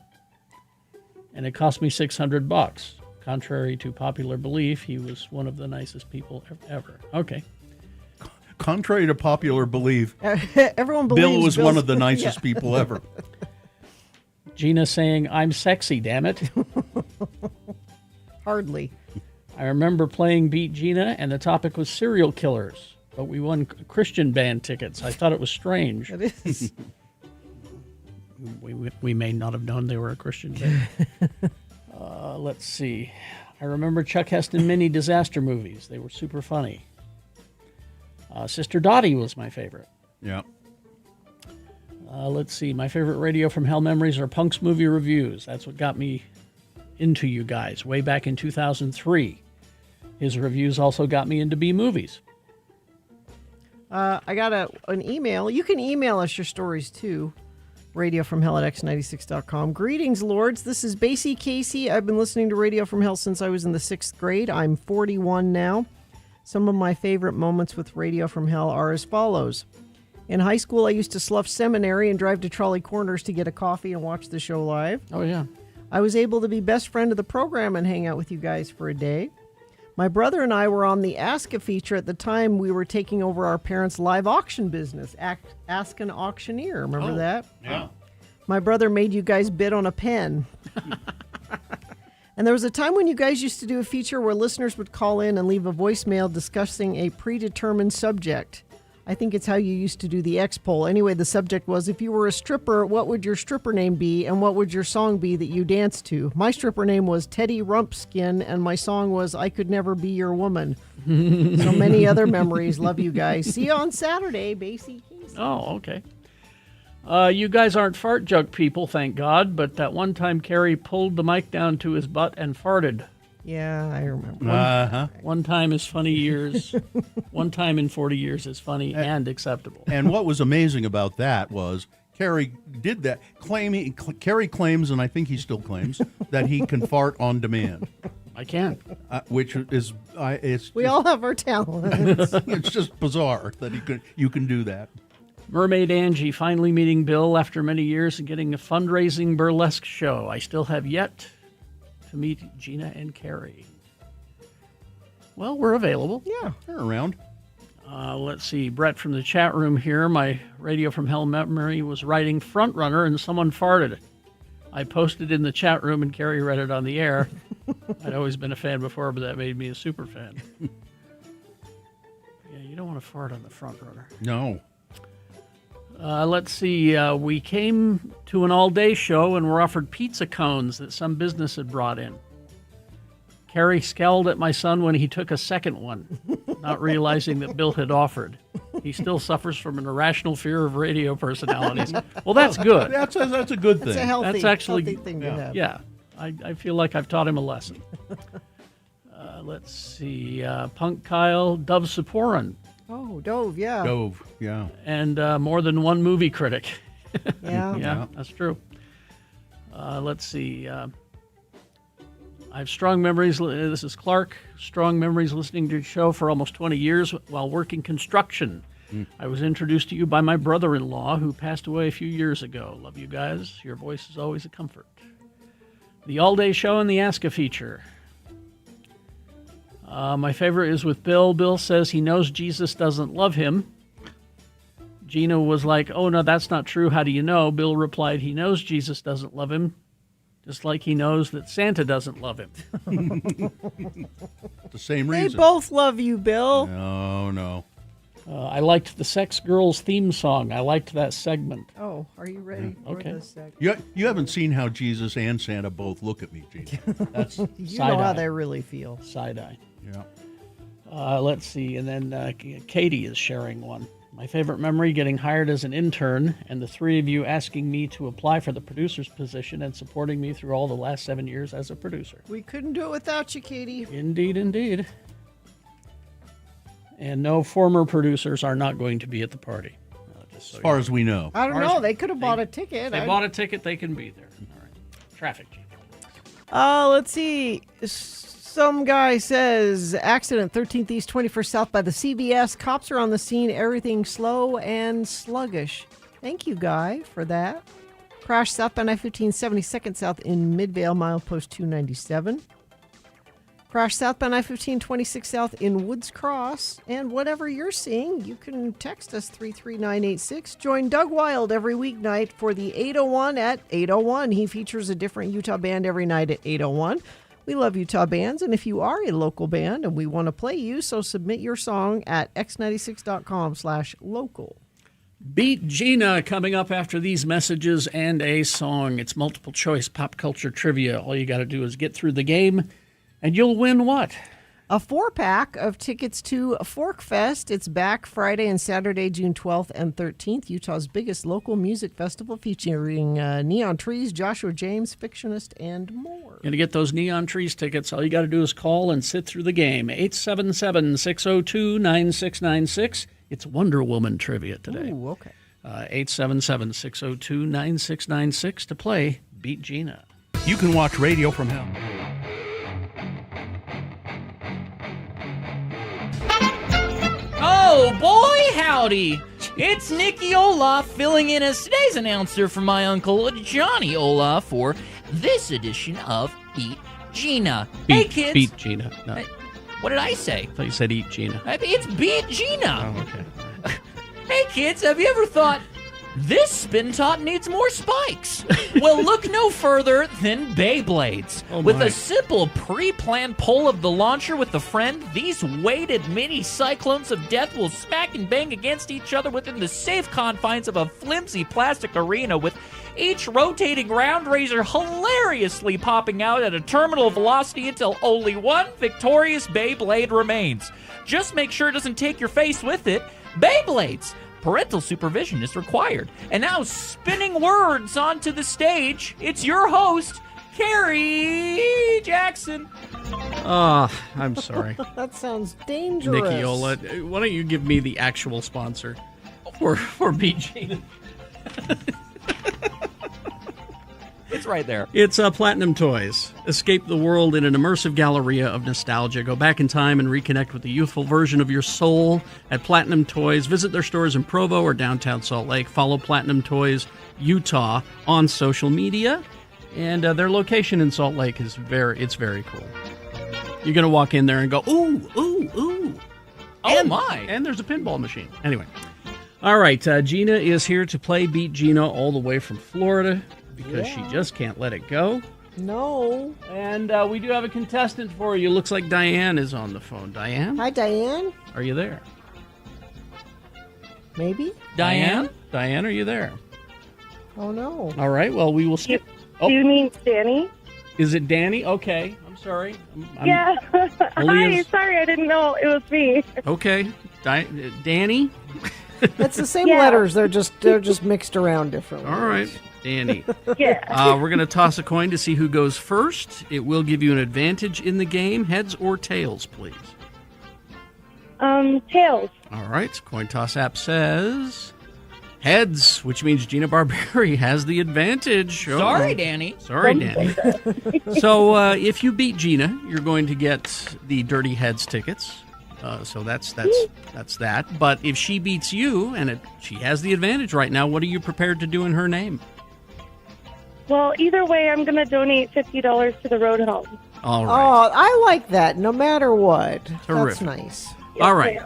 and it cost me $600. Contrary to popular belief, he was one of the nicest people ever. Okay. Contrary to popular belief, everyone believes Bill was one Bill's- of the nicest Yeah. people ever. Gina saying, I'm sexy, damn it. Hardly. I remember playing Beat Gina, and the topic was serial killers, but we won Christian band tickets. I thought it was strange. It is. We may not have known they were a Christian band. Let's see. I remember Chuck Heston mini disaster movies. They were super funny. Sister Dottie was my favorite. Yeah. Let's see. My favorite Radio from Hell memories are Punk's movie reviews. That's what got me into you guys way back in 2003. His reviews also got me into B-movies. I got an email. You can email us your stories too. Radio from Hell at x96.com. Greetings, Lords. This is Basie Casey. I've been listening to Radio from Hell since I was in the 6th grade. I'm 41 now. Some of my favorite moments with Radio from Hell are as follows. In high school, I used to slough seminary and drive to Trolley Corners to get a coffee and watch the show live. Oh, yeah. I was able to be best friend of the program and hang out with you guys for a day. My brother and I were on the Ask a feature at the time we were taking over our parents' live auction business. Ask an Auctioneer. Remember that? Yeah. My brother made you guys bid on a pen. And there was a time when you guys used to do a feature where listeners would call in and leave a voicemail discussing a predetermined subject. I think it's how you used to do the X poll. Anyway, the subject was, if you were a stripper, what would your stripper name be and what would your song be that you danced to? My stripper name was Teddy Rumpskin and my song was I Could Never Be Your Woman. So many other memories. Love you guys. See you on Saturday, Basie. Oh, okay. You guys aren't fart joke people, thank God, but that one time Kerry pulled the mic down to his butt and farted. Yeah, I remember. One time is funny years. One time in 40 years is funny and acceptable. And what was amazing about that was Kerry did that. Kerry claims, and I think he still claims, that he can fart on demand. I can. Which is, it's We all have our talents. it's just bizarre that you can do that. Mermaid Angie finally meeting Bill after many years and getting a fundraising burlesque show. I still have yet to meet Gina and Carrie. Well, we're available. Yeah. They're around. Let's see. Brett from the chat room here. My Radio from Hell memory was writing Frontrunner and someone farted. I posted in the chat room and Carrie read it on the air. I'd always been a fan before, but that made me a super fan. Yeah, you don't want to fart on the Frontrunner. No. Let's see. We came to an all-day show and were offered pizza cones that some business had brought in. Carrie scowled at my son when he took a second one, not realizing that Bill had offered. He still suffers from an irrational fear of radio personalities. Well, that's good. That's a good thing. That's a healthy, That's actually healthy thing to have. Yeah, I feel like I've taught him a lesson. Let's see. Punk Kyle, Dove Saporin. Oh, Dove, yeah. Dove, yeah. And more than one movie critic. Yeah. Yeah, that's true. Let's see. I have strong memories. This is Clark. Strong memories listening to your show for almost 20 years while working construction. I was introduced to you by my brother-in-law who passed away a few years ago. Love you guys. Your voice is always a comfort. The all-day show and the Ask a feature. My favorite is with Bill. Bill says he knows Jesus doesn't love him. Gina was like, oh, no, that's not true. How do you know? Bill replied, he knows Jesus doesn't love him, just like he knows that Santa doesn't love him. The same They reason. both love you, Bill. No, no. I liked the Sex Girls theme song. I liked that segment. Oh, are you ready for Okay. this segment? You haven't seen how Jesus and Santa both look at me, Gina. That's You know Side-eye. how they really feel. Side-eye. yeah. Let's see. And then Katie is sharing one. My favorite memory, getting hired as an intern, and the three of you asking me to apply for the producer's position and supporting me through all the last 7 years as a producer. We couldn't do it without you, Katie. Indeed, indeed. And no former producers are not going to be at the party. Just so As far as we know. I don't know. They could have bought a ticket. If they bought a ticket, they can be there. All right. Traffic chief. Let's see. Some guy says, accident 13th East 21st South by the CVS. Cops are on the scene. Everything slow and sluggish. Thank you, Guy, for that. Crash southbound I-15 72nd South in Midvale, milepost 297. Crash southbound I-15 26 South in Woods Cross. And whatever you're seeing, you can text us 33986. Join Doug Wild every weeknight for the 801 at 801. He features a different Utah band every night at 801. We love Utah bands, and if you are a local band and we want to play you, so submit your song at x96.com/local. Beat Gina coming up after these messages and a song. It's multiple choice pop culture trivia. All you got to do is get through the game, and you'll win what? A 4-pack of tickets to Fork Fest. It's back Friday and Saturday, June 12th and 13th. Utah's biggest local music festival featuring Neon Trees, Joshua James, Fictionist, and more. And to get those Neon Trees tickets, all you got to do is call and sit through the game. 877-602-9696. It's Wonder Woman trivia today. Ooh, okay. 877-602-9696 to play Beat Gina. You can watch Radio from Hell. Oh, boy, howdy. It's Nicky Olaf filling in as today's announcer for my uncle Johnny Olaf for this edition of Beat Gina. Hey, kids. Beat Gina. No. What did I say? I thought you said Eat Gina. It's Beat Gina. Oh, okay. Hey, kids, have you ever thought, this spin top needs more spikes? Well, look no further than Beyblades. Oh, with my. a simple pre-planned pull of the launcher with a friend, these weighted mini cyclones of death will smack and bang against each other within the safe confines of a flimsy plastic arena, with each rotating round razor hilariously popping out at a terminal velocity until only one victorious Beyblade remains. Just make sure it doesn't take your face with it. Beyblades! Parental supervision is required. And now, spinning words onto the stage, it's your host, Carrie Jackson. I'm sorry. That sounds dangerous. Nicky Ola, why don't you give me the actual sponsor for Beat Gina? It's right there. It's Platinum Toys. Escape the world in an immersive galleria of nostalgia. Go back in time and reconnect with the youthful version of your soul at Platinum Toys. Visit their stores in Provo or downtown Salt Lake. Follow Platinum Toys Utah on social media. And their location in Salt Lake is very cool. You're going to walk in there and go, ooh, ooh, ooh. Oh, and, my. And there's a pinball machine. Anyway. All right, Gina is here to play Beat Gina all the way from Florida, because she just can't let it go. No. And we do have a contestant for you. Looks like Diane is on the phone. Diane? Hi, Diane. Are you there? Maybe? Diane? Diane, are you there? Oh, no. All right, well, we will skip. Do you mean Danny? Is it Danny? Okay, I'm sorry. Yeah. Hi, sorry, I didn't know it was me. Okay. Danny? It's the same letters. They're just mixed around differently. All right. Danny. Yeah. We're going to toss a coin to see who goes first. It will give you an advantage in the game. Heads or tails, please? Tails. All right. Coin toss app says heads, which means Gina Barberi has the advantage. Sorry, Danny. Sorry, Danny. So if you beat Gina, you're going to get the Dirty Heads tickets. So that's that. But if she beats you, and she has the advantage right now, what are you prepared to do in her name? Well, either way, I'm going to donate $50 to the road home. All right. Oh, I like that. No matter what. Terrific. That's nice. All right.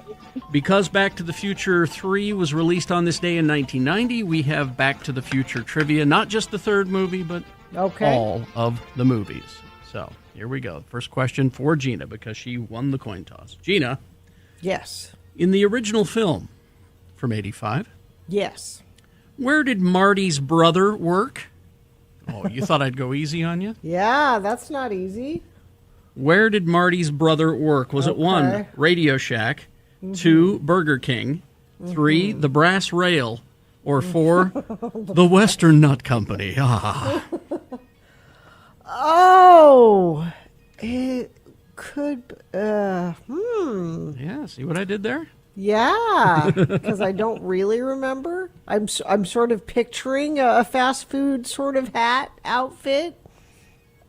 Because Back to the Future 3 was released on this day in 1990, we have Back to the Future trivia. Not just the third movie, but all of the movies. So here we go. First question for Gina, because she won the coin toss. Gina. Yes. In the original film from 85. Yes. Where did Marty's brother work? Oh, you thought I'd go easy on you? Yeah, that's not easy. Where did Marty's brother work? Was it 1, Radio Shack, 2, Burger King, 3, the Brass Rail, or 4, the Western Nut Company. Ah. Oh, it could. Yeah, see what I did there? Yeah, because I don't really remember. I'm sort of picturing a fast food sort of hat outfit.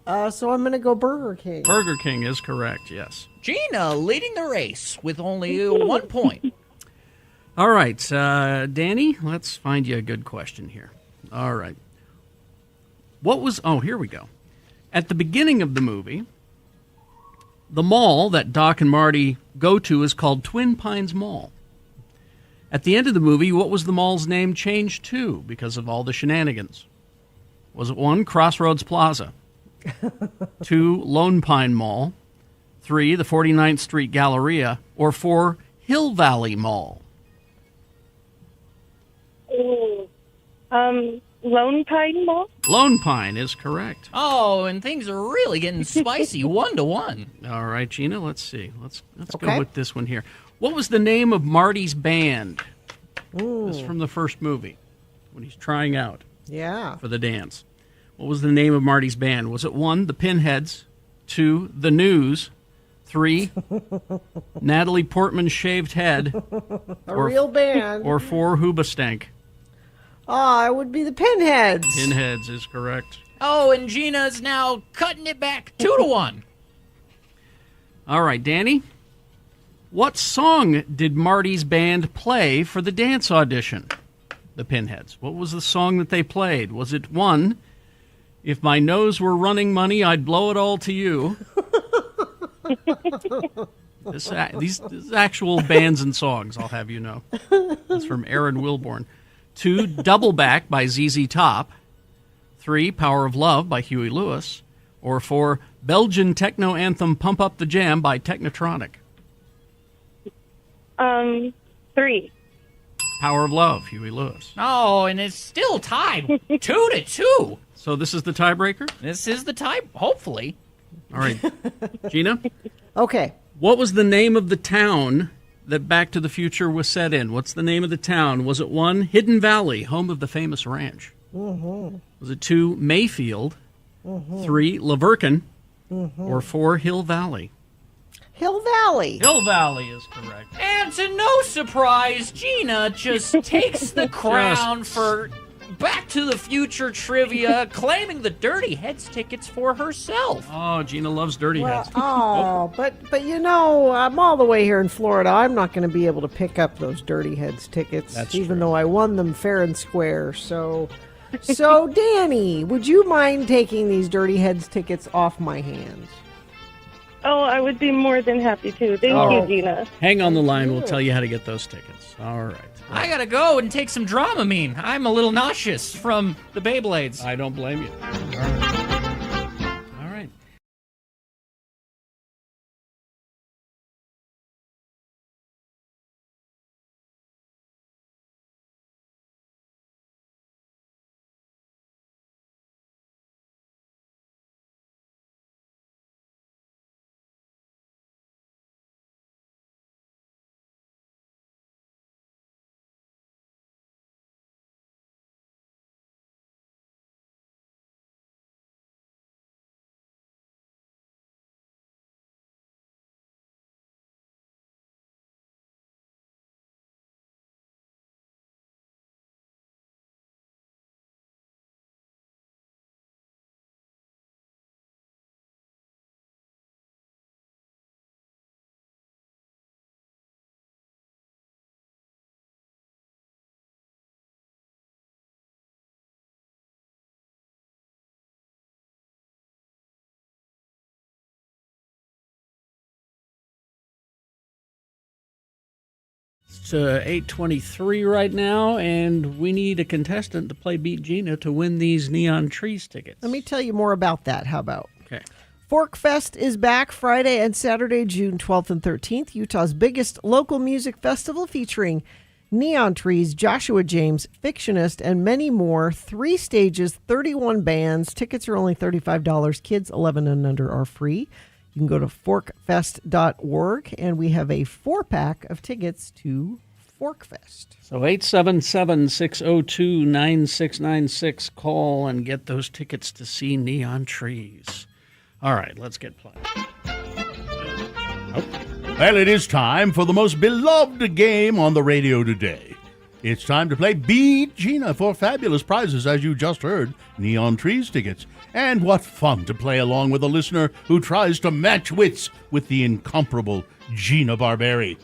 So I'm going to go Burger King. Burger King is correct, yes. Gina leading the race with only 1 point. All right, Danny, let's find you a good question here. All right. Here we go. At the beginning of the movie, the mall that Doc and Marty go to is called Twin Pines Mall. At the end of the movie, what was the mall's name changed to because of all the shenanigans? Was it 1, Crossroads Plaza? 2, Lone Pine Mall? 3, the 49th Street Galleria? Or 4, Hill Valley Mall? Lone Pine Mall? Lone Pine is correct. Oh, and things are really getting spicy 1-1. All right, Gina, let's see. Let's Okay. go with this one here. What was the name of Marty's band? This is from the first movie when he's trying out Yeah. for the dance. What was the name of Marty's band? Was it 1, the Pinheads, 2, the News, 3, Natalie Portman's Shaved Head, A real band. or 4, Hoobastank? It would be the Pinheads. Pinheads is correct. Oh, and Gina's now cutting it back 2-1. All right, Danny. What song did Marty's band play for the dance audition? The Pinheads. What was the song that they played? Was it 1, If My Nose Were Running Money, I'd Blow It All to You? These actual bands and songs, I'll have you know. That's from Aaron Wilborn. 2, Double Back by ZZ Top. 3, Power of Love by Huey Lewis. Or 4, Belgian techno anthem Pump Up the Jam by Technotronic. 3. Power of Love, Huey Lewis. Oh, and it's still tied 2-2. So this is the tiebreaker? This is the tie, hopefully. All right. Gina? Okay. What was the name of the town that Back to the Future was set in? What's the name of the town? Was it 1, Hidden Valley, home of the famous ranch? Mm-hmm. Was it 2, Mayfield? Mm-hmm. 3, Laverkin? Mm-hmm. Or 4, Hill Valley? Hill Valley. Hill Valley is correct. And to no surprise, Gina just takes the crown for Back to the Future trivia, claiming the Dirty Heads tickets for herself. Oh, Gina loves Dirty Heads. But you know, I'm all the way here in Florida. I'm not going to be able to pick up those Dirty Heads tickets, That's even true. though I won them fair and square. So, Danny, would you mind taking these Dirty Heads tickets off my hands? Oh, I would be more than happy to. Thank you, Gina. Hang on the line. We'll tell you how to get those tickets. All right. I gotta go and take some Dramamine. I'm a little nauseous from the Beyblades. I don't blame you. All right. All right. It's 8:23 right now, and we need a contestant to play Beat Gina to win these Neon Trees tickets. Let me tell you more about that. How about? Okay. Fork Fest is back Friday and Saturday, June 12th and 13th. Utah's biggest local music festival featuring Neon Trees, Joshua James, Fictionist, and many more. 3 stages, 31 bands. Tickets are only $35. Kids 11 and under are free. You can go to forkfest.org, and we have a 4-pack of tickets to Sporkfest. So 877-602-9696. Call and get those tickets to see Neon Trees. All right, let's get playing. Well, it is time for the most beloved game on the radio today. It's time to play Beat Gina for fabulous prizes, as you just heard, Neon Trees tickets. And what fun to play along with a listener who tries to match wits with the incomparable Gina Barberi.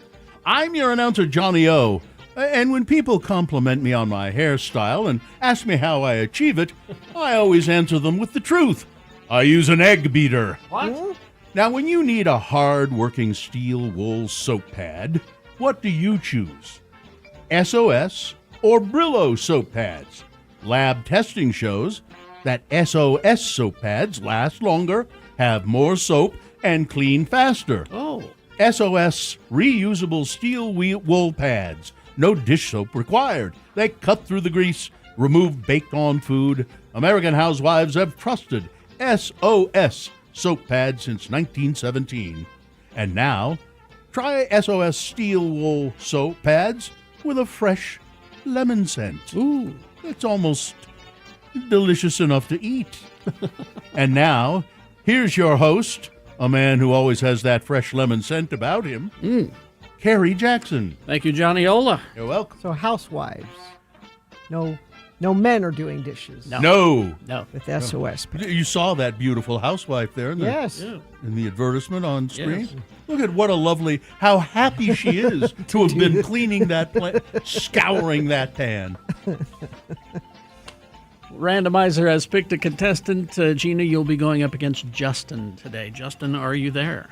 I'm your announcer, Johnny O, and when people compliment me on my hairstyle and ask me how I achieve it, I always answer them with the truth. I use an egg beater. What? Now, when you need a hard-working steel wool soap pad, what do you choose? SOS or Brillo soap pads? Lab testing shows that SOS soap pads last longer, have more soap, and clean faster. Oh. SOS reusable steel wool pads. No dish soap required. They cut through the grease, remove baked-on food. American housewives have trusted SOS soap pads since 1917. And now, try SOS steel wool soap pads with a fresh lemon scent. Ooh. It's almost delicious enough to eat. And now, here's your host, a man who always has that fresh lemon scent about him, Kerry Jackson. Thank you, Johnny Ola. You're welcome. So housewives, no men are doing dishes. No. With SOS pads. You saw that beautiful housewife there in the, Yes. in the advertisement on screen. Yes. Look at what a lovely, how happy she is to have been cleaning that, scouring that pan. Randomizer has picked a contestant. Gina, you'll be going up against Justin today. Justin, are you there?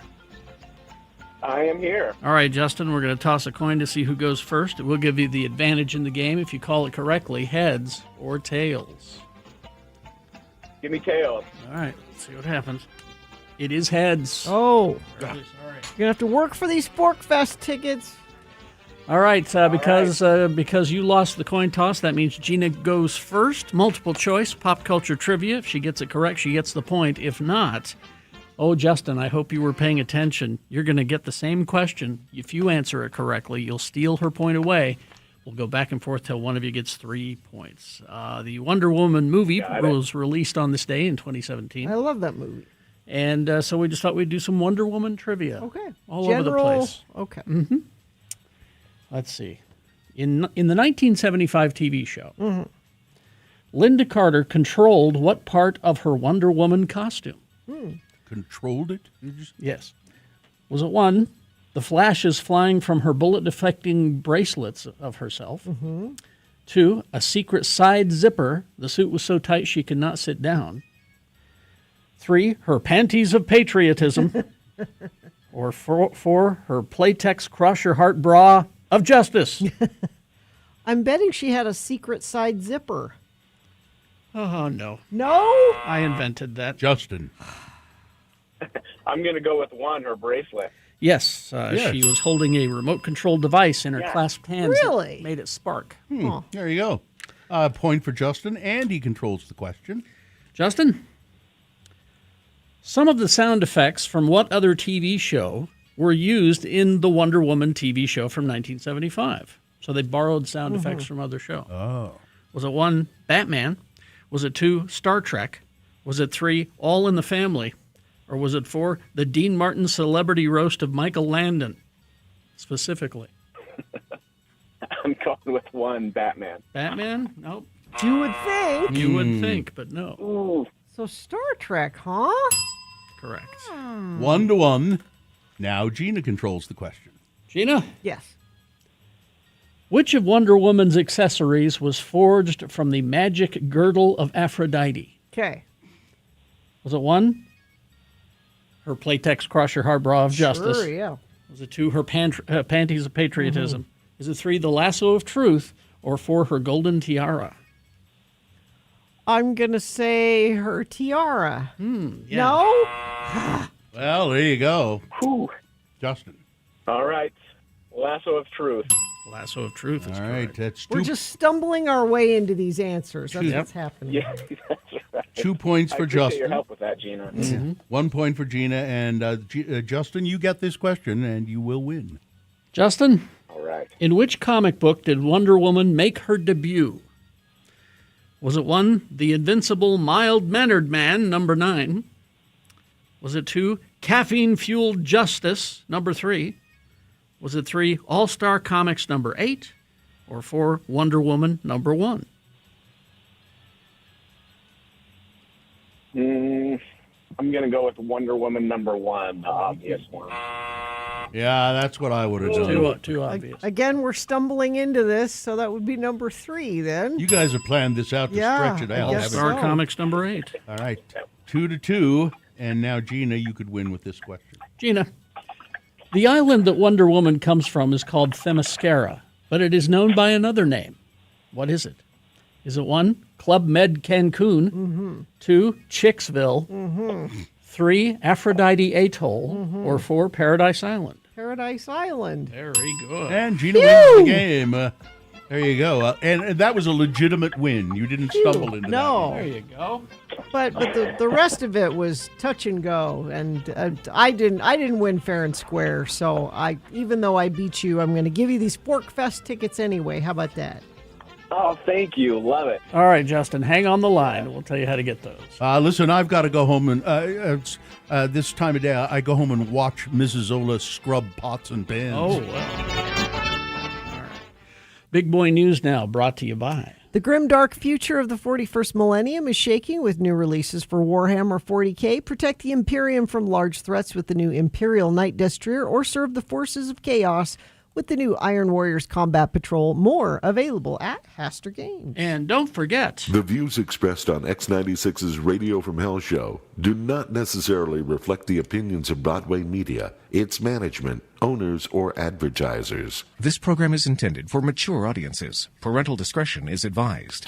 I am here. All right, Justin, we're going to toss a coin to see who goes first. It will give you the advantage in the game if you call it correctly, heads or tails. Give me tails. All right, let's see what happens. It is heads. Oh. Really sorry. You're going to have to work for these Sporkfest tickets. All right, because you lost the coin toss, that means Gina goes first. Multiple choice, pop culture trivia. If she gets it correct, she gets the point. If not, oh, Justin, I hope you were paying attention. You're going to get the same question. If you answer it correctly, you'll steal her point away. We'll go back and forth till one of you gets 3 points. The Wonder Woman movie was released on this day in 2017. I love that movie. And so we just thought we'd do some Wonder Woman trivia. Okay. All over the place. Okay. Mm-hmm. Let's see. In the 1975 TV show, Linda Carter controlled what part of her Wonder Woman costume? Controlled it? Yes. Was it 1, the flashes flying from her bullet-deflecting bracelets of herself? 2, a secret side zipper. The suit was so tight she could not sit down. 3, her panties of patriotism. Or 4, her Playtex Crush Your Heart bra of justice. I'm betting she had a secret side zipper. Oh, no. No? I invented that. Justin. I'm going to go with 1, her bracelet. Yes, Yes. she was holding a remote-controlled device in her clasped hands. Really? That made it spark. There you go. Point for Justin, and he controls the question. Justin? Some of the sound effects from what other TV show were used in the Wonder Woman TV show from 1975? So they borrowed sound effects from other shows. Oh. Was it 1, Batman? Was it 2, Star Trek? Was it 3, All in the Family? Or was it 4, the Dean Martin celebrity roast of Michael Landon, specifically? I'm going with 1, Batman. Batman? Nope. You would think. You would think, but no. Ooh. So Star Trek, huh? Correct. 1-1. Now Gina controls the question. Gina? Yes. Which of Wonder Woman's accessories was forged from the magic girdle of Aphrodite? Okay. Was it 1, her Playtex Crush Your Heart bra of justice? Sure, yeah. Was it 2, her panties of patriotism? Is it 3, the lasso of truth? Or 4, her golden tiara? I'm going to say her tiara. Yeah. No? Well, there you go. Whew. Justin. All right. Lasso of truth. Lasso of truth is All right, that's We're 2, just stumbling our way into these answers. That's Yep. what's happening. Yeah, that's right. 2 points I for appreciate Justin. your help with that, Gina. 1 point for Gina, and Justin, you get this question, and you will win. Justin? All right. correct. In which comic book did Wonder Woman make her debut? Was it 1, The Invincible Mild-Mannered Man, number 9? Was it 2, Caffeine-Fueled Justice, number 3? Was it 3, All-Star Comics, number 8? Or 4, Wonder Woman, number 1? I'm going to go with Wonder Woman number 1, the obvious one. Yeah, that's what I would have done. Too obvious. Again, we're stumbling into this, so that would be number 3 then. You guys have planned this out to stretch it out. All-Star Comics, number 8. All right, 2-2. And now, Gina, you could win with this question. Gina, the island that Wonder Woman comes from is called Themyscira, but it is known by another name. What is it? Is it 1, Club Med Cancun, 2, Chicksville, 3, Aphrodite Atoll, or 4, Paradise Island? Paradise Island. Very good. And Gina wins the game. There you go. And that was a legitimate win. You didn't stumble into No. that. There you go. But the rest of it was touch and go, and I didn't win fair and square. So even though I beat you, I'm going to give you these Fork Fest tickets anyway. How about that? Oh, thank you. Love it. All right, Justin, hang on the line. We'll tell you how to get those. Listen, I've got to go home and this time of day, I go home and watch Mrs. Ola scrub pots and pans. Oh, well. All right. Big Boy News now, brought to you by... The grim, dark future of the 41st millennium is shaking with new releases for Warhammer 40K. Protect the Imperium from large threats with the new Imperial Night Destroyer, or serve the forces of chaos with the new Iron Warriors Combat Patrol. More available at Haster Games. And don't forget... The views expressed on X96's Radio from Hell show do not necessarily reflect the opinions of Broadway Media, its management, owners, or advertisers. This program is intended for mature audiences. Parental discretion is advised.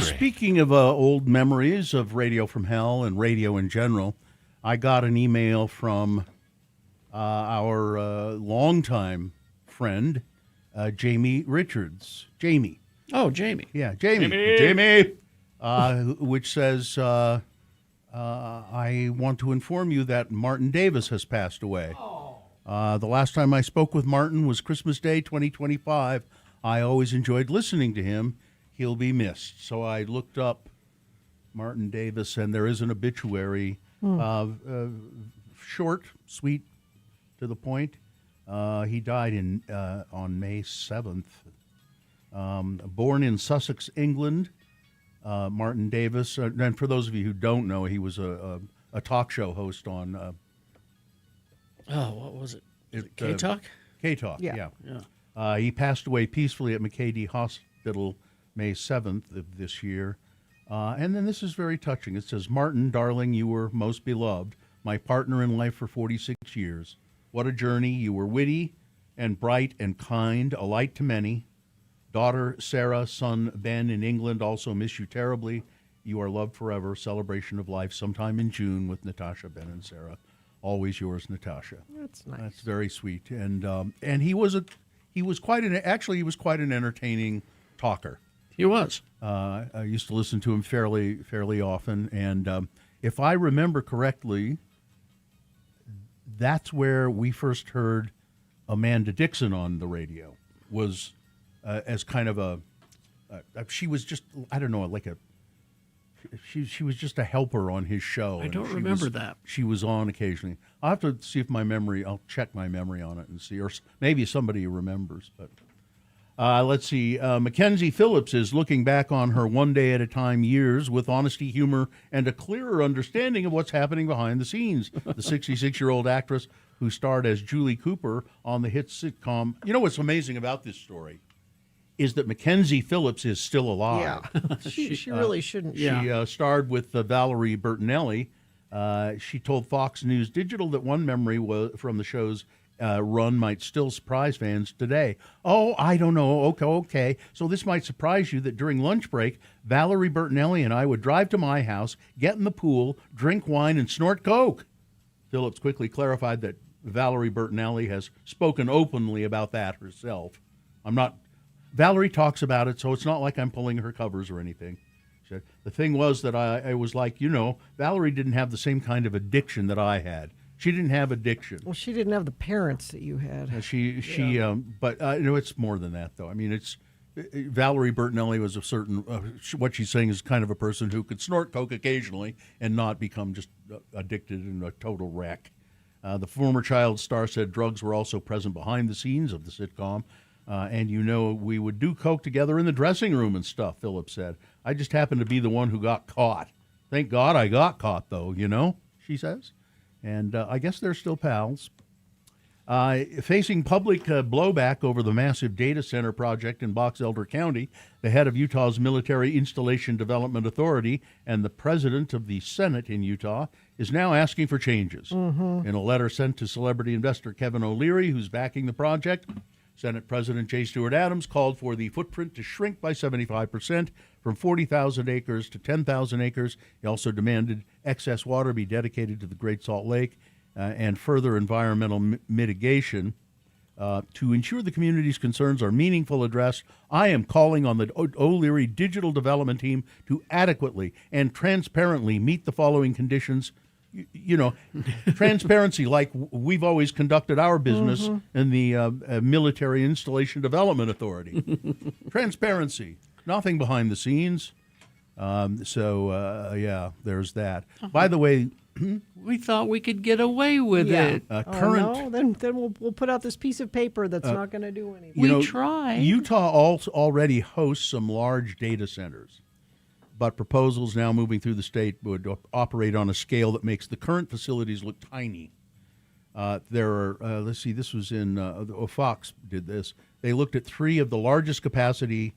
Speaking of old memories of Radio from Hell and radio in general, I got an email from our longtime friend, Jamie Richards. Jamie. Oh, Jamie. Yeah, Jamie. Which says, I want to inform you that Martin Davis has passed away. The last time I spoke with Martin was Christmas Day 2025. I always enjoyed listening to him. He'll be missed. So I looked up Martin Davis, and there is an obituary. Short, sweet, to the point. He died on May 7th. Born in Sussex, England, Martin Davis. And for those of you who don't know, he was a talk show host on... what was it? K-Talk? K-Talk, yeah. He passed away peacefully at McCady Hospital May 7th of this year. And then this is very touching. It says, Martin, darling, you were most beloved, my partner in life for 46 years. What a journey. You were witty and bright and kind, a light to many. Daughter Sarah, son Ben in England also miss you terribly. You are loved forever. Celebration of life sometime in June with Natasha, Ben, and Sarah. Always yours, Natasha. That's nice. That's very sweet. And he was quite an entertaining talker. He was. I used to listen to him fairly often, and if I remember correctly, that's where we first heard Amanda Dixon on the radio. Was as kind of she was just, I don't know, like she was just a helper on his show. I don't remember that. She was on occasionally. I'll have to see if I'll check my memory on it and see, or maybe somebody remembers, but. Let's see. Mackenzie Phillips is looking back on her one day at a time years with honesty, humor, and a clearer understanding of what's happening behind the scenes. The 66-year-old actress who starred as Julie Cooper on the hit sitcom. You know what's amazing about this story is that Mackenzie Phillips is still alive. Yeah, she really shouldn't. She starred with Valerie Bertinelli. She told Fox News Digital that one memory from the show's run might still surprise fans today. Oh, I don't know. Okay. So this might surprise you that during lunch break, Valerie Bertinelli and I would drive to my house, get in the pool, drink wine, and snort coke. Phillips quickly clarified that Valerie Bertinelli has spoken openly about that herself. Valerie talks about it, so it's not like I'm pulling her covers or anything. She said, the thing was that I was like, Valerie didn't have the same kind of addiction that I had. She didn't have addiction. Well, she didn't have the parents that you had. But it's more than that, though. I mean, it's Valerie Bertinelli was a certain. What she's saying is kind of a person who could snort coke occasionally and not become just addicted and a total wreck. The former child star said drugs were also present behind the scenes of the sitcom. And we would do coke together in the dressing room and stuff, Philip said. I just happened to be the one who got caught. Thank God I got caught, though, she says. And I guess they're still pals. Facing public blowback over the massive data center project in Box Elder County, the head of Utah's Military Installation Development Authority and the president of the Senate in Utah is now asking for changes. In a letter sent to celebrity investor Kevin O'Leary, who's backing the project, Senate President J. Stewart Adams called for the footprint to shrink by 75% from 40,000 acres to 10,000 acres. He also demanded excess water be dedicated to the Great Salt Lake and further environmental mitigation. To ensure the community's concerns are meaningfully addressed, I am calling on the O'Leary Digital Development Team to adequately and transparently meet the following conditions. Transparency like we've always conducted our business in the Military Installation Development Authority. Transparency, nothing behind the scenes. There's that. By the way, we thought we could get away with it. Then we'll put out this piece of paper that's not going to do anything. We tried. Utah already hosts some large data centers. But proposals now moving through the state would operate on a scale that makes the current facilities look tiny. There are, this was in, Fox did this. They looked at 3 of the largest capacity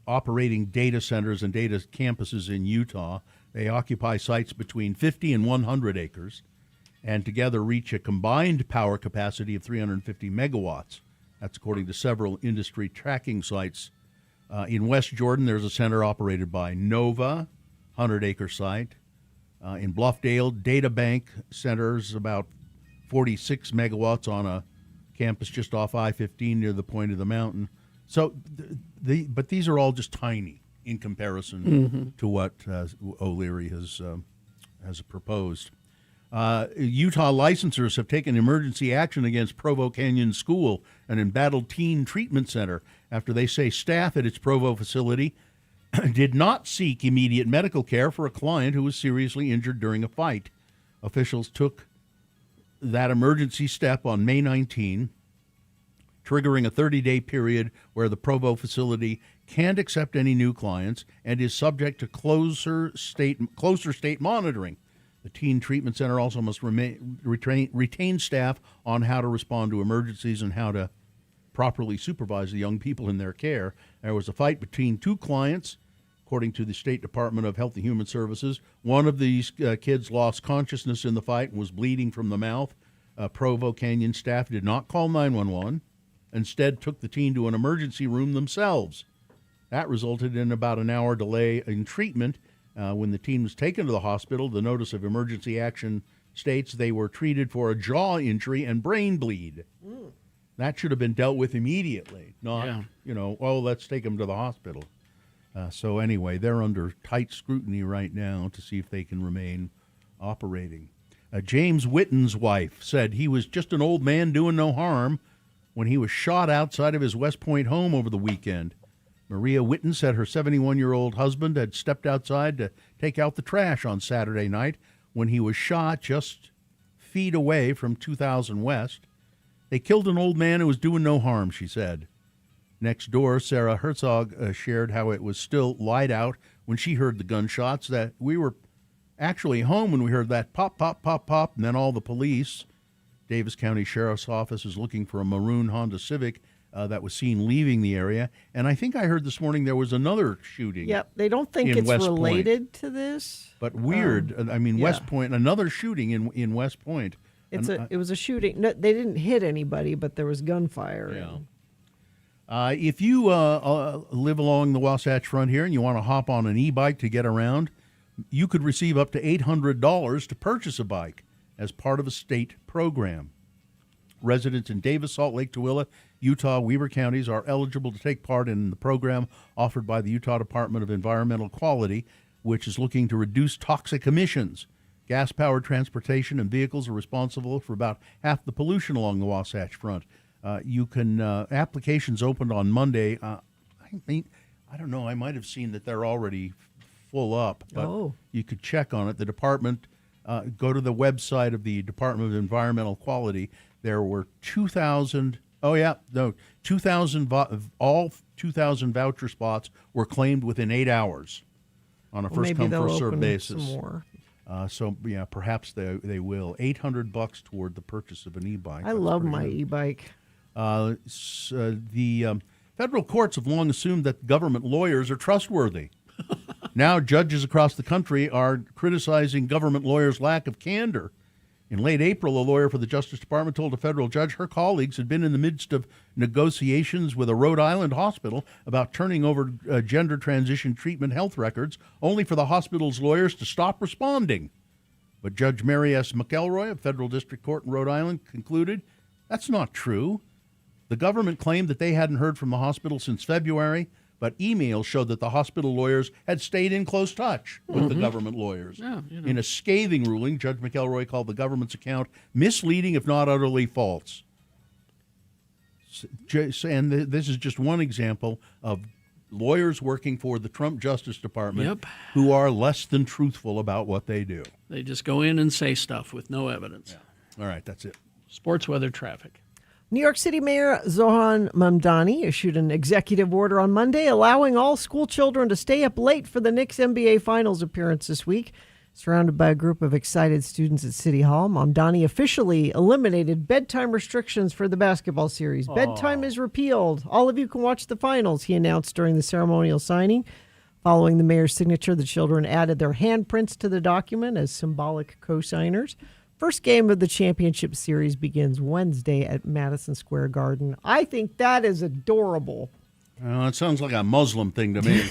operating data centers and data campuses in Utah. They occupy sites between 50 and 100 acres and together reach a combined power capacity of 350 megawatts. That's according to several industry tracking sites. In West Jordan, there's a center operated by Nova, 100-acre site. In Bluffdale, DataBank centers about 46 megawatts on a campus just off I-15 near the point of the mountain. So, but these are all just tiny in comparison to what O'Leary has proposed. Utah licensors have taken emergency action against Provo Canyon School, an embattled teen treatment center, after they say staff at its Provo facility did not seek immediate medical care for a client who was seriously injured during a fight. Officials took that emergency step on May 19, triggering a 30-day period where the Provo facility can't accept any new clients and is subject to closer state monitoring. The Teen Treatment Center also must retain staff on how to respond to emergencies and how to properly supervise the young people in their care. There was a fight between 2 clients, according to the State Department of Health and Human Services. One of these kids lost consciousness in the fight and was bleeding from the mouth. Provo Canyon staff did not call 911. Instead, took the teen to an emergency room themselves. That resulted in about an hour delay in treatment. When the teen was taken to the hospital, the notice of emergency action states they were treated for a jaw injury and brain bleed. That should have been dealt with immediately, not, let's take them to the hospital. So anyway, they're under tight scrutiny right now to see if they can remain operating. James Witten's wife said he was just an old man doing no harm when he was shot outside of his West Point home over the weekend. Maria Witten said her 71-year-old husband had stepped outside to take out the trash on Saturday night when he was shot just feet away from 2000 West. They killed an old man who was doing no harm, she said. Next door, Sarah Herzog shared how it was still light out when she heard the gunshots, that we were actually home when we heard that pop, pop, pop, pop, and then all the police. Davis County Sheriff's Office is looking for a maroon Honda Civic that was seen leaving the area. And I think I heard this morning there was another shooting. Yep, they don't think it's related to this. But weird. West Point, another shooting in West Point. It was a shooting. No, they didn't hit anybody, but there was gunfire. Yeah. If you live along the Wasatch Front here and you want to hop on an e-bike to get around, you could receive up to $800 to purchase a bike as part of a state program. Residents in Davis, Salt Lake, Tooele, Utah, Weber counties are eligible to take part in the program offered by the Utah Department of Environmental Quality, which is looking to reduce toxic emissions. Gas-powered transportation and vehicles are responsible for about half the pollution along the Wasatch Front. Applications opened on Monday. I don't know. I might have seen that they're already full up, but you could check on it. The department, go to the website of the Department of Environmental Quality. There were 2,000. All 2,000 voucher spots were claimed within 8 hours on a first-come, first-served basis. Some more. Perhaps they will. $800 toward the purchase of an e-bike. I love my e-bike. The federal courts have long assumed that government lawyers are trustworthy. Now judges across the country are criticizing government lawyers' lack of candor. In late April, a lawyer for the Justice Department told a federal judge her colleagues had been in the midst of negotiations with a Rhode Island hospital about turning over gender transition treatment health records, only for the hospital's lawyers to stop responding. But Judge Mary S. McElroy of Federal District Court in Rhode Island concluded that's not true. The government claimed that they hadn't heard from the hospital since February, but emails showed that the hospital lawyers had stayed in close touch with the government lawyers. Yeah, In a scathing ruling, Judge McElroy called the government's account misleading, if not utterly false. And this is just one example of lawyers working for the Trump Justice Department who are less than truthful about what they do. They just go in and say stuff with no evidence. Yeah. All right, that's it. Sports, weather, traffic. New York City Mayor Zohran Mamdani issued an executive order on Monday allowing all school children to stay up late for the Knicks NBA Finals appearance this week. Surrounded by a group of excited students at City Hall, Mamdani officially eliminated bedtime restrictions for the basketball series. Bedtime is repealed. All of you can watch the finals, he announced during the ceremonial signing. Following the mayor's signature, the children added their handprints to the document as symbolic co-signers. First game of the championship series begins Wednesday at Madison Square Garden. I think that is adorable. It sounds like a Muslim thing to me.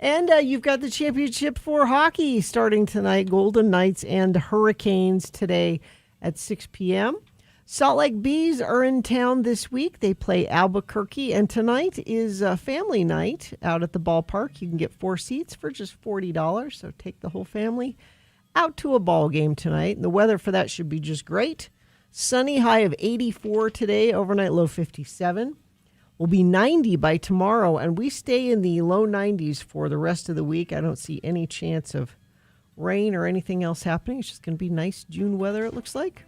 And you've got the championship for hockey starting tonight. Golden Knights and Hurricanes today at 6 p.m. Salt Lake Bees are in town this week. They play Albuquerque, and tonight is family night out at the ballpark. You can get 4 seats for just $40, so take the whole family out to a ball game tonight. And the weather for that should be just great. Sunny, high of 84 today, overnight low 57. Will be 90 by tomorrow, and we stay in the low 90s for the rest of the week. I don't see any chance of rain or anything else happening. It's just going to be nice June weather, it looks like.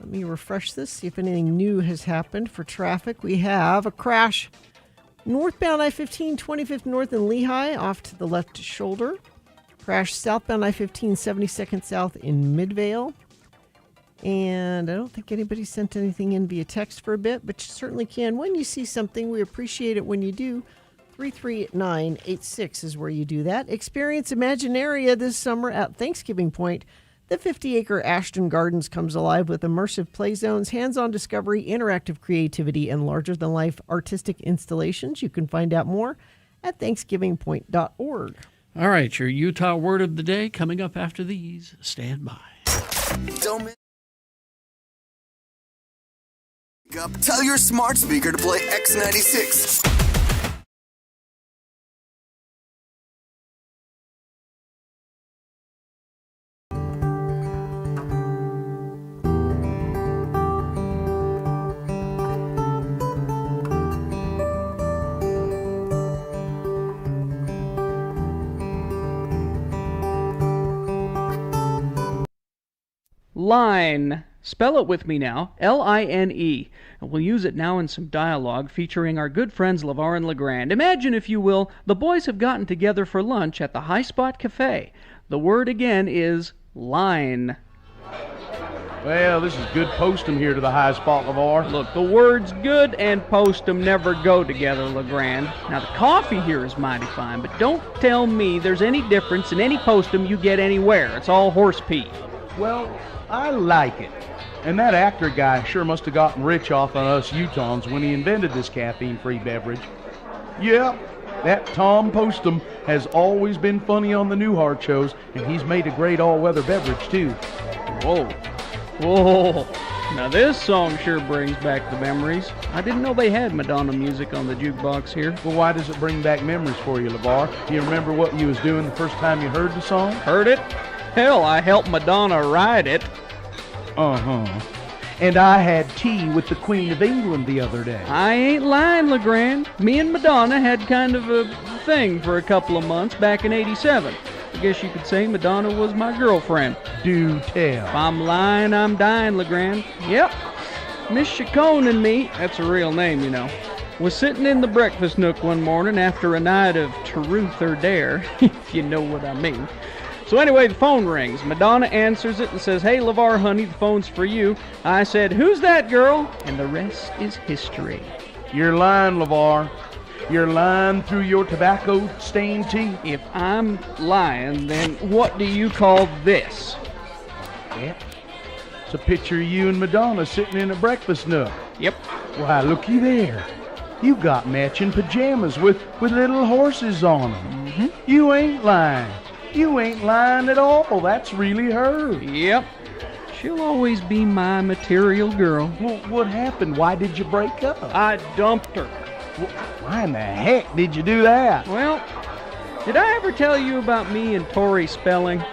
Let me refresh this, see if anything new has happened for traffic. We have a crash northbound I-15, 25th North in Lehigh, off to the left shoulder. Crash southbound I-15, 72nd South in Midvale. And I don't think anybody sent anything in via text for a bit, but you certainly can when you see something. We appreciate it when you do. 33986 is where you do that. Experience Imaginaria this summer at Thanksgiving Point. The 50-acre Ashton Gardens comes alive with immersive play zones, hands-on discovery, interactive creativity, and larger-than-life artistic installations. You can find out more at thanksgivingpoint.org. All right, your Utah word of the day coming up after these. Stand by. Don't miss. Tell your smart speaker to play X96. Line. Spell it with me now. L-I-N-E. And we'll use it now in some dialogue featuring our good friends LeVar and LeGrand. Imagine, if you will, the boys have gotten together for lunch at the High Spot Cafe. The word again is line. Well, this is good postum here to the High Spot, LeVar. Look, the words good and postum never go together, LeGrand. Now, the coffee here is mighty fine, but don't tell me there's any difference in any postum you get anywhere. It's all horse pee. Well, I like it. And that actor guy sure must have gotten rich off on us Utahns when he invented this caffeine-free beverage. Yep, that Tom Postum has always been funny on the Newhart shows, and he's made a great all-weather beverage, too. Whoa. Whoa. Now this song sure brings back the memories. I didn't know they had Madonna music on the jukebox here. Well, why does it bring back memories for you, LeVar? Do you remember what you was doing the first time you heard the song? Heard it? Hell, I helped Madonna ride it. Uh-huh. And I had tea with the Queen of England the other day. I ain't lying, LeGrand. Me and Madonna had kind of a thing for a couple of months back in '87. I guess you could say Madonna was my girlfriend. Do tell. If I'm lying, I'm dying, LeGrand. Yep. Miss Chacon and me, that's a real name, you know, was sitting in the breakfast nook one morning after a night of truth or dare, if you know what I mean. So anyway, the phone rings. Madonna answers it and says, "Hey, LeVar, honey, the phone's for you." I said, "Who's that girl?" And the rest is history. You're lying, LeVar. You're lying through your tobacco-stained teeth. If I'm lying, then what do you call this? Yeah. It's a picture of you and Madonna sitting in a breakfast nook. Yep. Why, looky there. You got matching pajamas with little horses on them. Mm-hmm. You ain't lying. You ain't lying at all. That's really her. Yep. She'll always be my material girl. Well, what happened? Why did you break up? I dumped her. Why in the heck did you do that? Well, did I ever tell you about me and Tori Spelling?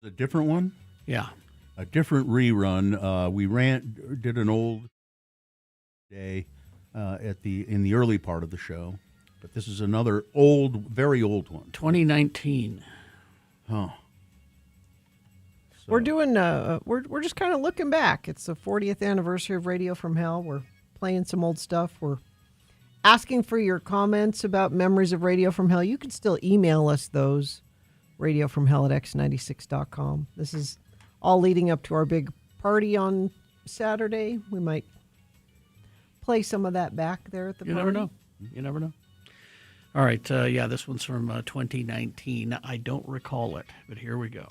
A different one? Yeah. A different rerun. We did an old day in the early part of the show, but this is another old, very old one. 2019. Huh. We're doing. We're just kind of looking back. It's the 40th anniversary of Radio from Hell. We're playing some old stuff. We're asking for your comments about memories of Radio from Hell. You can still email us those. radiofromhell@x96.com. This is all leading up to our big party on Saturday. We might play some of that back there at the You party. never know. You never know. All right. Yeah, this one's from 2019. I don't recall it, but here we go.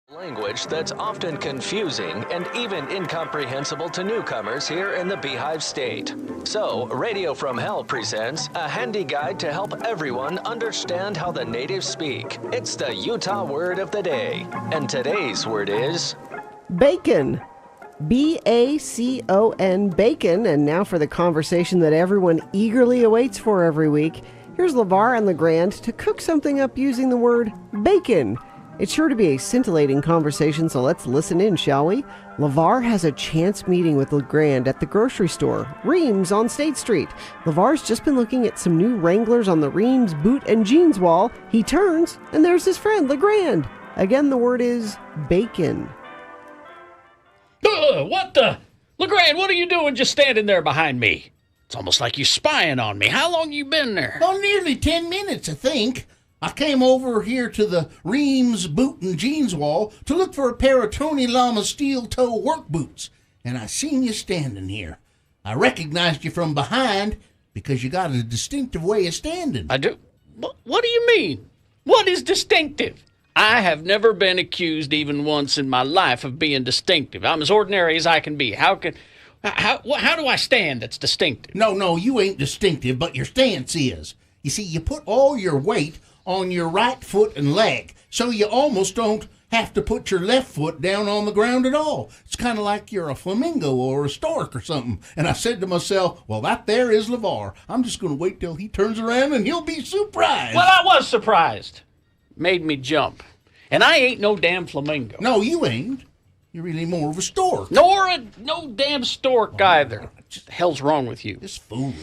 Language that's often confusing and even incomprehensible to newcomers here in the Beehive State. So, Radio from Hell presents a handy guide to help everyone understand how the natives speak. It's the Utah word of the day. And today's word is... Bacon. B-A-C-O-N, bacon. And now for the conversation that everyone eagerly awaits for every week. Here's LeVar and LeGrand to cook something up using the word bacon. It's sure to be a scintillating conversation, so let's listen in, shall we? LeVar has a chance meeting with LeGrand at the grocery store, Reams on State Street. LeVar's just been looking at some new Wranglers on the Reams boot and jeans wall. He turns, and there's his friend, LeGrand. Again, the word is bacon. What the? LeGrand, what are you doing just standing there behind me? It's almost like you're spying on me. How long you been there? Oh, nearly 10 minutes, I think. I came over here to the Reams boot and jeans wall to look for a pair of Tony Lama steel-toe work boots, and I seen you standing here. I recognized you from behind because you got a distinctive way of standing. I do? What do you mean? What is distinctive? I have never been accused even once in my life of being distinctive. I'm as ordinary as I can be. How do I stand that's distinctive? No, you ain't distinctive, but your stance is. You see, you put all your weight on your right foot and leg, so you almost don't have to put your left foot down on the ground at all. It's kind of like you're a flamingo or a stork or something. And I said to myself, well, that there is LeVar. I'm just going to wait till he turns around and he'll be surprised. Well, I was surprised. Made me jump. And I ain't no damn flamingo. No, you ain't. You're really more of a stork. No damn stork either. What the hell's wrong with you? Just fooling.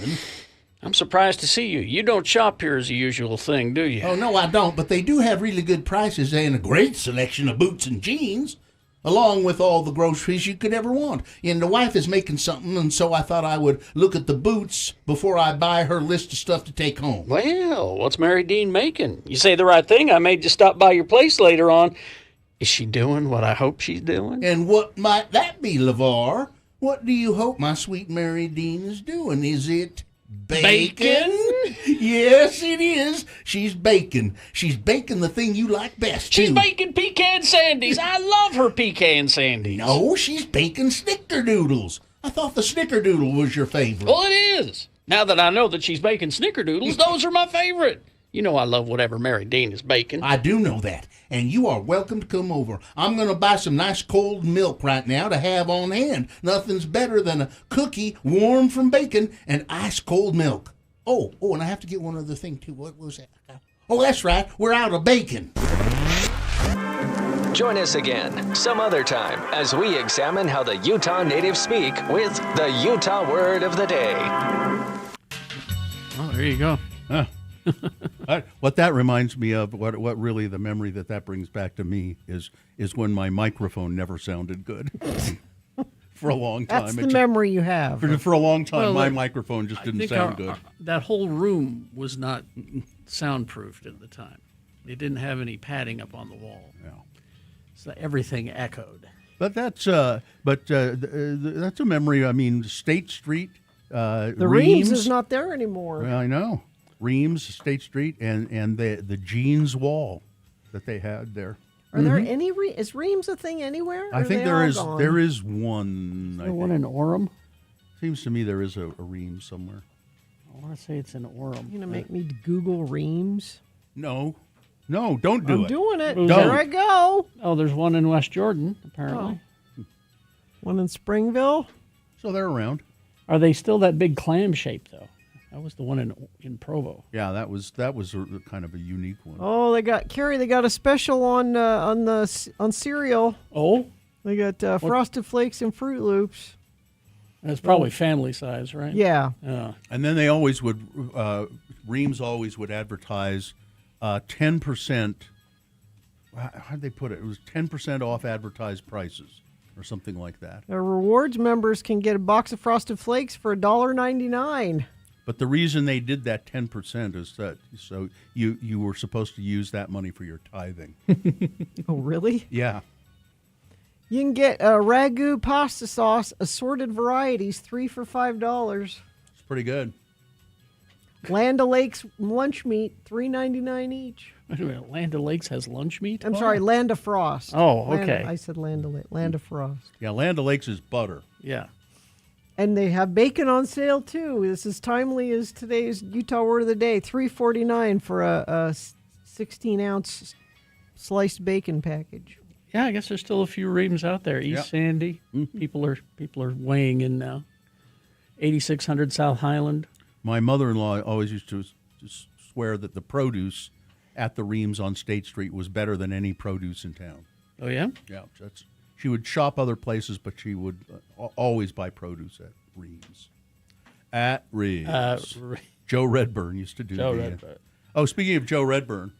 I'm surprised to see you. You don't shop here as a usual thing, do you? Oh, no, I don't, but they do have really good prices and a great selection of boots and jeans, along with all the groceries you could ever want. And the wife is making something, and so I thought I would look at the boots before I buy her list of stuff to take home. Well, what's Mary Dean making? You say the right thing. I may just stop by your place later on. Is she doing what I hope she's doing? And what might that be, LeVar? What do you hope my sweet Mary Dean is doing? Is it bacon? Yes, it is. She's baking. She's baking the thing you like best, She's too. baking pecan sandies. I love her pecan sandies. No, she's baking snickerdoodles. I thought the snickerdoodle was your favorite. Well, it is. Now that I know that she's baking snickerdoodles, those are my favorite. You know I love whatever Mary Dean is baking. I do know that, and you are welcome to come over. I'm going to buy some nice cold milk right now to have on hand. Nothing's better than a cookie warm from bacon and ice cold milk. Oh, and I have to get one other thing, too. What was that? Oh, that's right. We're out of bacon. Join us again some other time as we examine how the Utah natives speak with the Utah Word of the Day. Oh, there you go. What that reminds me of, what really the memory that brings back to me is when my microphone never sounded good for a long time. That's the memory you have. For a long time, Well, my microphone just didn't sound good. That whole room was not soundproofed at the time. They didn't have any padding up on the wall. Yeah. So everything echoed. But that's a memory. I mean, State Street, The Reams is not there anymore. Well, I know. Reams, State Street, and the jeans wall that they had there. Are there any is Reams a thing anywhere? I think there is. There is one. Is there one in Orem? Seems to me there is a Reams somewhere. I want to say it's in Orem. You're gonna make me Google Reams? No, don't do it. I'm doing it. Don't. There I go. Oh, there's one in West Jordan, apparently. One in Springville. So they're around. Are they still that big clam shape though? That was the one in Provo. Yeah, that was kind of a unique one. Oh, they got a special on cereal. Oh, they got Frosted Flakes and Fruit Loops. That's probably family size, right? Yeah. And then they always would Reams always would advertise 10%. How'd they put it? It was 10% off advertised prices or something like that. The rewards members can get a box of Frosted Flakes for $1.99. But the reason they did that 10% is that so you were supposed to use that money for your tithing. Oh, really? Yeah. You can get ragu pasta sauce, assorted varieties, 3 for $5. It's pretty good. Land O'Lakes lunch meat, $3.99 each. Wait a minute, Land O'Lakes has lunch meat? I'm sorry, Land of Frost. Oh, okay. I said Land O'Lakes. Land of Frost. Yeah, Land O'Lakes is butter. Yeah. And they have bacon on sale too. This is timely as today's Utah Word of the Day. $3.49 for a 16-ounce sliced bacon package. Yeah, I guess there's still a few Reams out there. East Sandy, people are weighing in now. 8600 South Highland. My mother-in-law always used to swear that the produce at the Reams on State Street was better than any produce in town. Oh yeah? Yeah, she would shop other places, but she would always buy produce at Reams. At Reams. Joe Redburn used to do Joe Redburn. Oh, speaking of Joe Redburn,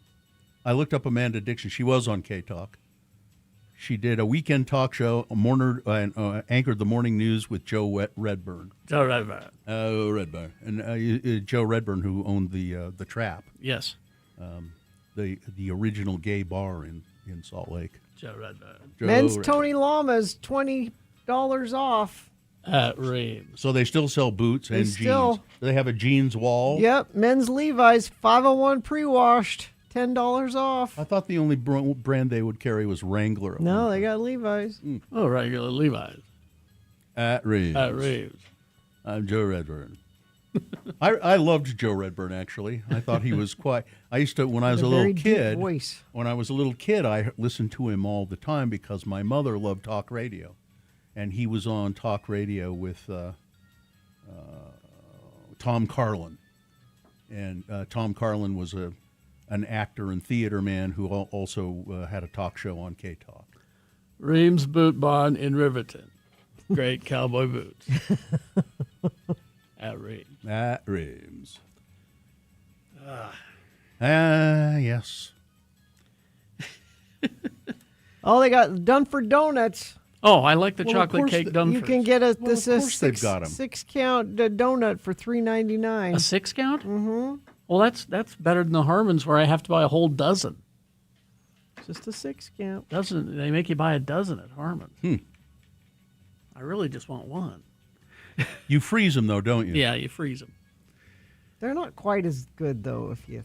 I looked up Amanda Dixon. She was on K-Talk. She did a weekend talk show, anchored the morning news with Joe Redburn. Joe Redburn. Oh, Redburn. And Joe Redburn, who owned the Trap. Yes. The original gay bar in Salt Lake. Joe Redburn. Men's Tony Llamas, $20 off. At Reams. So they still sell boots and jeans. They have a jeans wall. Yep. Men's Levi's, 501 pre-washed, $10 off. I thought the only brand they would carry was Wrangler. No, they got Levi's. Oh, regular Levi's. At Reams. At Reams. I'm Joe Redburn. I loved Joe Redburn, actually. I thought he was quite. I used to, when I was a little kid. When I was a little kid, I listened to him all the time because my mother loved talk radio, and he was on talk radio with Tom Carlin, and Tom Carlin was an actor and theater man who also had a talk show on K-Talk. Reams Boot Barn in Riverton. Great cowboy boots. At Reams. At Reams. Yes. Oh, they got Dunford Donuts. Oh, I like the chocolate cake Dunford. You can get of course they've got 'em. 6-count donut for $3.99. A 6-count? Mm-hmm. Well, that's better than the Harmons where I have to buy a whole dozen. Just a 6-count. They make you buy a dozen at Harmons. I really just want one. You freeze them, though, don't you? Yeah, you freeze them. They're not quite as good, though, if you...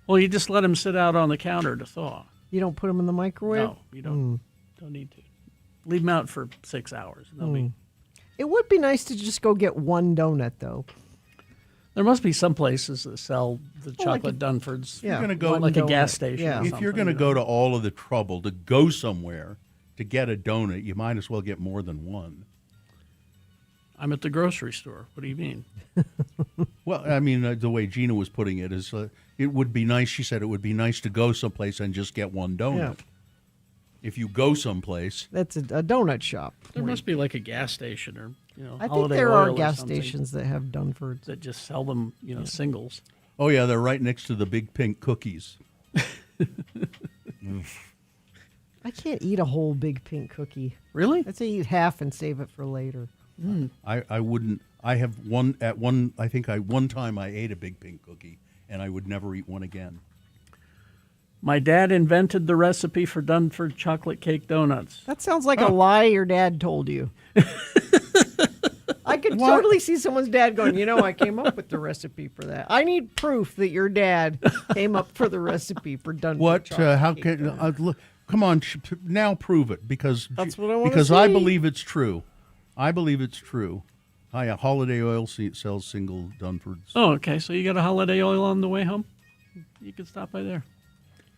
Well, you just let them sit out on the counter to thaw. You don't put them in the microwave? No, you don't. Don't need to. Leave them out for 6 hours. And they'll be... It would be nice to just go get one donut, though. There must be some places that sell the chocolate Dunfords. You're going to go like a gas station. Yeah. If you're going to go to all of the trouble to go somewhere to get a donut, you might as well get more than one. I'm at the grocery store. What do you mean? Well, I mean, the way Gina was putting it is, it would be nice. She said it would be nice to go someplace and just get one donut. Yeah. If you go someplace, that's a donut shop. There must be like a gas station or I think Holiday there Oil are or gas something stations that have Dunfords that just sell them, singles. Oh yeah, they're right next to the big pink cookies. I can't eat a whole big pink cookie. Really? I'd say eat half and save it for later. I wouldn't. I have one at one. I think one time I ate a big pink cookie, and I would never eat one again. My dad invented the recipe for Dunford chocolate cake donuts. That sounds like a lie your dad told you. I could totally see someone's dad going, I came up with the recipe for that. I need proof that your dad came up for the recipe for Dunford chocolate How cake can? donuts. Come on, now prove it because That's what I wanna because I see. believe it's true. I believe it's true. Holiday Oil sells single Dunfords. Oh, okay. So you got a Holiday Oil on the way home? You can stop by there.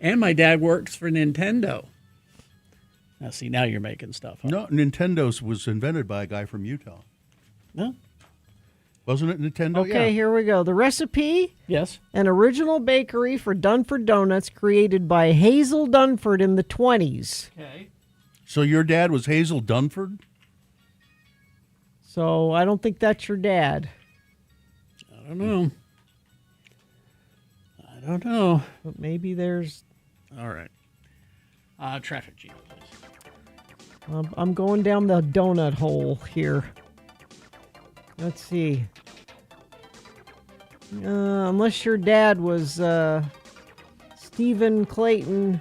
And my dad works for Nintendo. Now, see, now you're making stuff up. No, Nintendo's was invented by a guy from Utah. No? Wasn't it Nintendo? Okay, here we go. The recipe? Yes. An original bakery for Dunford Donuts created by Hazel Dunford in the 1920s. Okay. So your dad was Hazel Dunford? So I don't think that's your dad. I don't know. But maybe there's... All right. Traffic, Gina, please. I'm going down the donut hole here. Let's see. Unless your dad was Stephen Clayton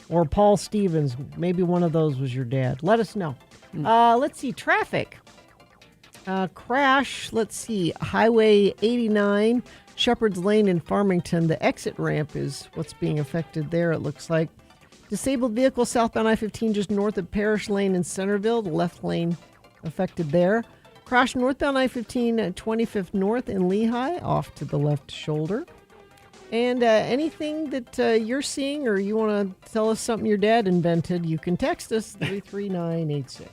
or Paul Stevens. Maybe one of those was your dad. Let us know. Let's see. Traffic. Crash. Let's see. Highway 89, Shepherd's Lane in Farmington. The exit ramp is what's being affected there, it looks like. Disabled vehicle southbound I-15 just north of Parish Lane in Centerville. The left lane affected there. Crash northbound I-15 at 25th North in Lehigh, off to the left shoulder. And anything that you're seeing or you want to tell us something your dad invented, you can text us 33986.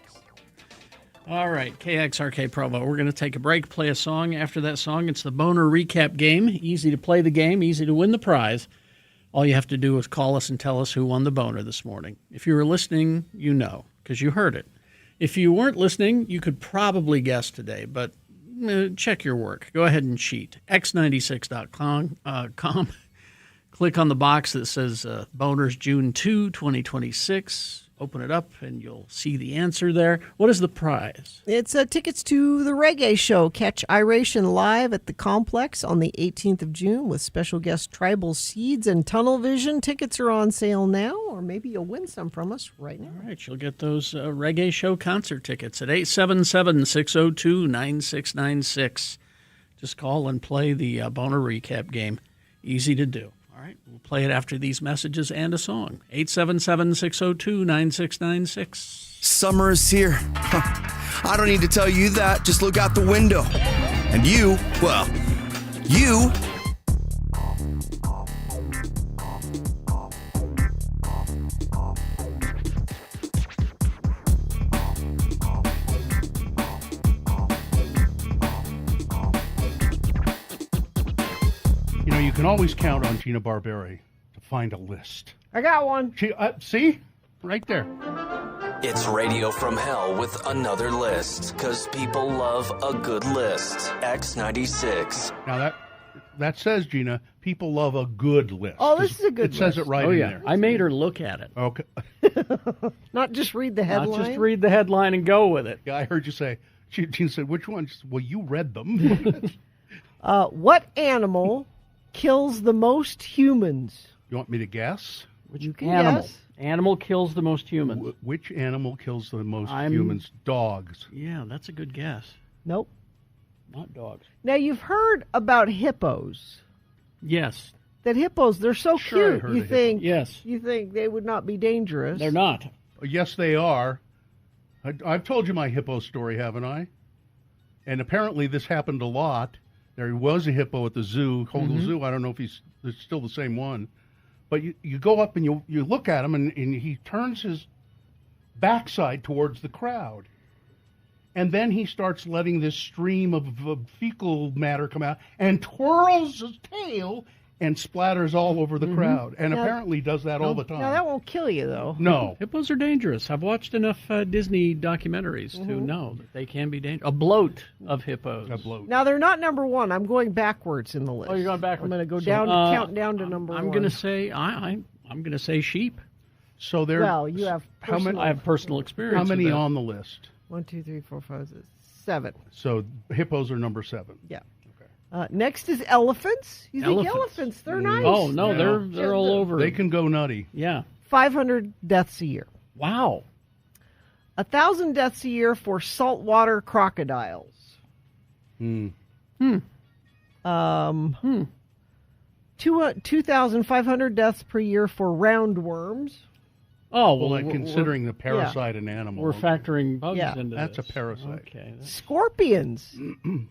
All right, KXRK Provo. We're going to take a break, play a song. After that song, it's the Boner Recap game. Easy to play the game, easy to win the prize. All you have to do is call us and tell us who won the boner this morning. If you were listening, you know, because you heard it. If you weren't listening, you could probably guess today, but check your work. Go ahead and cheat. X96.com. Click on the box that says Boners June 2, 2026. Open it up, and you'll see the answer there. What is the prize? It's tickets to the Reggae Show. Catch Iration live at the Complex on the 18th of June with special guest Tribal Seeds and Tunnel Vision. Tickets are on sale now, or maybe you'll win some from us right now. All right, you'll get those Reggae Show concert tickets at 877-602-9696. Just call and play the Boner Recap game. Easy to do. All right, we'll play it after these messages and a song. 877-602-9696. Summer is here. I don't need to tell you that. Just look out the window. And you, well, you You know, you can always count on Gina Barberi to find a list. I got one. See? Right there. It's Radio from Hell with another list, because people love a good list. X96. Now that says, Gina, people love a good list. Oh, this is a good It says list. it right Oh, in yeah. there. I made her look at it. Okay. Not just read the headline. Not just read the headline and go with it. Yeah, I heard you say. Gina said, which one? She said, well, you read them. What animal kills the most humans? You want me to guess? You can Animal. guess. Animal kills the most humans. Which animal kills the most humans? Dogs. Yeah, that's a good guess. Nope. Not dogs. Now, you've heard about hippos. Yes. That hippos, they're so Sure, I cute. heard You of think? Yes. You think they would not be dangerous? They're not. Yes, they are. I've told you my hippo story, haven't I? And apparently this happened a lot. There was a hippo at the zoo, Hogle Zoo. I don't know if it's still the same one. But you go up and you look at him, and he turns his backside towards the crowd. And then he starts letting this stream of fecal matter come out and twirls his tail and splatters all over the crowd. And Now- apparently does that all the time. Now, that won't kill you, though. No. Hippos are dangerous. I've watched enough Disney documentaries to know that they can be dangerous. A bloat of hippos. A bloat. Now, they're not number one. I'm going backwards in the list. Oh, you're going backwards. I'm going to go So, down, count down to number one. I'm going to say I'm going to say sheep. So there. Well, you have How many? I have personal experience. How many with that. on the list? 1, 2, 3, 4, 5, 6, 7. So hippos are number 7. Yeah. Next is elephants. You think elephants? They're nice. Oh no, they're all over. They can go nutty. Yeah. 500 deaths a year. Wow. 1,000 deaths a year for saltwater crocodiles. 2,500 deaths per year for roundworms. Oh, Well, well, like considering the parasite in animal. we're factoring bugs Yeah. into That's this. a parasite. Okay. Scorpions.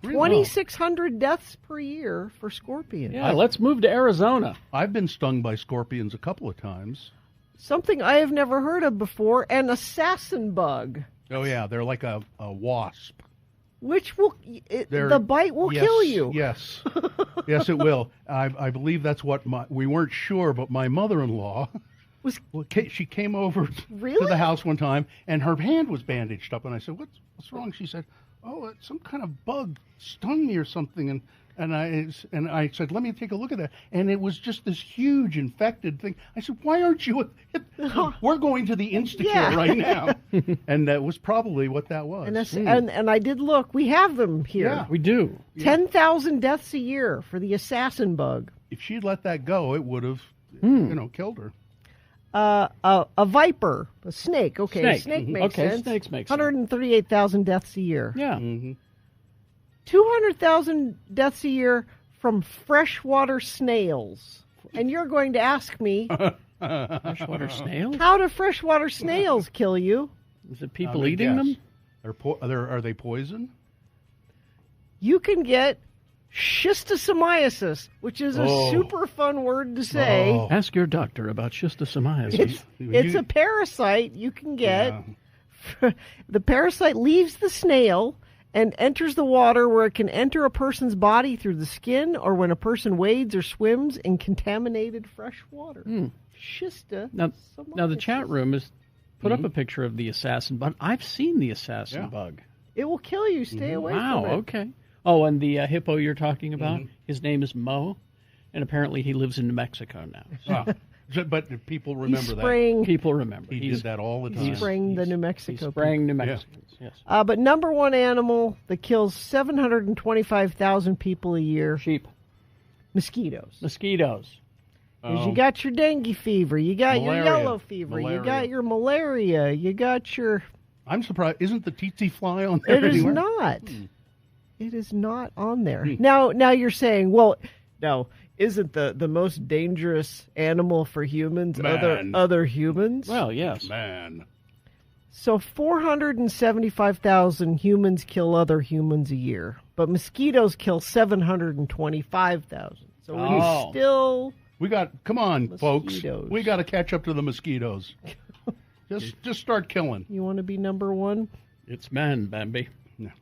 2,600 deaths per year for scorpions. Yeah, let's move to Arizona. I've been stung by scorpions a couple of times. Something I have never heard of before, an assassin bug, Oh, yeah. They're like a wasp. which will the bite will Yes, kill you. Yes. Yes, it will. I believe that's what we weren't sure, but my mother-in-law she came over to Really? the house one time, and her hand was bandaged up, and I said, "What's wrong?" She said, "Oh, some kind of bug stung me or something," and I said, "Let me take a look at that," and it was just this huge infected thing. I said, "Why aren't you? We're going to the Instacare Yeah. right now," and that was probably what that was. And I did look. We have them here. Yeah. We do. 10,000 deaths a year for the assassin bug. If she'd let that go, it would have, killed her. A viper, a snake. Okay, Snake. makes Okay, sense. snakes make sense. 138,000 deaths a year. Yeah. 200,000 deaths a year from freshwater snails. And you're going to ask me, Freshwater snails? how do freshwater snails kill you? Is it people eating them? Are they poison? You can get schistosomiasis, which is a super fun word to say. Ask your doctor about schistosomiasis. It's a parasite you can get. The parasite leaves the snail and enters the water, where it can enter a person's body through the skin, or when a person wades or swims in contaminated fresh water. Schistosomiasis. Now the chat room has put up a picture of the assassin bug. I've seen the assassin bug. It will kill you. Stay away Wow, from it. okay. Oh, and the hippo you're talking about, his name is Mo, and apparently he lives in New Mexico now. But people remember spraying- that. People remember. He did that all the time. He's spraying the New Mexico. He's spraying New people. Mexicans, yes. But number one animal that kills 725,000 people a year. Sheep. Mosquitoes. Mosquitoes. 'Cause you got your dengue fever, you got Malaria. your yellow fever, you got your malaria, you got your... I'm surprised. Isn't the tsetse fly on there It is anywhere? not. It is not on there. Now you're saying, well, no, isn't the most dangerous animal for humans Man. other humans? Well, yes. Man. So 475,000 humans kill other humans a year. but mosquitoes kill 725,000. So Oh. we're still Come on, folks. Mosquitoes. We got to catch up to the mosquitoes. just start killing. You want to be number one? It's man, Bambi.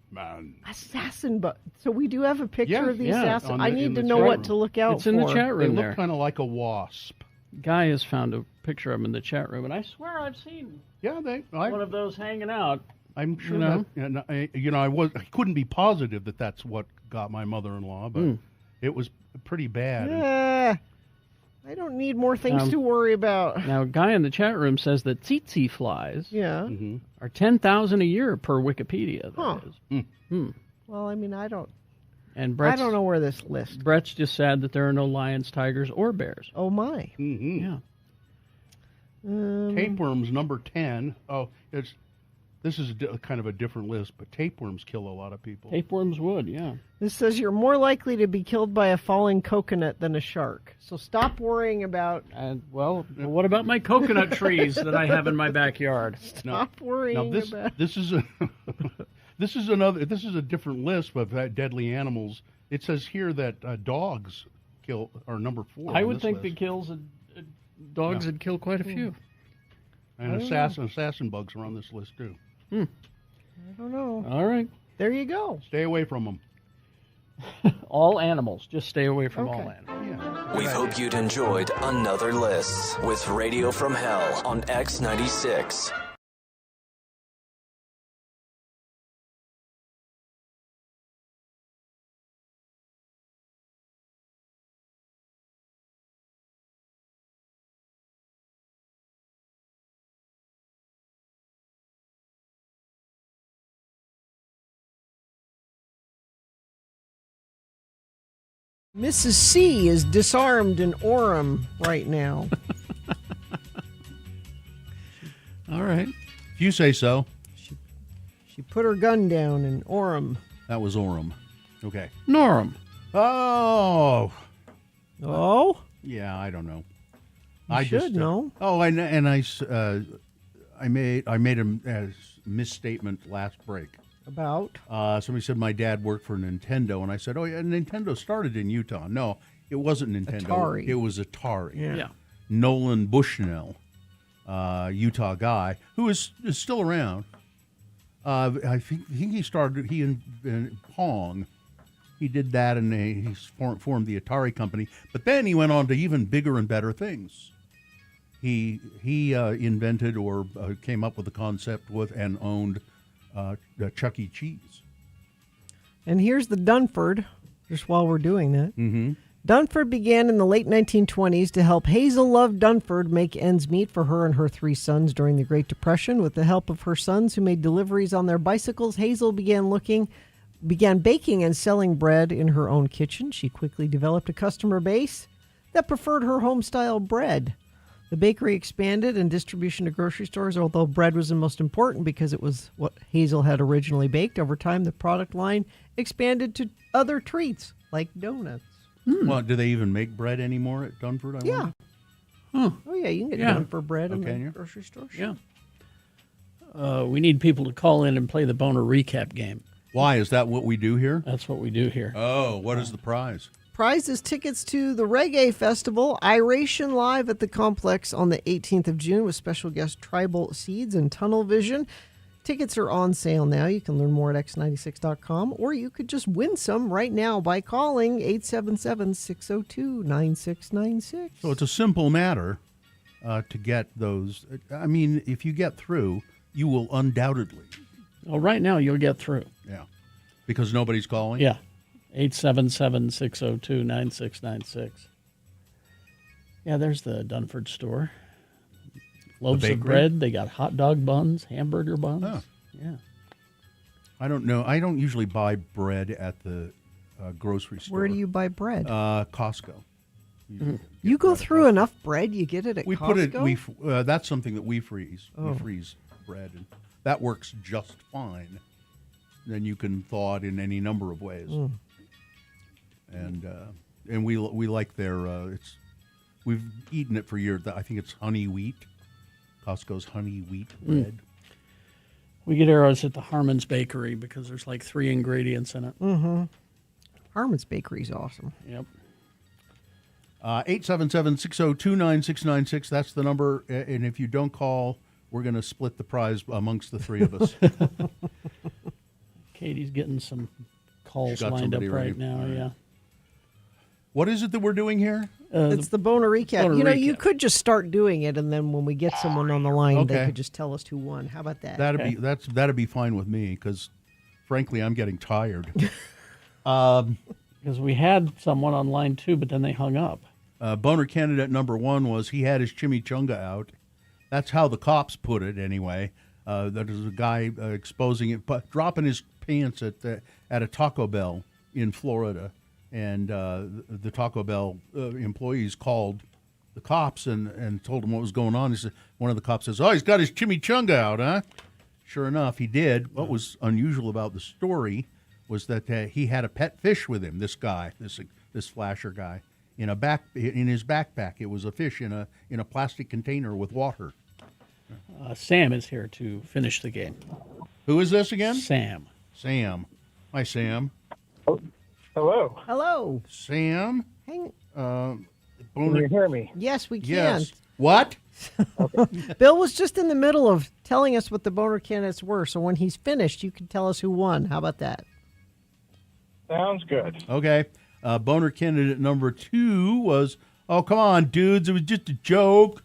Man. Assassin, but so we do have a picture of the assassin. on I the- need in to the know chat what room. to look out It's in the for. chat room They there. look kind of like a wasp. Guy has found a picture of him in the chat room, and I swear I've seen one of those hanging out. I'm sure You know? I couldn't be positive that that's what got my mother-in-law, but it was pretty bad. I don't need more things Um, to worry about. Now, a guy in the chat room says that tsetse flies Yeah. are 10,000 a year per Wikipedia. Huh. That is. Well, I mean, I don't And know where this list. Brett's just sad that there are no lions, tigers, or bears. Oh my. Yeah. Tapeworms number 10. Oh, this is kind of a different list, but tapeworms kill a lot of people. Tapeworms would, yeah. This says you're more likely to be killed by a falling coconut than a shark. So stop worrying about. Well, what about my coconut trees that I have in my backyard? Stop worrying Now about. this is a this is a different list of deadly animals. It says here that dogs are number 4. I on would this think list. that dogs would kill quite a few. And I don't know. assassin bugs are on this list too. I don't know. All right. There you go. Stay away from them. All animals. Just stay away from all animals. We hope you'd enjoyed another list with Radio from Hell on X96. Mrs. C is disarmed in Orem right now. All right. If you say so. She put her gun down in Orem. That was Orem. Okay. Norm. Oh. Oh? Yeah, I don't know. You should know. Oh, I made a misstatement last break. About? Somebody said my dad worked for Nintendo, and I said, oh, yeah, Nintendo started in Utah. No, it wasn't Nintendo. Atari. It was Atari. Yeah. Nolan Bushnell, Utah guy, who is still around. I think he started, in Pong. He did that, and he formed the Atari company. But then he went on to even bigger and better things. He invented or came up with the concept with and owned Chuck E. Cheese. And here's the Dunford, just while we're doing that. Mm-hmm. Dunford began in the late 1920s to help Hazel Love Dunford make ends meet for her and her 3 sons during the Great Depression. With the help of her sons who made deliveries on their bicycles, Hazel began baking and selling bread in her own kitchen. She quickly developed a customer base that preferred her home-style bread. The bakery expanded in distribution to grocery stores, although bread was the most important because it was what Hazel had originally baked. Over time, the product line expanded to other treats like donuts. Well, do they even make bread anymore at Dunford? Yeah. Huh. Oh, yeah, you can get Yeah. Dunford bread in can the you? grocery store. Yeah. We need people to call in and play the Boner recap game. Why? Is that what we do here? That's what we do here. Oh, what is the prize? Prize is tickets to the Reggae Festival, Iration Live at the Complex on the 18th of June with special guest Tribal Seeds and Tunnel Vision. Tickets are on sale now. You can learn more at x96.com, or you could just win some right now by calling 877-602-9696. So it's a simple matter to get those. I mean, if you get through, you will undoubtedly. Well, right now you'll get through. Yeah. Because nobody's calling? Yeah. 877-602-9696. Yeah, there's the Dunford store. Loaves of bakery? bread. They got hot dog buns, hamburger buns. Oh. Yeah. I don't know. I don't usually buy bread at the grocery store. Where do you buy bread? Costco. You go through enough bread, you get it at We Costco? put it. That's something that we freeze. Oh. We freeze bread, and that works just fine. Then you can thaw it in any number of ways. Mm. And we like their. We've eaten it for years. I think it's honey wheat. Costco's honey wheat bread. We get arrows at the Harmon's Bakery because there's like 3 ingredients in it. Mm-hmm. Harmon's Bakery is awesome. Yep. 877-602-9696. That's the number. And if you don't call, we're going to split the prize amongst the three of us. Katie's getting some calls Got lined up somebody right ready. now. All right. Yeah. What is it that we're doing here? It's the Boner Recap. Boner You know, Recap. you could just start doing it, and then when we get someone on the line, they Okay. could just tell us who won. How about that? That'd be fine with me because, frankly, I'm getting tired. Because we had someone on line 2, but then they hung up. Boner candidate number 1 was he had his chimichanga out. That's how the cops put it, anyway. That is a guy exposing it, dropping his pants at a Taco Bell in Florida, and the Taco Bell employees called the cops and told them what was going on. He said, one of the cops says, "Oh, he's got his chimichanga out, huh?" Sure enough, he did. What was unusual about the story was that he had a pet fish with him. This guy, this flasher guy, in his backpack. It was a fish in a plastic container with water. Sam is here to finish the game. Who is this again? Sam. Sam. Hi, Sam. Hello. Hello. Sam. Hang. Can you hear me? Yes, we can. Yes. What? Bill was just in the middle of telling us what the Boner candidates were, so when he's finished, you can tell us who won. How about that? Sounds good. Okay. Boner candidate number 2 was, oh, come on, dudes. It was just a joke.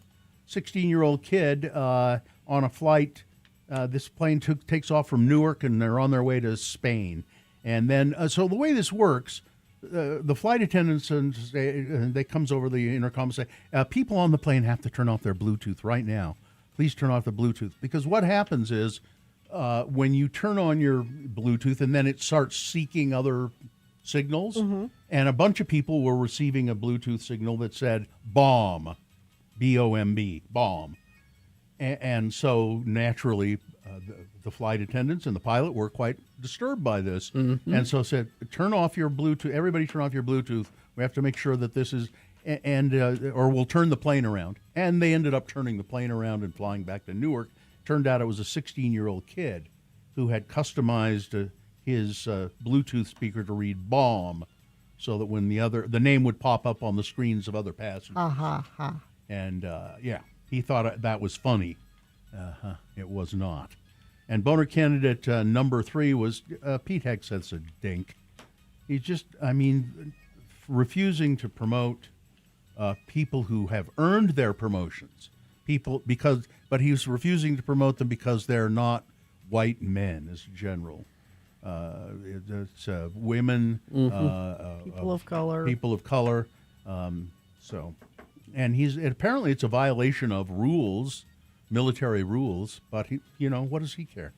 16-year-old kid on a flight. This plane takes off from Newark, and they're on their way to Spain. And then, so the way this works, the flight attendants, they comes over the intercom and say, people on the plane have to turn off their Bluetooth right now. Please turn off the Bluetooth. Because what happens is when you turn on your Bluetooth and then it starts seeking other signals, and a bunch of people were receiving a Bluetooth signal that said bomb, B-O-M-B, bomb. And so naturally, the flight attendants and the pilot were quite disturbed by this. And so said, turn off your Bluetooth. Everybody turn off your Bluetooth. We have to make sure that this is, or we'll turn the plane around. And they ended up turning the plane around and flying back to Newark. Turned out it was a 16-year-old kid who had customized his Bluetooth speaker to read bomb so that when the name would pop up on the screens of other passengers. And he thought that was funny. It was not. And Boner candidate number 3 was Pete Hegseth's a dink. He's just, refusing to promote people who have earned their promotions. But he's refusing to promote them because they're not white men, as general. It's women, people of color. People of color. And apparently it's a violation of rules, military rules. But what does he care?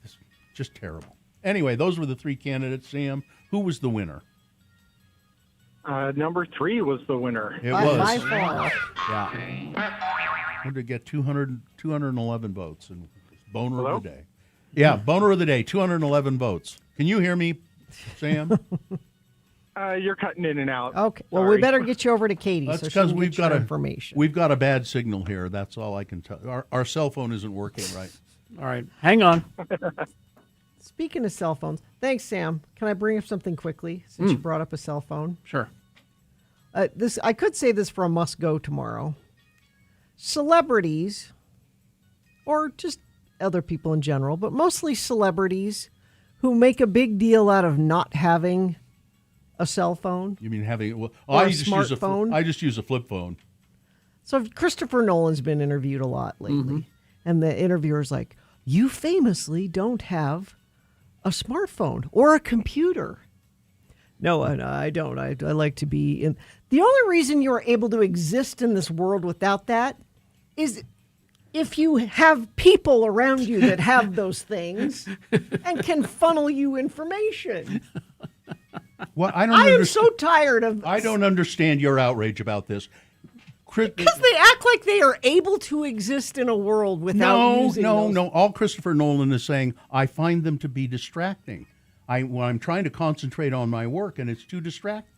It's just terrible. Anyway, those were the 3 candidates. Sam, who was the winner? Number 3 was the winner. It was. By far. Yeah. What did it get? 211 votes. And Boner Hello? of the day. Yeah, Boner of the day, 211 votes. Can you hear me, Sam? You're cutting in and out. Okay. Well, Sorry. we better get you over to Katie. That's so she because can we've get your got information. We've got a bad signal here. That's all I can tell. Our cell phone isn't working right. All right. Hang on. Speaking of cell phones, thanks, Sam. Can I bring up something quickly since you brought up a cell phone? Sure. I could say this for a must-go tomorrow. Celebrities, or just other people in general, but mostly celebrities who make a big deal out of not having a cell phone. You mean having? Well, Or a I just use a flip phone. So Christopher Nolan's been interviewed a lot lately, and the interviewer's like, "You famously don't have a smartphone or a computer." No, I don't. I like to be in. The only reason you're able to exist in this world without that is if you have people around you that have those things and can funnel you information. Well, I am so tired of. I don't understand your outrage about this. Because they act like they are able to exist in a world without using those. No. All Christopher Nolan is saying, I find them to be distracting. When I'm trying to concentrate on my work, and it's too distracting.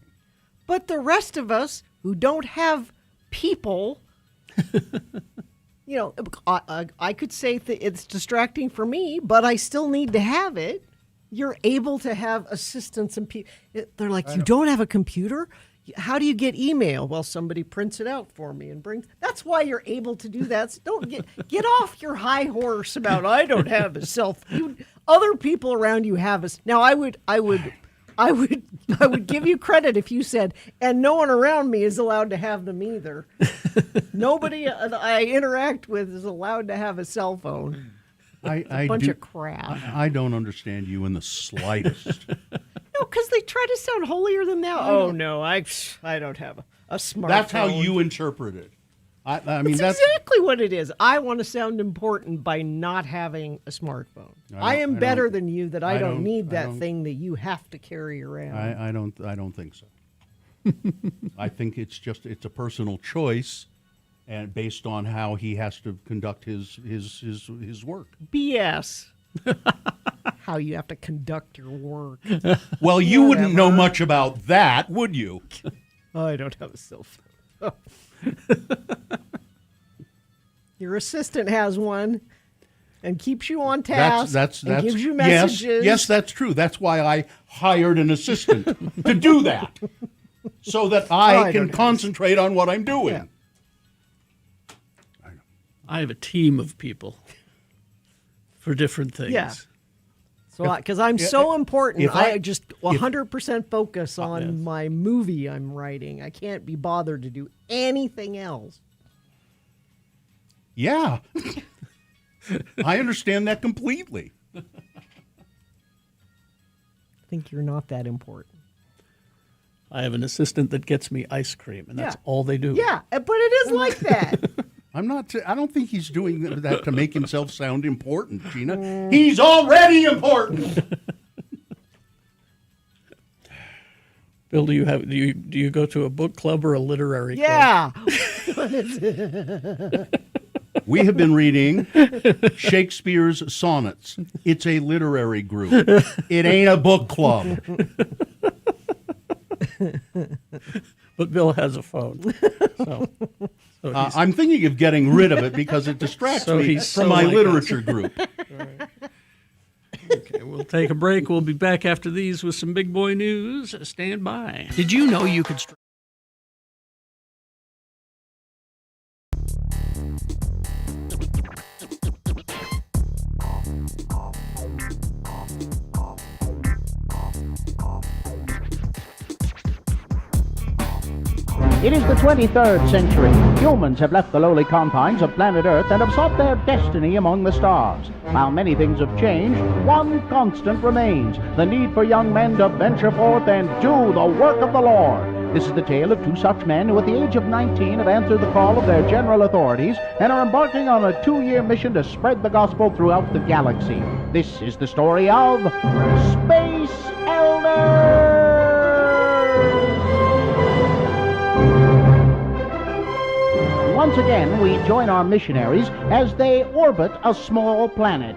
But the rest of us who don't have people, you know, I could say that it's distracting for me, but I still need to have it. You're able to have assistants and people. They're like, you don't have a computer? How do you get email? Well, somebody prints it out for me and brings. That's why you're able to do that. So don't get off your high horse about I don't have a cell phone. Other people around you have a. Now I would give you credit if you said, and no one around me is allowed to have them either. Nobody I interact with is allowed to have a cell phone. It's a bunch of crap. I don't understand you in the slightest. No, because they try to sound holier than thou. Oh no, I don't have a smartphone. That's how you interpret it. I mean, that's exactly what it is. I want to sound important by not having a smartphone. I am better than you that I don't need that thing that you have to carry around. I don't think so. I think it's a personal choice, and based on how he has to conduct his work. BS. How you have to conduct your work. Well, you wouldn't know much about that, would you? I don't have a cell phone. Your assistant has one and keeps you on task and gives you messages. Yes, that's true. That's why I hired an assistant to do that, so that I can concentrate on what I'm doing. Yeah. I have a team of people for different things. Yeah. So, because I'm so important, I just 100% focus on my movie I'm writing. I can't be bothered to do anything else. Yeah. I understand that completely. I think you're not that important. I have an assistant that gets me ice cream, and that's all they do. Yeah, but it is like that. I don't think he's doing that to make himself sound important, Gina. He's already important. Bill, do you go to a book club or a literary club? Yeah. We have been reading Shakespeare's sonnets. It's a literary group. It ain't a book club. But Bill has a phone. So I'm thinking of getting rid of it because it distracts me from my literature group. Right. Okay, we'll take a break. We'll be back after these with some big boy news. Stand by. Did you know you could... It is the 23rd century. Humans have left the lowly confines of planet Earth and have sought their destiny among the stars. While many things have changed, one constant remains: the need for young men to venture forth and do the work of the Lord. This is the tale of two such men who at the age of 19 have answered the call of their general authorities and are embarking on a 2-year mission to spread the gospel throughout the galaxy. This is the story of Space Elders! Once again, we join our missionaries as they orbit a small planet.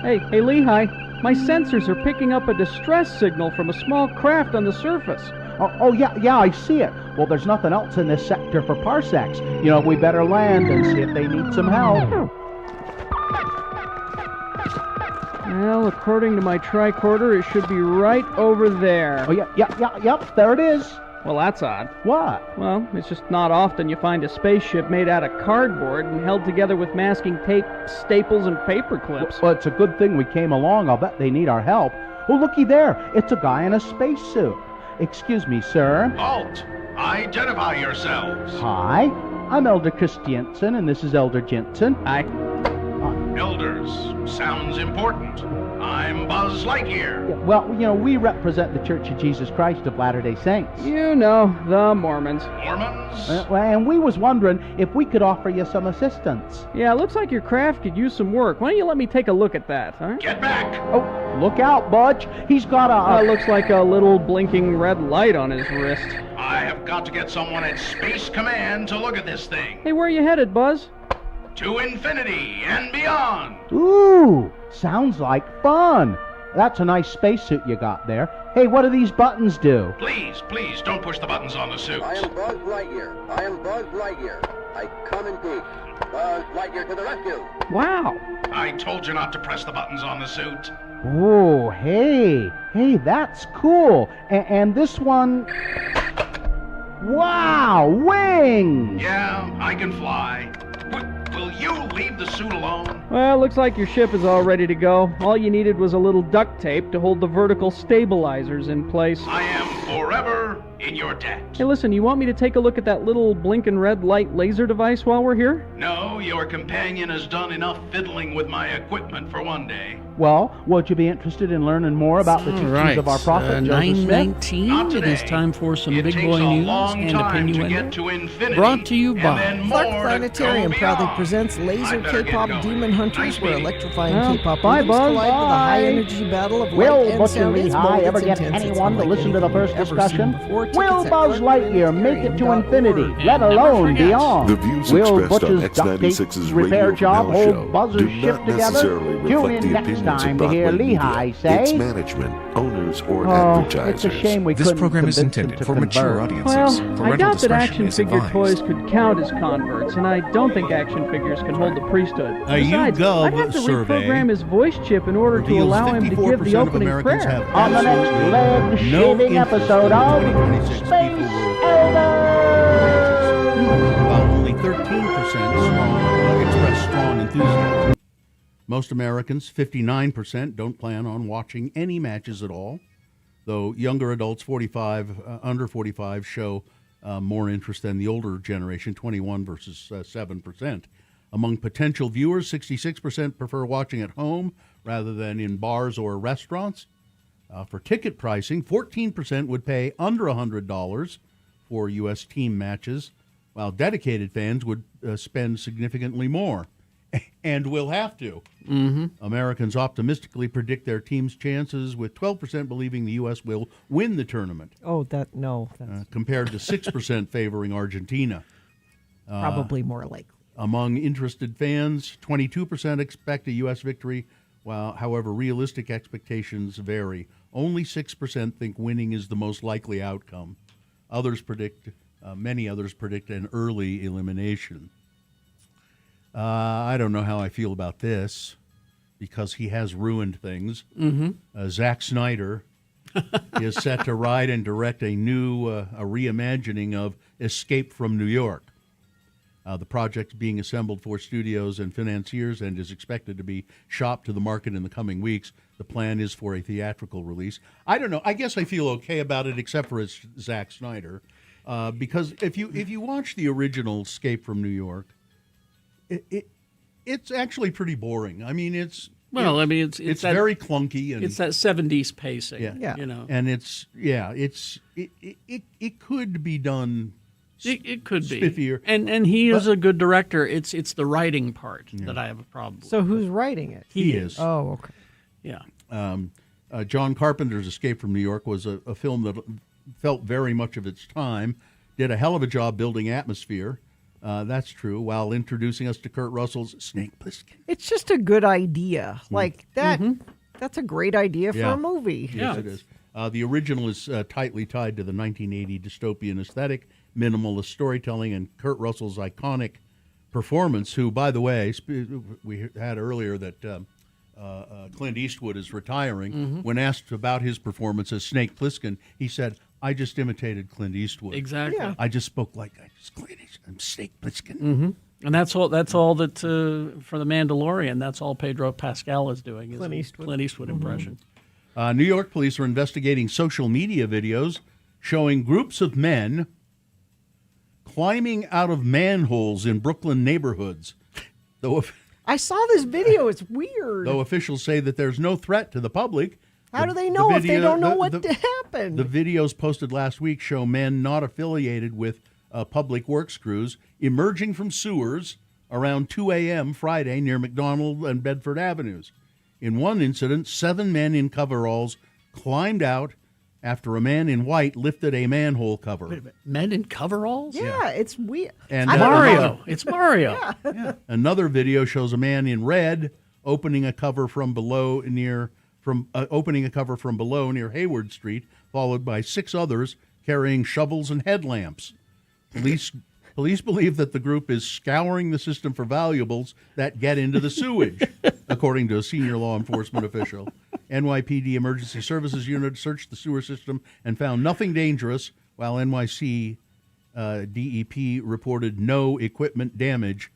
Hey, Lehigh, my sensors are picking up a distress signal from a small craft on the surface. Yeah, I see it. Well, there's nothing else in this sector for parsecs. You know, we better land and see if they need some help. Well, according to my tricorder, it should be right over there. Oh, yep, there it is. Well, that's odd. What? Well, it's just not often you find a spaceship made out of cardboard and held together with masking tape, staples, and paper clips. Well, it's a good thing we came along. I'll bet they need our help. Oh, looky there. It's a guy in a spacesuit. Excuse me, sir. Halt! Identify yourselves. Hi, I'm Elder Christiansen, and this is Elder Jensen. Hi. Elders, sounds important. I'm Buzz Lightyear. Well, you know, we represent the Church of Jesus Christ of Latter-day Saints. You know, the Mormons. Mormons? And we was wondering if we could offer you some assistance. Yeah, looks like your craft could use some work. Why don't you let me take a look at that, huh? Get back! Oh, look out, Budge. He's got a... looks like a little blinking red light on his wrist. I have got to get someone at Space Command to look at this thing. Hey, where are you headed, Buzz? To infinity and beyond. Ooh, sounds like fun. That's a nice spacesuit you got there. Hey, what do these buttons do? Please, don't push the buttons on the suit. I am Buzz Lightyear. I come in peace. Buzz Lightyear to the rescue. Wow. I told you not to press the buttons on the suit. Oh, hey, that's cool. And this one, wow, wings! Yeah, I can fly. Will you leave the suit alone? Well, looks like your ship is all ready to go. All you needed was a little duct tape to hold the vertical stabilizers in place. I am forever in your debt. Hey, listen, you want me to take a look at that little blinking red light laser device while we're here? No, your companion has done enough fiddling with my equipment for one day. Well, would you be interested in learning more about the teachings of our prophet, Joseph Smith? 9:19. It is time for some big boy news and opinion. Brought to you by Clark Planetarium proudly presents Laser K-pop Demon Hunters, where electrifying K-pop bye, movies Buzz, collide with the bye. high-energy battle of Will light and Butch sound. and It's Lehigh bold, ever it's get intense, it's anyone to unlike listen to the anything first we've ever discussion? seen before. Will Tickets Buzz at Lightyear make it to infinity, let alone beyond? The views Will expressed on Butch's duct tape X96's repair Radio job from Hell hold show Buzz's do ship not together? necessarily Tune reflect in the next opinions time of to hear Broadway Lehigh media, say, its management, owners, or "Oh, advertisers. it's a shame we This couldn't program is convince them intended to for mature convert." audiences. Well, I Parental doubt that discretion action is figure advised. toys could count as converts, and I don't think action figures can hold the priesthood. A Besides, YouGov I'd have to survey reprogram his voice chip in order to reveals allow him to give 54% the of opening Americans prayer. have On the next absolutely lead no shaving interest episode in the of 2026 Space FIFA Elders. while only 13% express strong enthusiasm. Most Americans, 59%, don't plan on watching any matches at all, though younger adults, under 45, show more interest than the older generation, 21 versus 7%. Among potential viewers, 66% prefer watching at home rather than in bars or restaurants. For ticket pricing, 14% would pay under $100 for U.S. team matches, while dedicated fans would spend significantly more, and will have to. Mm-hmm. Americans optimistically predict their team's chances, with 12% believing the U.S. will win the tournament, Oh, that's compared to 6% favoring Argentina. probably more likely. Among interested fans, 22% expect a U.S. victory, while, however, realistic expectations vary. Only 6% think winning is the most likely outcome. Many others predict an early elimination. I don't know how I feel about this, because he has ruined things. Mm-hmm. Zack Snyder is set to write and direct a new a reimagining of Escape from New York. The project is being assembled for studios and financiers and is expected to be shopped to the market in the coming weeks. The plan is for a theatrical release. I don't know. I guess I feel okay about it, except for it's Zack Snyder, because if you watch the original Escape from New York, it's actually pretty boring. I mean, it's it's that, very clunky, and it's that 70s pacing. Yeah. You know, and it could be done. It could be spiffier. and he is a good director. It's the writing part that I have a problem with. So who's writing it? He is. Oh, okay. Yeah. John Carpenter's Escape from New York was a film that felt very much of its time, did a hell of a job building atmosphere. That's true, while introducing us to Kurt Russell's Snake Plissken. It's just a good idea. Like that. That's a great idea for a movie. Yes, it is. The original is tightly tied to the 1980 dystopian aesthetic, minimalist storytelling, and Kurt Russell's iconic performance, who, by the way, we had earlier that Clint Eastwood is retiring. When asked about his performance as Snake Plissken, he said, "I just imitated Clint Eastwood. Exactly. Yeah. I just spoke like Clint Eastwood. I'm Snake Plissken." Mm-hmm. And that's all that for the Mandalorian. That's all Pedro Pascal is doing. Is Clint Eastwood impression. New York police are investigating social media videos showing groups of men climbing out of manholes in Brooklyn neighborhoods. I saw this video. It's weird. Though officials say that there's no threat to the public. How do they know if they don't know what happened? The videos posted last week show men not affiliated with public works crews emerging from sewers around 2 a.m. Friday near McDonald and Bedford Avenues. In one incident, 7 men in coveralls climbed out after a man in white lifted a manhole cover. Wait a minute. Men in coveralls? Yeah, it's weird. And Mario. It's Mario. Yeah. Another video shows a man in red opening a cover from below near Hayward Street, followed by 6 others carrying shovels and headlamps. Police Police believe that the group is scouring the system for valuables that get into the sewage, according to a senior law enforcement official. NYPD Emergency Services Unit searched the sewer system and found nothing dangerous, while NYC DEP reported no equipment damage.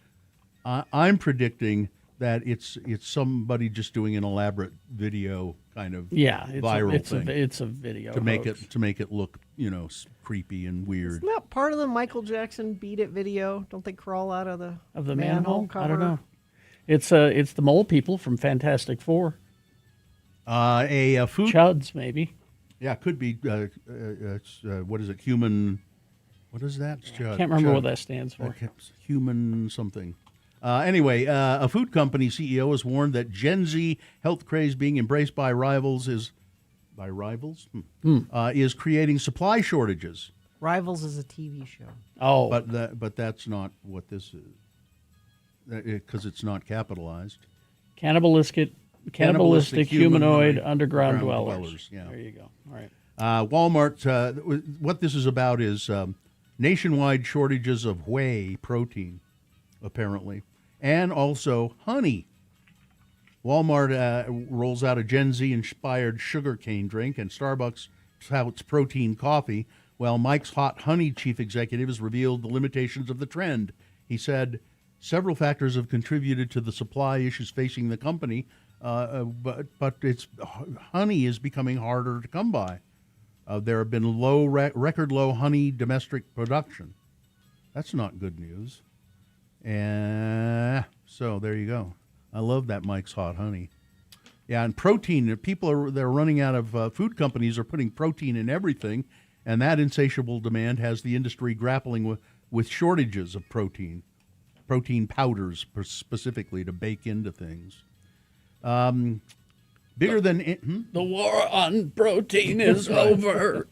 I'm predicting that it's somebody just doing an elaborate video kind of viral thing. It's a video to hoax. make it look creepy and weird. Isn't that part of the Michael Jackson "Beat It" video? Don't they crawl out of the manhole cover? I don't know. It's the mole people from Fantastic Four. A food Chuds maybe. Yeah, it could be. What is it? Human. What is that? Can't remember what that stands for. Human something. Anyway, a food company CEO has warned that Gen Z health craze being embraced by rivals is creating supply shortages. Rivals is a TV show. Oh, but that's not what this is, because it's not capitalized. Cannibalistic humanoid underground dwellers. dwellers. Yeah. There you go. All right. Walmart. What this is about is nationwide shortages of whey protein, apparently, and also honey. Walmart rolls out a Gen Z-inspired sugarcane drink, and Starbucks touts protein coffee, while Mike's Hot Honey chief executive has revealed the limitations of the trend. He said several factors have contributed to the supply issues facing the company, but it's honey is becoming harder to come by. There have been record low honey domestic production. That's not good news. So there you go. I love that Mike's Hot Honey. Yeah, and protein. They're running out of food companies are putting protein in everything, and that insatiable demand has the industry grappling with shortages of protein powders specifically to bake into things. Bigger than the war on protein is over.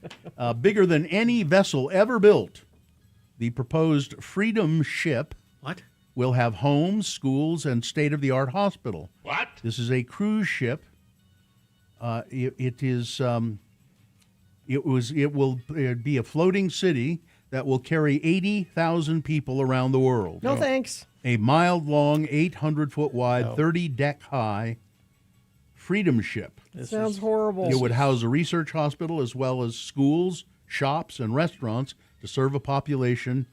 Bigger than any vessel ever built, the proposed Freedom Ship will have homes, schools, and state-of-the-art hospital. What? This is a cruise ship. It will be a floating city that will carry 80,000 people around the world. No thanks. A mile-long, 800-foot wide, 30-deck high Freedom Ship. Sounds horrible. It would house a research hospital as well as schools, shops, and restaurants to serve a population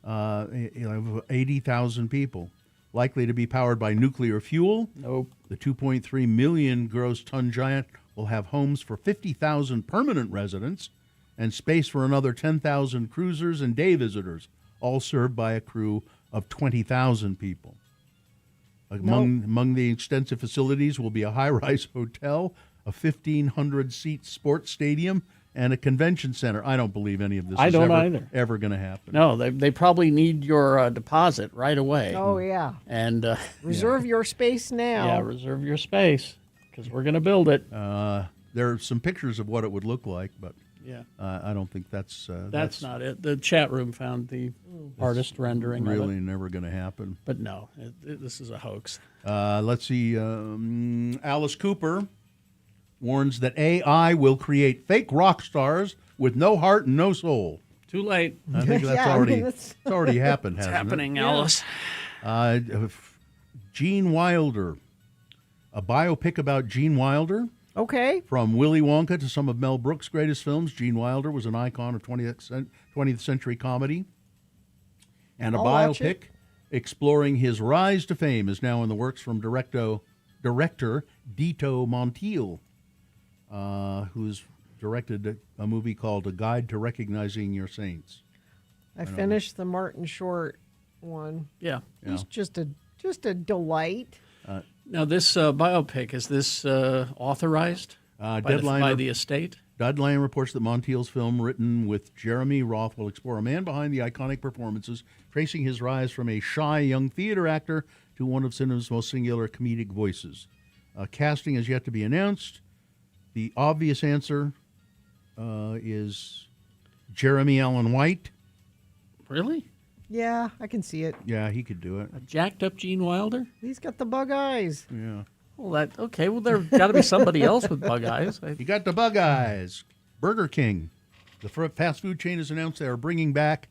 of 80,000 people. Likely to be powered by nuclear fuel. Nope. The 2.3 million gross ton giant will have homes for 50,000 permanent residents and space for another 10,000 cruisers and day visitors, all served by a crew of 20,000 people. Among the extensive facilities will be a high-rise hotel, a 1,500-seat sports stadium, and a convention center. I don't believe any of this is ever going to happen. No, they probably need your deposit right away. Oh, yeah. And reserve your space now. Yeah, reserve your space, because we're going to build it. There are some pictures of what it would look like, but yeah, I don't think that's not it. The chat room found the artist rendering really of it. never going to happen. But no, this is a hoax. Let's see. Alice Cooper warns that AI will create fake rock stars with no heart and no soul. Too late. I think that's it's already happened. It's hasn't happening, it? Alice. Gene Wilder, a biopic about Gene Wilder. Okay. From Willy Wonka to some of Mel Brooks' greatest films, Gene Wilder was an icon of 20th century comedy. And a biopic exploring his rise to fame is now in the works from director Dito Montiel, who's directed a movie called A Guide to Recognizing Your Saints. I finished the Martin Short one. Yeah. He's just a delight. Now, this biopic, is this authorized by the estate? Deadline reports that Montiel's film, written with Jeremy Roth, will explore a man behind the iconic performances, tracing his rise from a shy young theater actor to one of cinema's most singular comedic voices. Casting is yet to be announced. The obvious answer is Jeremy Allen White. Really? Yeah, I can see it. Yeah, he could do it. A jacked up Gene Wilder? He's got the bug eyes. Yeah. Well, there's got to be somebody else with bug eyes. He got the bug eyes. Burger King. The fast food chain has announced they are bringing back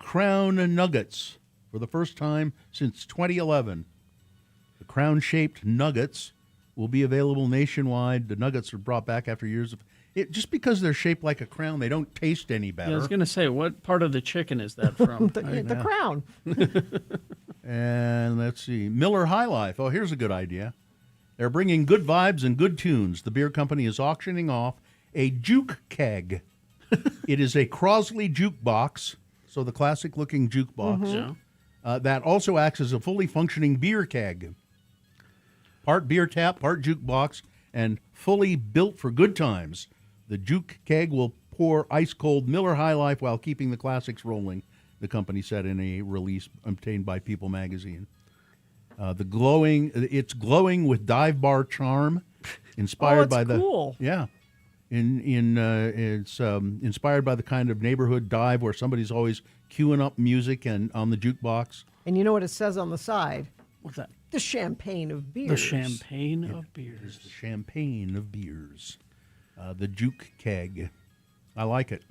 Crown Nuggets for the first time since 2011. The crown-shaped nuggets will be available nationwide. The nuggets are brought back after years of it. Just because they're shaped like a crown, they don't taste any better. Yeah, I was going to say, what part of the chicken is that from? The crown. And let's see, Miller High Life. Oh, here's a good idea. They're bringing good vibes and good tunes. The beer company is auctioning off a juke keg. It is a Crosley jukebox, so the classic-looking jukebox, that also acts as a fully functioning beer keg. Part beer tap, part jukebox, and fully built for good times. The juke keg will pour ice-cold Miller High Life while keeping the classics rolling, the company said in a release obtained by People magazine. It's glowing with dive bar charm, inspired by the cool. Yeah, it's inspired by the kind of neighborhood dive where somebody's always queuing up music and on the jukebox. And you know what it says on the side? What's that? The champagne of beers. The champagne of beers. The champagne of beers. The juke keg. I like it.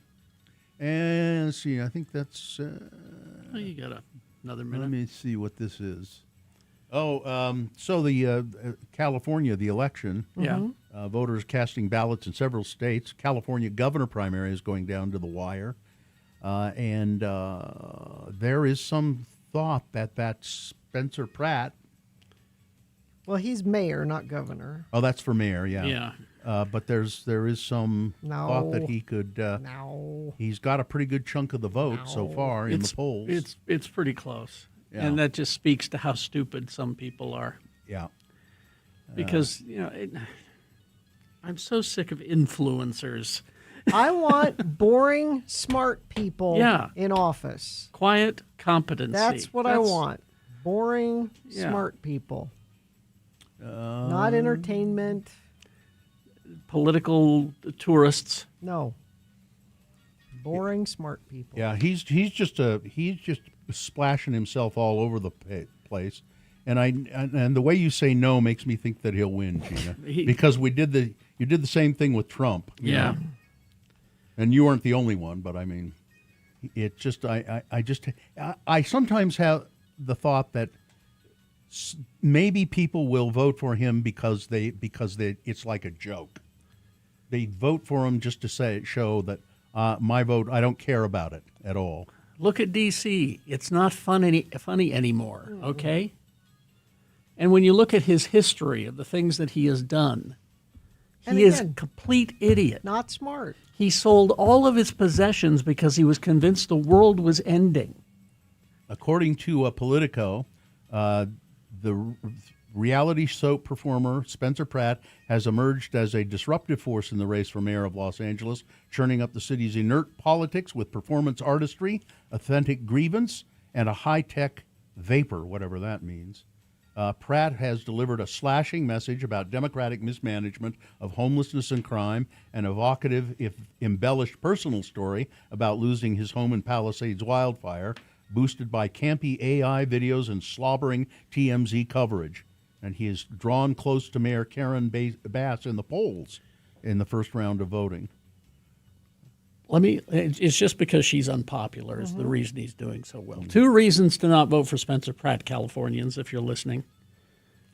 And let's see, I think that's... Oh, you got another minute. Let me see what this is. So the California, the election. Yeah. Voters casting ballots in several states. California governor primary is going down to the wire. And there is some thought that Spencer Pratt... Well, he's mayor, not governor. Oh, that's for mayor, yeah. Yeah. But there is some thought that he could... He's got a pretty good chunk of the vote so far in the polls. It's pretty close. Yeah. And that just speaks to how stupid some people are. Yeah. Because, I'm so sick of influencers. I want boring, smart people Yeah. in office. Quiet competency. That's what I want. Boring, smart people. Not entertainment. Political tourists. No. Boring, smart people. Yeah, he's just splashing himself all over the place, and the way you say no makes me think that he'll win, Gina, because you did the same thing with Trump. You know? And you weren't the only one, but I mean, it just I sometimes have the thought that maybe people will vote for him because it's like a joke. They vote for him just to show that my vote, I don't care about it at all. Look at D.C. It's not funny anymore, okay? And when you look at his history of the things that he has done, he is a complete idiot. Not smart. He sold all of his possessions because he was convinced the world was ending. According to Politico, the reality soap performer Spencer Pratt has emerged as a disruptive force in the race for mayor of Los Angeles, churning up the city's inert politics with performance artistry, authentic grievance, and a high-tech vapor, whatever that means. Pratt has delivered a slashing message about Democratic mismanagement of homelessness and crime, an evocative, if embellished, personal story about losing his home in Palisades wildfire, boosted by campy AI videos and slobbering TMZ coverage. And he is drawn close to Mayor Karen Bass in the polls in the first round of voting. It's just because she's unpopular is the reason he's doing so well. 2 reasons to not vote for Spencer Pratt, Californians, if you're listening.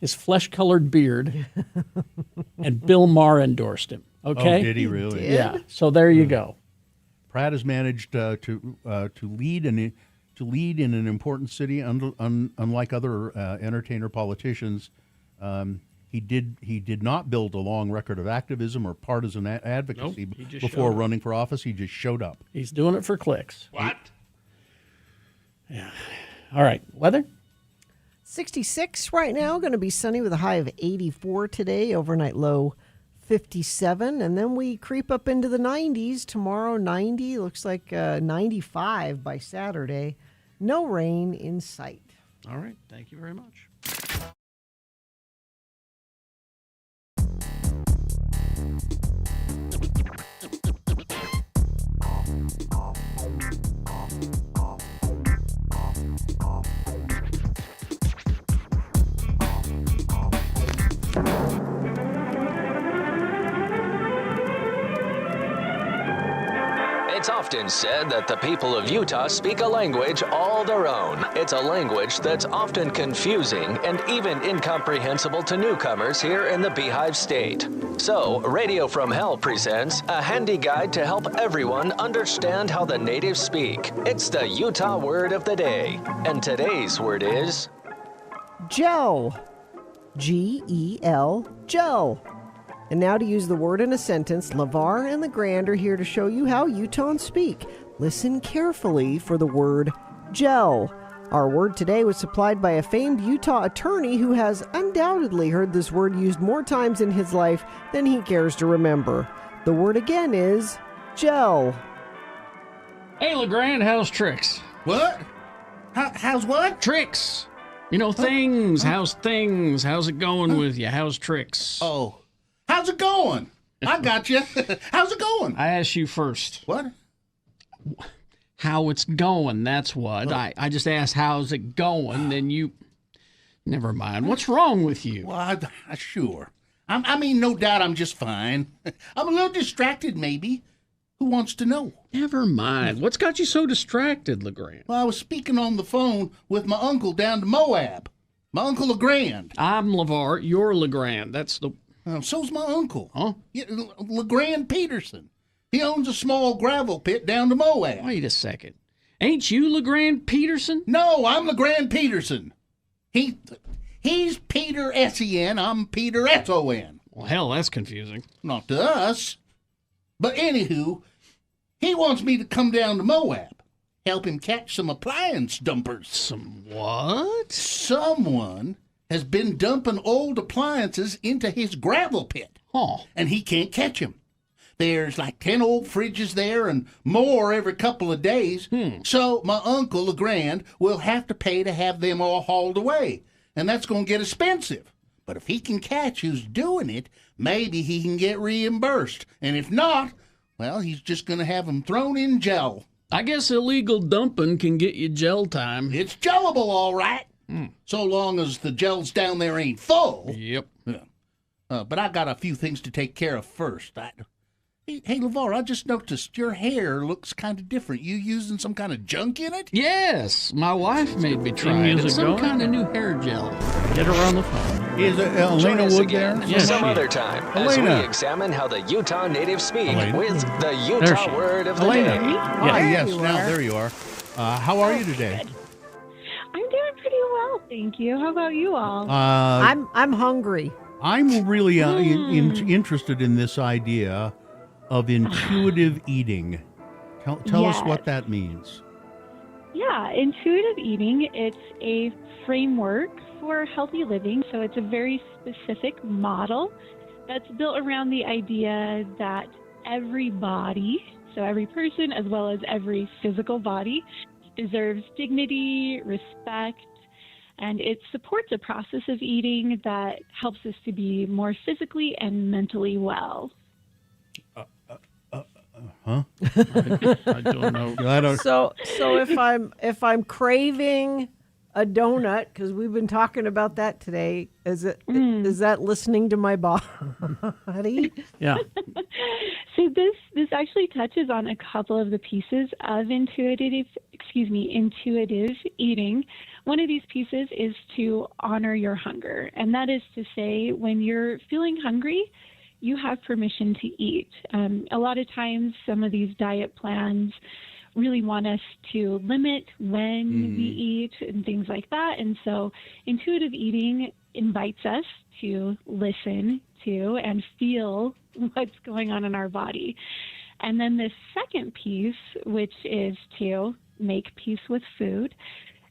His flesh-colored beard, and Bill Maher endorsed him. Okay? Oh, did he really? Did? Yeah. So there you go. Pratt has managed to lead in an important city, unlike other entertainer politicians. He did not build a long record of activism or partisan advocacy before running for office. He just showed up. He's doing it for clicks. What? Yeah. All right. Weather? 66 right now. Going to be sunny with a high of 84 today. Overnight low 57. And then we creep up into the 90s. Tomorrow 90. Looks like 95 by Saturday. No rain in sight. All right. Thank you very much. It's often said that the people of Utah speak a language all their own. It's a language that's often confusing and even incomprehensible to newcomers here in the Beehive State. So, Radio from Hell presents a handy guide to help everyone understand how the natives speak. It's the Utah word of the day. And today's word is... gel. G-E-L, gel. And now to use the word in a sentence, LeVar and LeGrand are here to show you how Utahns speak. Listen carefully for the word gel. Our word today was supplied by a famed Utah attorney who has undoubtedly heard this word used more times in his life than he cares to remember. The word again is gel. Hey, LeGrand, how's tricks? What? How's what? Tricks. You know, things. How's things? How's it going with you? How's tricks? Oh. How's it going? I got you. How's it going? I asked you first. What? How it's going, that's what. I just asked how's it going, then you... Never mind. What's wrong with you? Well, sure. I mean, no doubt I'm just fine. I'm a little distracted, maybe. Who wants to know? Never mind. What's got you so distracted, LeGrand? Well, I was speaking on the phone with my uncle down to Moab. My Uncle LeGrand. I'm LeVar. You're LeGrand. That's the... so's my uncle. Huh? Yeah, LeGrand Peterson. He owns a small gravel pit down to Moab. Wait a second. Ain't you LeGrand Peterson? No, I'm LeGrand Peterson. He's Peter S-E-N. I'm Peter S-O-N. Well, hell, that's confusing. Not to us. But anywho, he wants me to come down to Moab, help him catch some appliance dumpers. Some what? Someone has been dumping old appliances into his gravel pit. Oh. And he can't catch them. There's like 10 old fridges there and more every couple of days. So my uncle LeGrand will have to pay to have them all hauled away. And that's going to get expensive. But if he can catch who's doing it, maybe he can get reimbursed. And if not, well, he's just going to have them thrown in jail. I guess illegal dumping can get you jail time. It's jailable, all right. So long as the gels down there ain't full. Yep. Yeah. But I got a few things to take care of first. Hey, LeVar, I just noticed your hair looks kind of different. You using some kind of junk in it? Yes. My wife made me try it. It's some kind of new hair gel. Get her on the phone. Is Join Elena us Wood again there? some other time as Elena. we examine how the Utah natives speak Elena. with the There Utah she is. word of the Elena. day. Yes, now there you are. How are you today? I'm doing pretty well, thank you. How about you all? I'm hungry. I'm really interested in this idea of intuitive eating. Tell us what that means. Yeah, intuitive eating, it's a framework for healthy living. So it's a very specific model that's built around the idea that every body, so every person as well as every physical body, deserves dignity, respect, and it supports a process of eating that helps us to be more physically and mentally well. Huh? I don't know. I don't. So if I'm craving a donut, because we've been talking about that today, is that listening to my body? Yeah. So this actually touches on a couple of the pieces of intuitive eating. One of these pieces is to honor your hunger, and that is to say, when you're feeling hungry, you have permission to eat. A lot of times, some of these diet plans really want us to limit when we eat and things like that. And so intuitive eating invites us to listen to and feel what's going on in our body. And then the second piece, which is to make peace with food.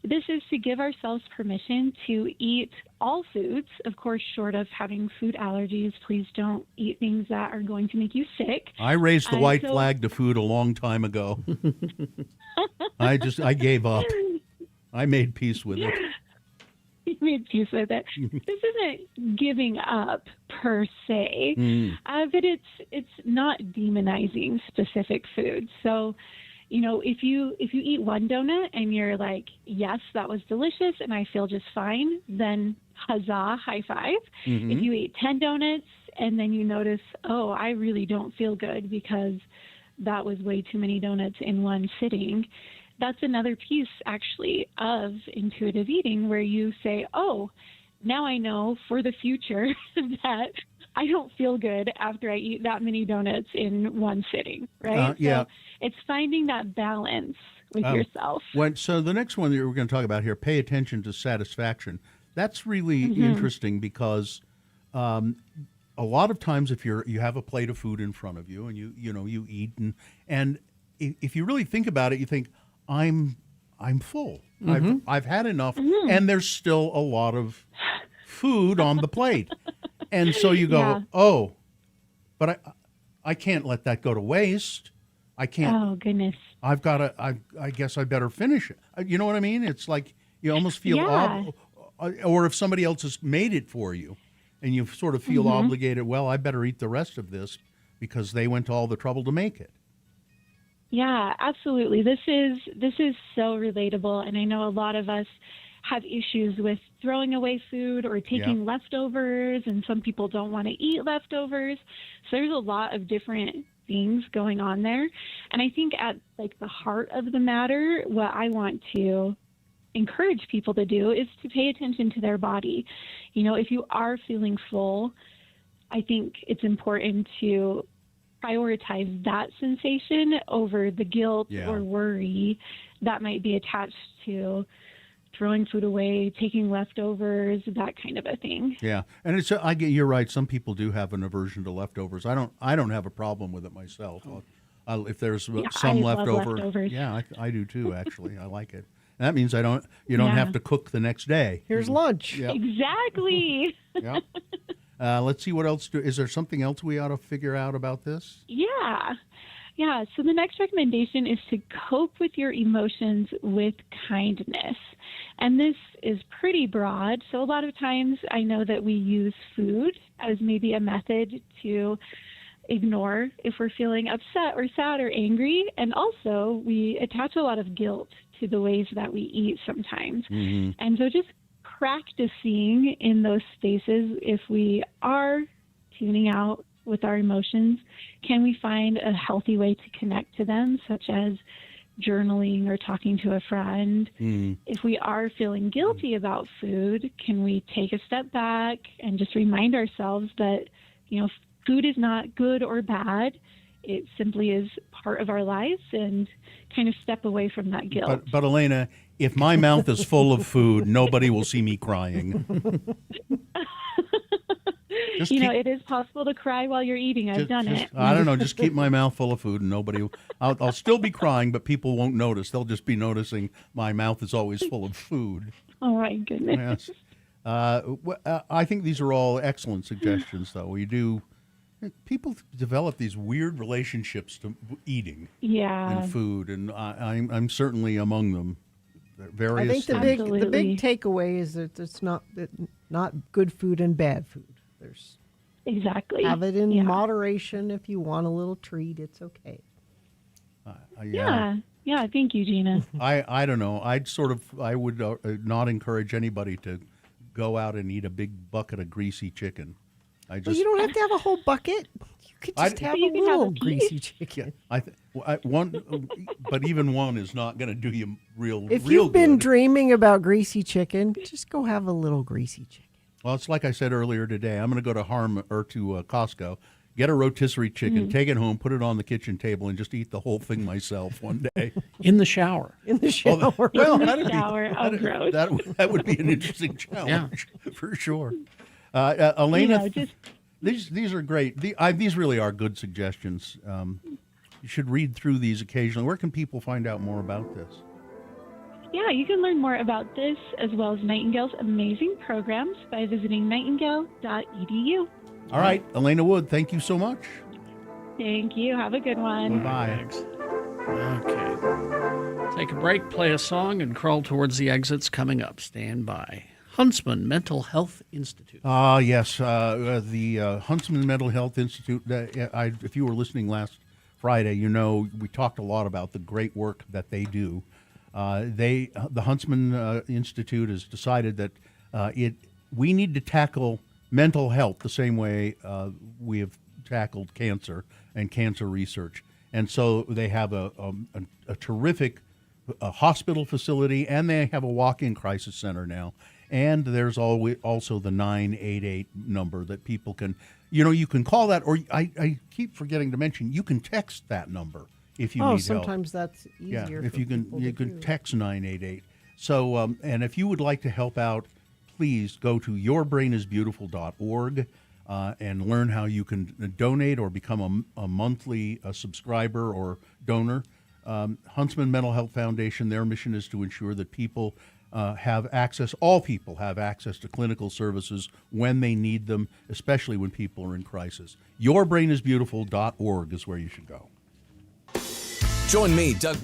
This is to give ourselves permission to eat all foods, of course, short of having food allergies. Please don't eat things that are going to make you sick. I raised the white flag to food a long time ago. I gave up. I made peace with it. You made peace with it. This isn't giving up per se, but it's not demonizing specific foods. So, you know, if you eat one donut and you're like, yes, that was delicious and I feel just fine, then huzzah, high five. If you eat 10 donuts and then you notice, oh, I really don't feel good because that was way too many donuts in one sitting. That's another piece, actually, of intuitive eating where you say, oh, now I know for the future that I don't feel good after I eat that many donuts in one sitting, right? Yeah. So it's finding that balance with yourself. So the next one that we're going to talk about here, pay attention to satisfaction. That's really interesting because a lot of times if you have a plate of food in front of you and you eat and if you really think about it, you think I'm full. I've had enough, and there's still a lot of food on the plate, and so you go, oh, but I can't let that go to waste. I can't. Oh goodness. I've got to. I guess I better finish it. You know what I mean? It's like you almost feel, or if somebody else has made it for you, and you sort of feel obligated. Well, I better eat the rest of this because they went to all the trouble to make it. Yeah, absolutely. This is so relatable, and I know a lot of us have issues with throwing away food or taking leftovers, and some people don't want to eat leftovers. So there's a lot of different things going on there. And I think at like the heart of the matter, what I want to encourage people to do is to pay attention to their body. You know, if you are feeling full, I think it's important to prioritize that sensation over the guilt or worry that might be attached to throwing food away, taking leftovers, that kind of a thing. Yeah, and you're right. Some people do have an aversion to leftovers. I don't have a problem with it myself. If there's some leftover, I do too. Actually, I like it. And that means you don't have to cook the next day. Here's lunch. Yep. Exactly. Yeah. Let's see what else. Is there something else we ought to figure out about this? Yeah. So the next recommendation is to cope with your emotions with kindness. And this is pretty broad. So a lot of times I know that we use food as maybe a method to ignore if we're feeling upset or sad or angry. And also we attach a lot of guilt to the ways that we eat sometimes. And so just practicing in those spaces, if we are tuning out with our emotions, can we find a healthy way to connect to them, such as journaling or talking to a friend? If we are feeling guilty about food, can we take a step back and just remind ourselves that, you know, food is not good or bad. It simply is part of our lives, and kind of step away from that guilt. But Elena, if my mouth is full of food, nobody will see me crying. It is possible to cry while you're eating. I've done it. I don't know. Just keep my mouth full of food, and I'll still be crying, but people won't notice. They'll just be noticing my mouth is always full of food. Oh my goodness. Yes. I think these are all excellent suggestions, though. People develop these weird relationships to eating and food, and I'm certainly among them. I think the big takeaway is that it's not good food and bad food. There's have it in moderation. If you want a little treat, it's okay. Yeah. Thank you, Gina. I don't know. I would not encourage anybody to go out and eat a big bucket of greasy chicken. You don't have to have a whole bucket. You could just have a little greasy chicken. But even one is not going to do you real. If you've been dreaming about greasy chicken, just go have a little greasy chicken. Well, it's like I said earlier today. I'm going to go to Costco, get a rotisserie chicken, take it home, put it on the kitchen table, and just eat the whole thing myself one day. In the shower. In the shower. That would be an interesting challenge for sure. Elena, these are great. These really are good suggestions. You should read through these occasionally. Where can people find out more about this? Yeah, you can learn more about this as well as Nightingale's amazing programs by visiting nightingale.edu. All right, Elena Wood, thank you so much. Thank you. Have a good one. Bye. Okay. Take a break, play a song, and crawl towards the exits coming up. Stand by. Huntsman Mental Health Institute. Yes, the Huntsman Mental Health Institute. If you were listening last Friday, you know we talked a lot about the great work that they do. The Huntsman Institute has decided that we need to tackle mental health the same way we have tackled cancer and cancer research. And so they have a terrific hospital facility, and they have a walk-in crisis center now. And there's also the 988 number that people can, you can call that, or I keep forgetting to mention, you can text that number if you need help. Sometimes that's easier. If for you can text 988. So, and if you would like to help out, please go to yourbrainisbeautiful.org and learn how you can donate or become a monthly subscriber or donor. Huntsman Mental Health Foundation, their mission is to ensure that people all people have access to clinical services when they need them, especially when people are in crisis. Yourbrainisbeautiful.org is where you should go. Join me, Doug.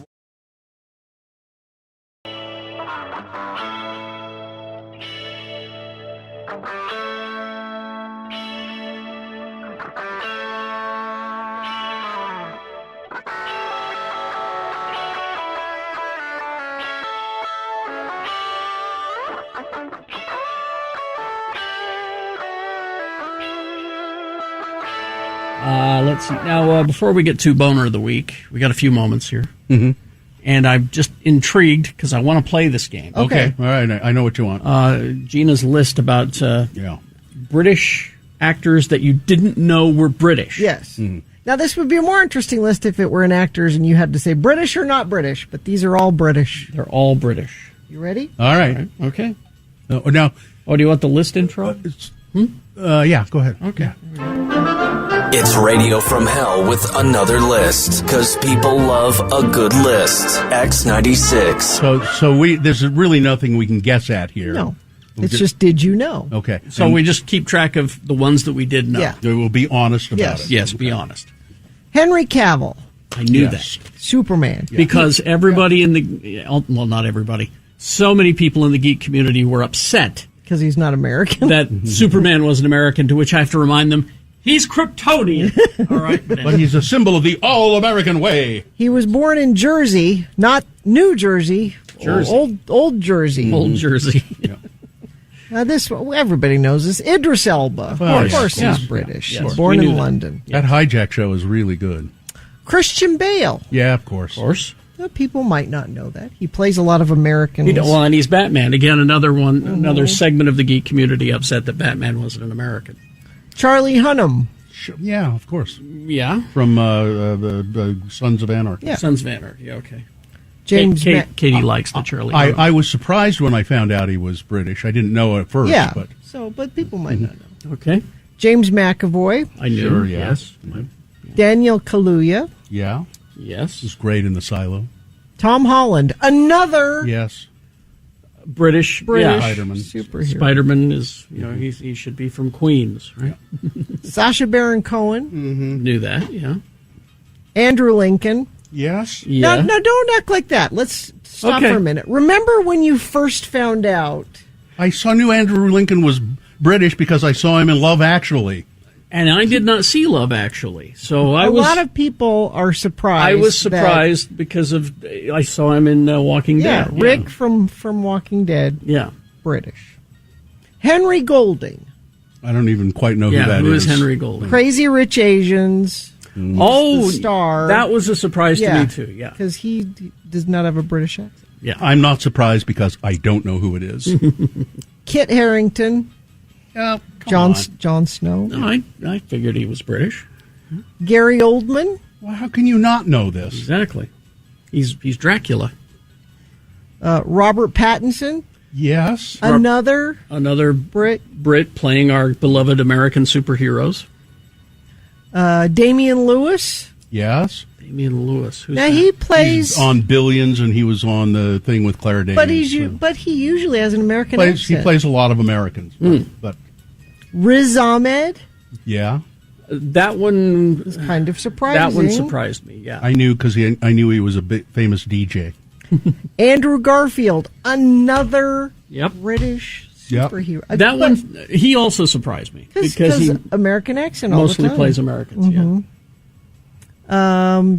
Let's see. Now, before we get to Boner of the Week, we got a few moments here. Mm-hmm. And I'm just intrigued because I want to play this game. Okay. All right. I know what you want. Gina's list about British actors that you didn't know were British. Yes. Now, this would be a more interesting list if it were in actors and you had to say British or not British, but these are all British. They're all British. You ready? All right. Okay. Now, do you want the list intro? Yeah, go ahead. Okay. It's Radio from Hell with another list, because people love a good list. X96. So there's really nothing we can guess at here. No. It's just, did you know? Okay. So we just keep track of the ones that we did know. Yeah. We will be honest about it. Yes, be honest. Henry Cavill. I knew that. Superman. Because everybody in the, well, not everybody, so many people in the geek community were upset. Because he's not American. That Superman wasn't American, to which I have to remind them, he's Kryptonian. All right. But he's a symbol of the all-American way. He was born in Jersey, not New Jersey. Jersey. Old Jersey. Old Jersey. This everybody knows this. Idris Elba. Of course he's British. Yeah. He's born in London. That Hijack show is really good. Christian Bale. Yeah, of course. People might not know that. He plays a lot of Americans. And he's Batman. Again, another segment of the geek community upset that Batman wasn't an American. Charlie Hunnam. Yeah, of course. Yeah. From the Sons of Anarchy. Yeah. Sons of Anarchy, okay. James Katie likes the Charlie Hunnam. I was surprised when I found out he was British. I didn't know at first. Yeah, but but people might not know. Okay. James McAvoy. I knew. Sure, yes. Daniel Kaluuya. Yeah. Yes. He was great in The Silo. Tom Holland. Another Yes. British Spider-Man. superhero. Spider-Man is, he should be from Queens, right? Sacha Baron Cohen. Knew that, yeah. Andrew Lincoln. Yes. Yeah. No, don't act like that. Let's stop Okay. for a minute. Remember when you first found out? I knew Andrew Lincoln was British because I saw him in Love Actually. And I did not see Love Actually, so A lot of people are surprised. I was surprised because I saw him in Walking Yeah, Dead. Rick from Walking Dead. Yeah. British. Henry Golding. I don't even quite know who that is. Who is Henry Golding? Crazy Rich Asians. Oh, the star. that was a surprise to me too. Yeah, because he does not have a British accent. Yeah, I'm not surprised because I don't know who it is. Kit Harington. Yeah, Jon Snow. No, I figured he was British. Gary Oldman. Well, how can you not know this? Exactly. He's Dracula. Robert Pattinson. Yes. Another Brit playing our beloved American superheroes. Damian Lewis. Yes. Damian Lewis. Who's Now that? he plays He's on Billions, and he was on the thing with Claire Danes. but he usually has an American He accent. plays a lot of Americans. But Riz Ahmed. yeah, that one is kind of surprising. That one surprised me. Yeah, I knew because I knew he was a big, famous DJ. Andrew Garfield, another Yep. British Yep. superhero. That one he also surprised me because he American accent all mostly the time. plays Americans. Yeah.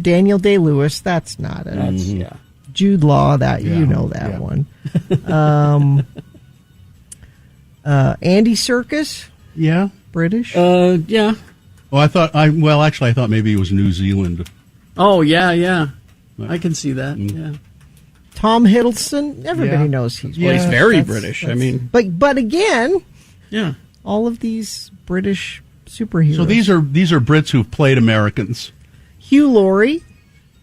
Daniel Day-Lewis, that's not it. That's, yeah. Jude Law, you know that one. Andy Serkis, Yeah. British. Yeah. Well, I thought maybe it was New Zealand. Oh, yeah. I can see that, yeah. Tom Hiddleston, everybody knows he's Well, he's very British. I mean, but again, yeah, all of these British superheroes. So these are Brits who've played Americans. Hugh Laurie.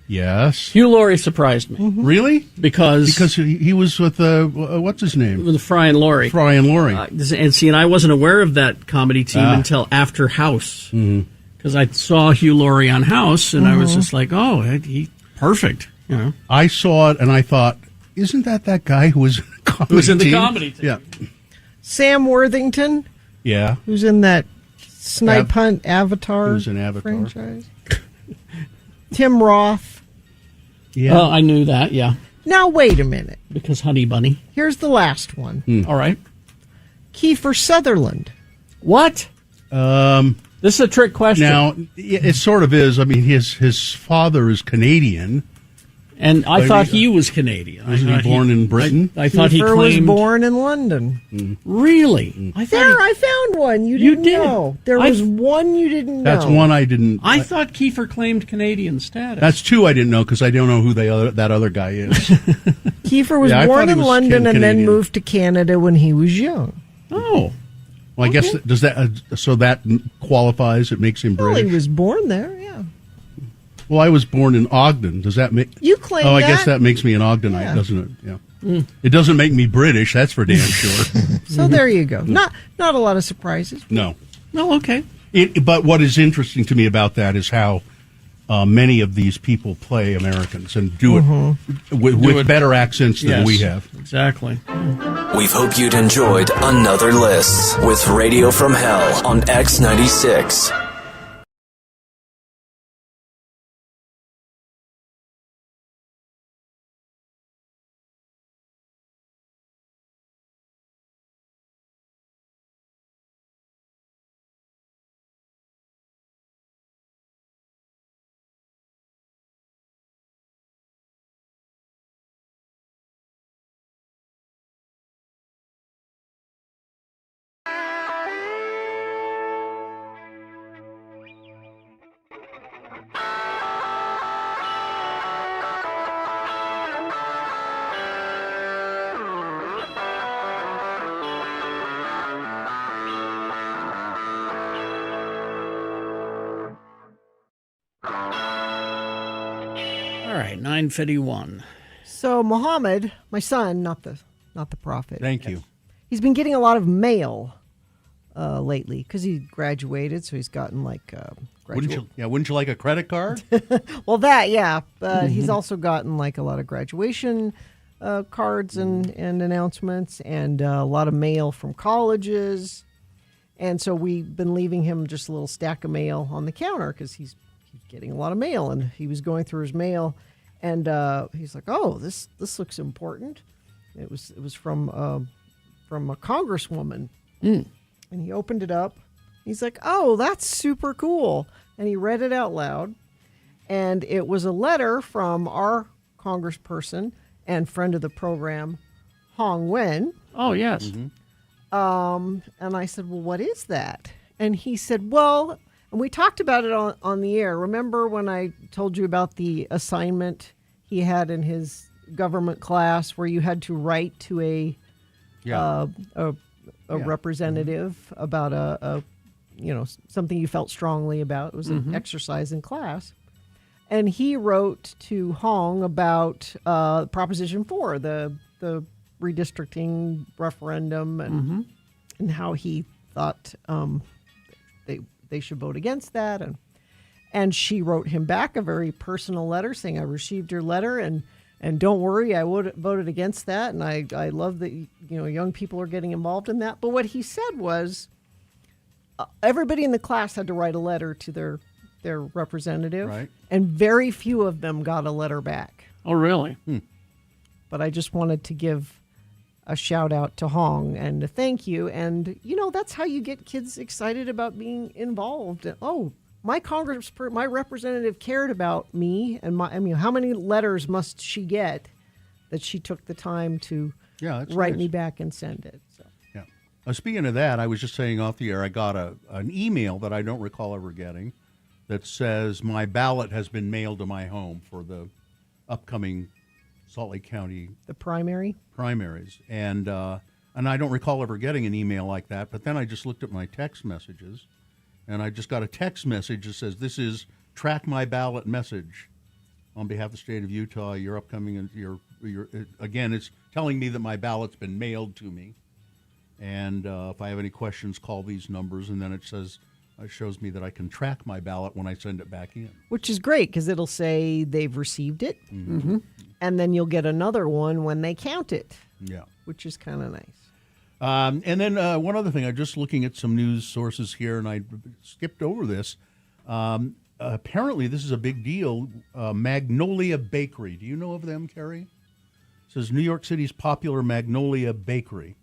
Yes. Hugh Laurie surprised me. Really? Because he was with what's his name? With Fry and Laurie. Fry and Laurie. And I wasn't aware of that comedy team until after House, because I saw Hugh Laurie on House, and I was just like, oh, he perfect. You know, I saw it and I thought, isn't that guy who was in the comedy team? Yeah. Sam Worthington. Yeah. Who's in that Snipe Hunt Avatar? Who's in Avatar franchise? Tim Roth. Yeah. I knew that. Yeah. Now wait a minute. Because Honey Bunny. Here's the last one. All right. Kiefer Sutherland. What? This is a trick question. Now, it sort of is. I mean, his father is Canadian. And I thought he was Canadian. Wasn't he born in Britain? I thought he Kiefer claimed... was born in London. Really? I found one. You didn't know. There was one you didn't know. That's one I didn't. I thought Kiefer claimed Canadian status. That's two I didn't know because I don't know who that other guy is. Kiefer was born in London and then moved to Canada when he was young. Oh. Well, I guess does that so that qualifies? It makes him British. Well, he was born there. Yeah. Well, I was born in Ogden. Does that make you claim? Oh, I that? guess that makes me an Ogdenite, doesn't it? Yeah. It doesn't make me British. That's for damn sure. So there you go. Not a lot of surprises. No. No. Okay. But what is interesting to me about that is how many of these people play Americans and do it with better accents than we have. Exactly. We hope you'd enjoyed another list with Radio from Hell on X96. All right, 9:51. So Muhammad, my son, not the prophet. Thank you. He's been getting a lot of mail lately because he graduated, so he's gotten like. Wouldn't you like a credit card? Well, that but he's also gotten like a lot of graduation cards and announcements, and a lot of mail from colleges, and so we've been leaving him just a little stack of mail on the counter because he's getting a lot of mail, and he was going through his mail, and he's like, "Oh, this looks important." It was from a congresswoman, and he opened it up. He's like, "Oh, that's super cool," and he read it out loud, and it was a letter from our congressperson and friend of the program, Hong Wen. Oh yes. And I said, "Well, what is that?" And he said, "Well." And we talked about it on the air. Remember when I told you about the assignment he had in his government class where you had to write to a representative about a something you felt strongly about? It was an exercise in class. And he wrote to Hong about Proposition 4, the redistricting referendum, and how he thought they should vote against that, and she wrote him back a very personal letter saying, "I received your letter, and don't worry, I voted against that, and I love that young people are getting involved in that." But what he said was, everybody in the class had to write a letter to their representative, right? And very few of them got a letter back. Oh, really? But I just wanted to give a shout out to Hong and a thank you. And, that's how you get kids excited about being involved. Oh, my representative cared about me and how many letters must she get that she took the time to write me back and send it. So. Yeah. Speaking of that, I was just saying off the air, I got an email that I don't recall ever getting that says my ballot has been mailed to my home for the upcoming Salt Lake County The primary? primaries. And I don't recall ever getting an email like that, but then I just looked at my text messages, and I just got a text message that says, this is track my ballot message on behalf of the state of Utah. You're upcoming, and again, it's telling me that my ballot's been mailed to me. And if I have any questions, call these numbers, and then it shows me that I can track my ballot when I send it back in. Which is great because it'll say they've received it, and then you'll get another one when they count it. Yeah. Which is kind of nice. And then one other thing, I'm just looking at some news sources here, and I skipped over this. Apparently, this is a big deal. Magnolia Bakery. Do you know of them, Carrie? It says New York City's popular Magnolia Bakery.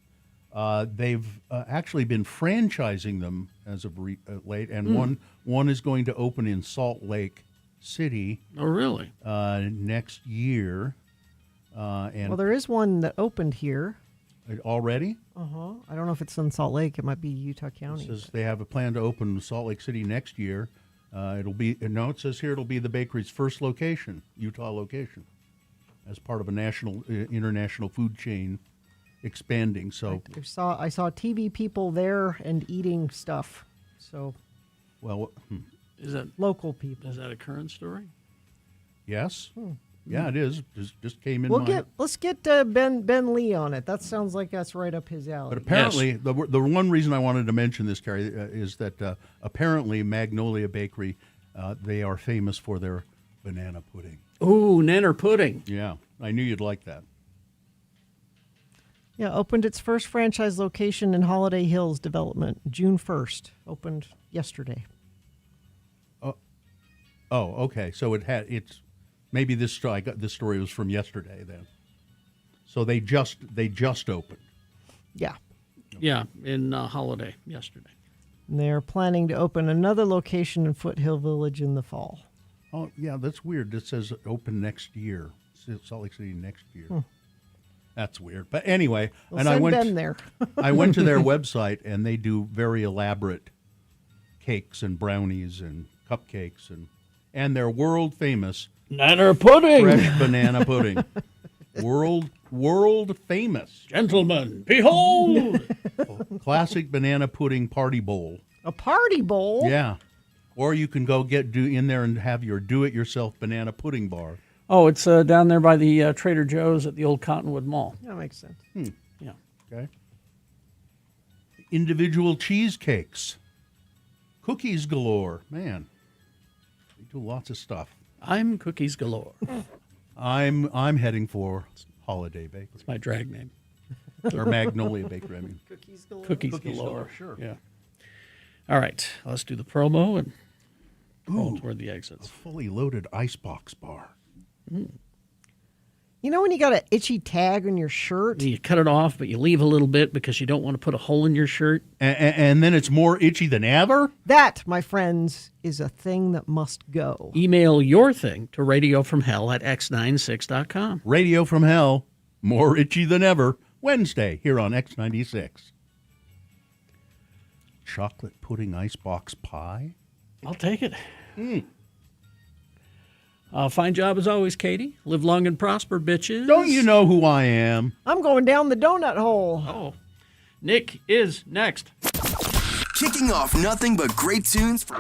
They've actually been franchising them as of late, and one is going to open in Salt Lake City. Oh, really? Next year. And Well, there is one that opened here. already? I don't know if it's in Salt Lake. It might be Utah County. It says they have a plan to open in Salt Lake City next year. It says here it'll be the bakery's first location, Utah location, as part of a national, international food chain expanding. So I saw TV people there and eating stuff. So, well, is that local people? Is that a current story? Yes. Yeah, it is. Just came in. Let's get Ben Lee on it. That sounds like that's right up his alley. But apparently, the one reason I wanted to mention this, Carrie, is that apparently Magnolia Bakery, they are famous for their banana pudding. Ooh, nanner pudding. Yeah, I knew you'd like that. Yeah, opened its first franchise location in Holiday Hills Development, June 1st. Opened yesterday. Oh, okay. So it's maybe this story was from yesterday then. So they just opened. Yeah. Yeah, in Holiday yesterday. And they're planning to open another location in Foothill Village in the fall. Oh, yeah, that's weird. It says open next year. Salt Lake City next year. That's weird. But anyway, We'll send Ben there. I went to their website, and they do very elaborate cakes and brownies and cupcakes and their world famous nanner pudding, fresh banana pudding. World famous. Gentlemen, behold! Classic banana pudding party bowl. A party bowl? Yeah. Or you can go do in there and have your do-it-yourself banana pudding bar. Oh, it's down there by the Trader Joe's at the old Cottonwood Mall. That makes sense. Yeah. Okay. Individual cheesecakes. Cookies galore. Man, they do lots of stuff. I'm Cookies Galore. I'm heading for Holiday Bakery. It's my drag name. Or Magnolia Bakery, I mean. Cookies Galore. Cookies Galore. Sure. Yeah. All right, let's do the promo and roll toward the A exits. fully loaded icebox bar. You know when you got an itchy tag on your shirt? You cut it off, but you leave a little bit because you don't want to put a hole in your shirt. And then it's more itchy than ever? That, my friends, is a thing that must go. Email your thing to radiofromhell@x96.com. Radio from Hell, more itchy than ever, Wednesday here on X96. Chocolate pudding icebox pie? I'll take it. Fine job as always, Katie. Live long and prosper, bitches. Don't you know who I am? I'm going down the donut hole. Oh. Nick is next. Kicking off nothing but great tunes for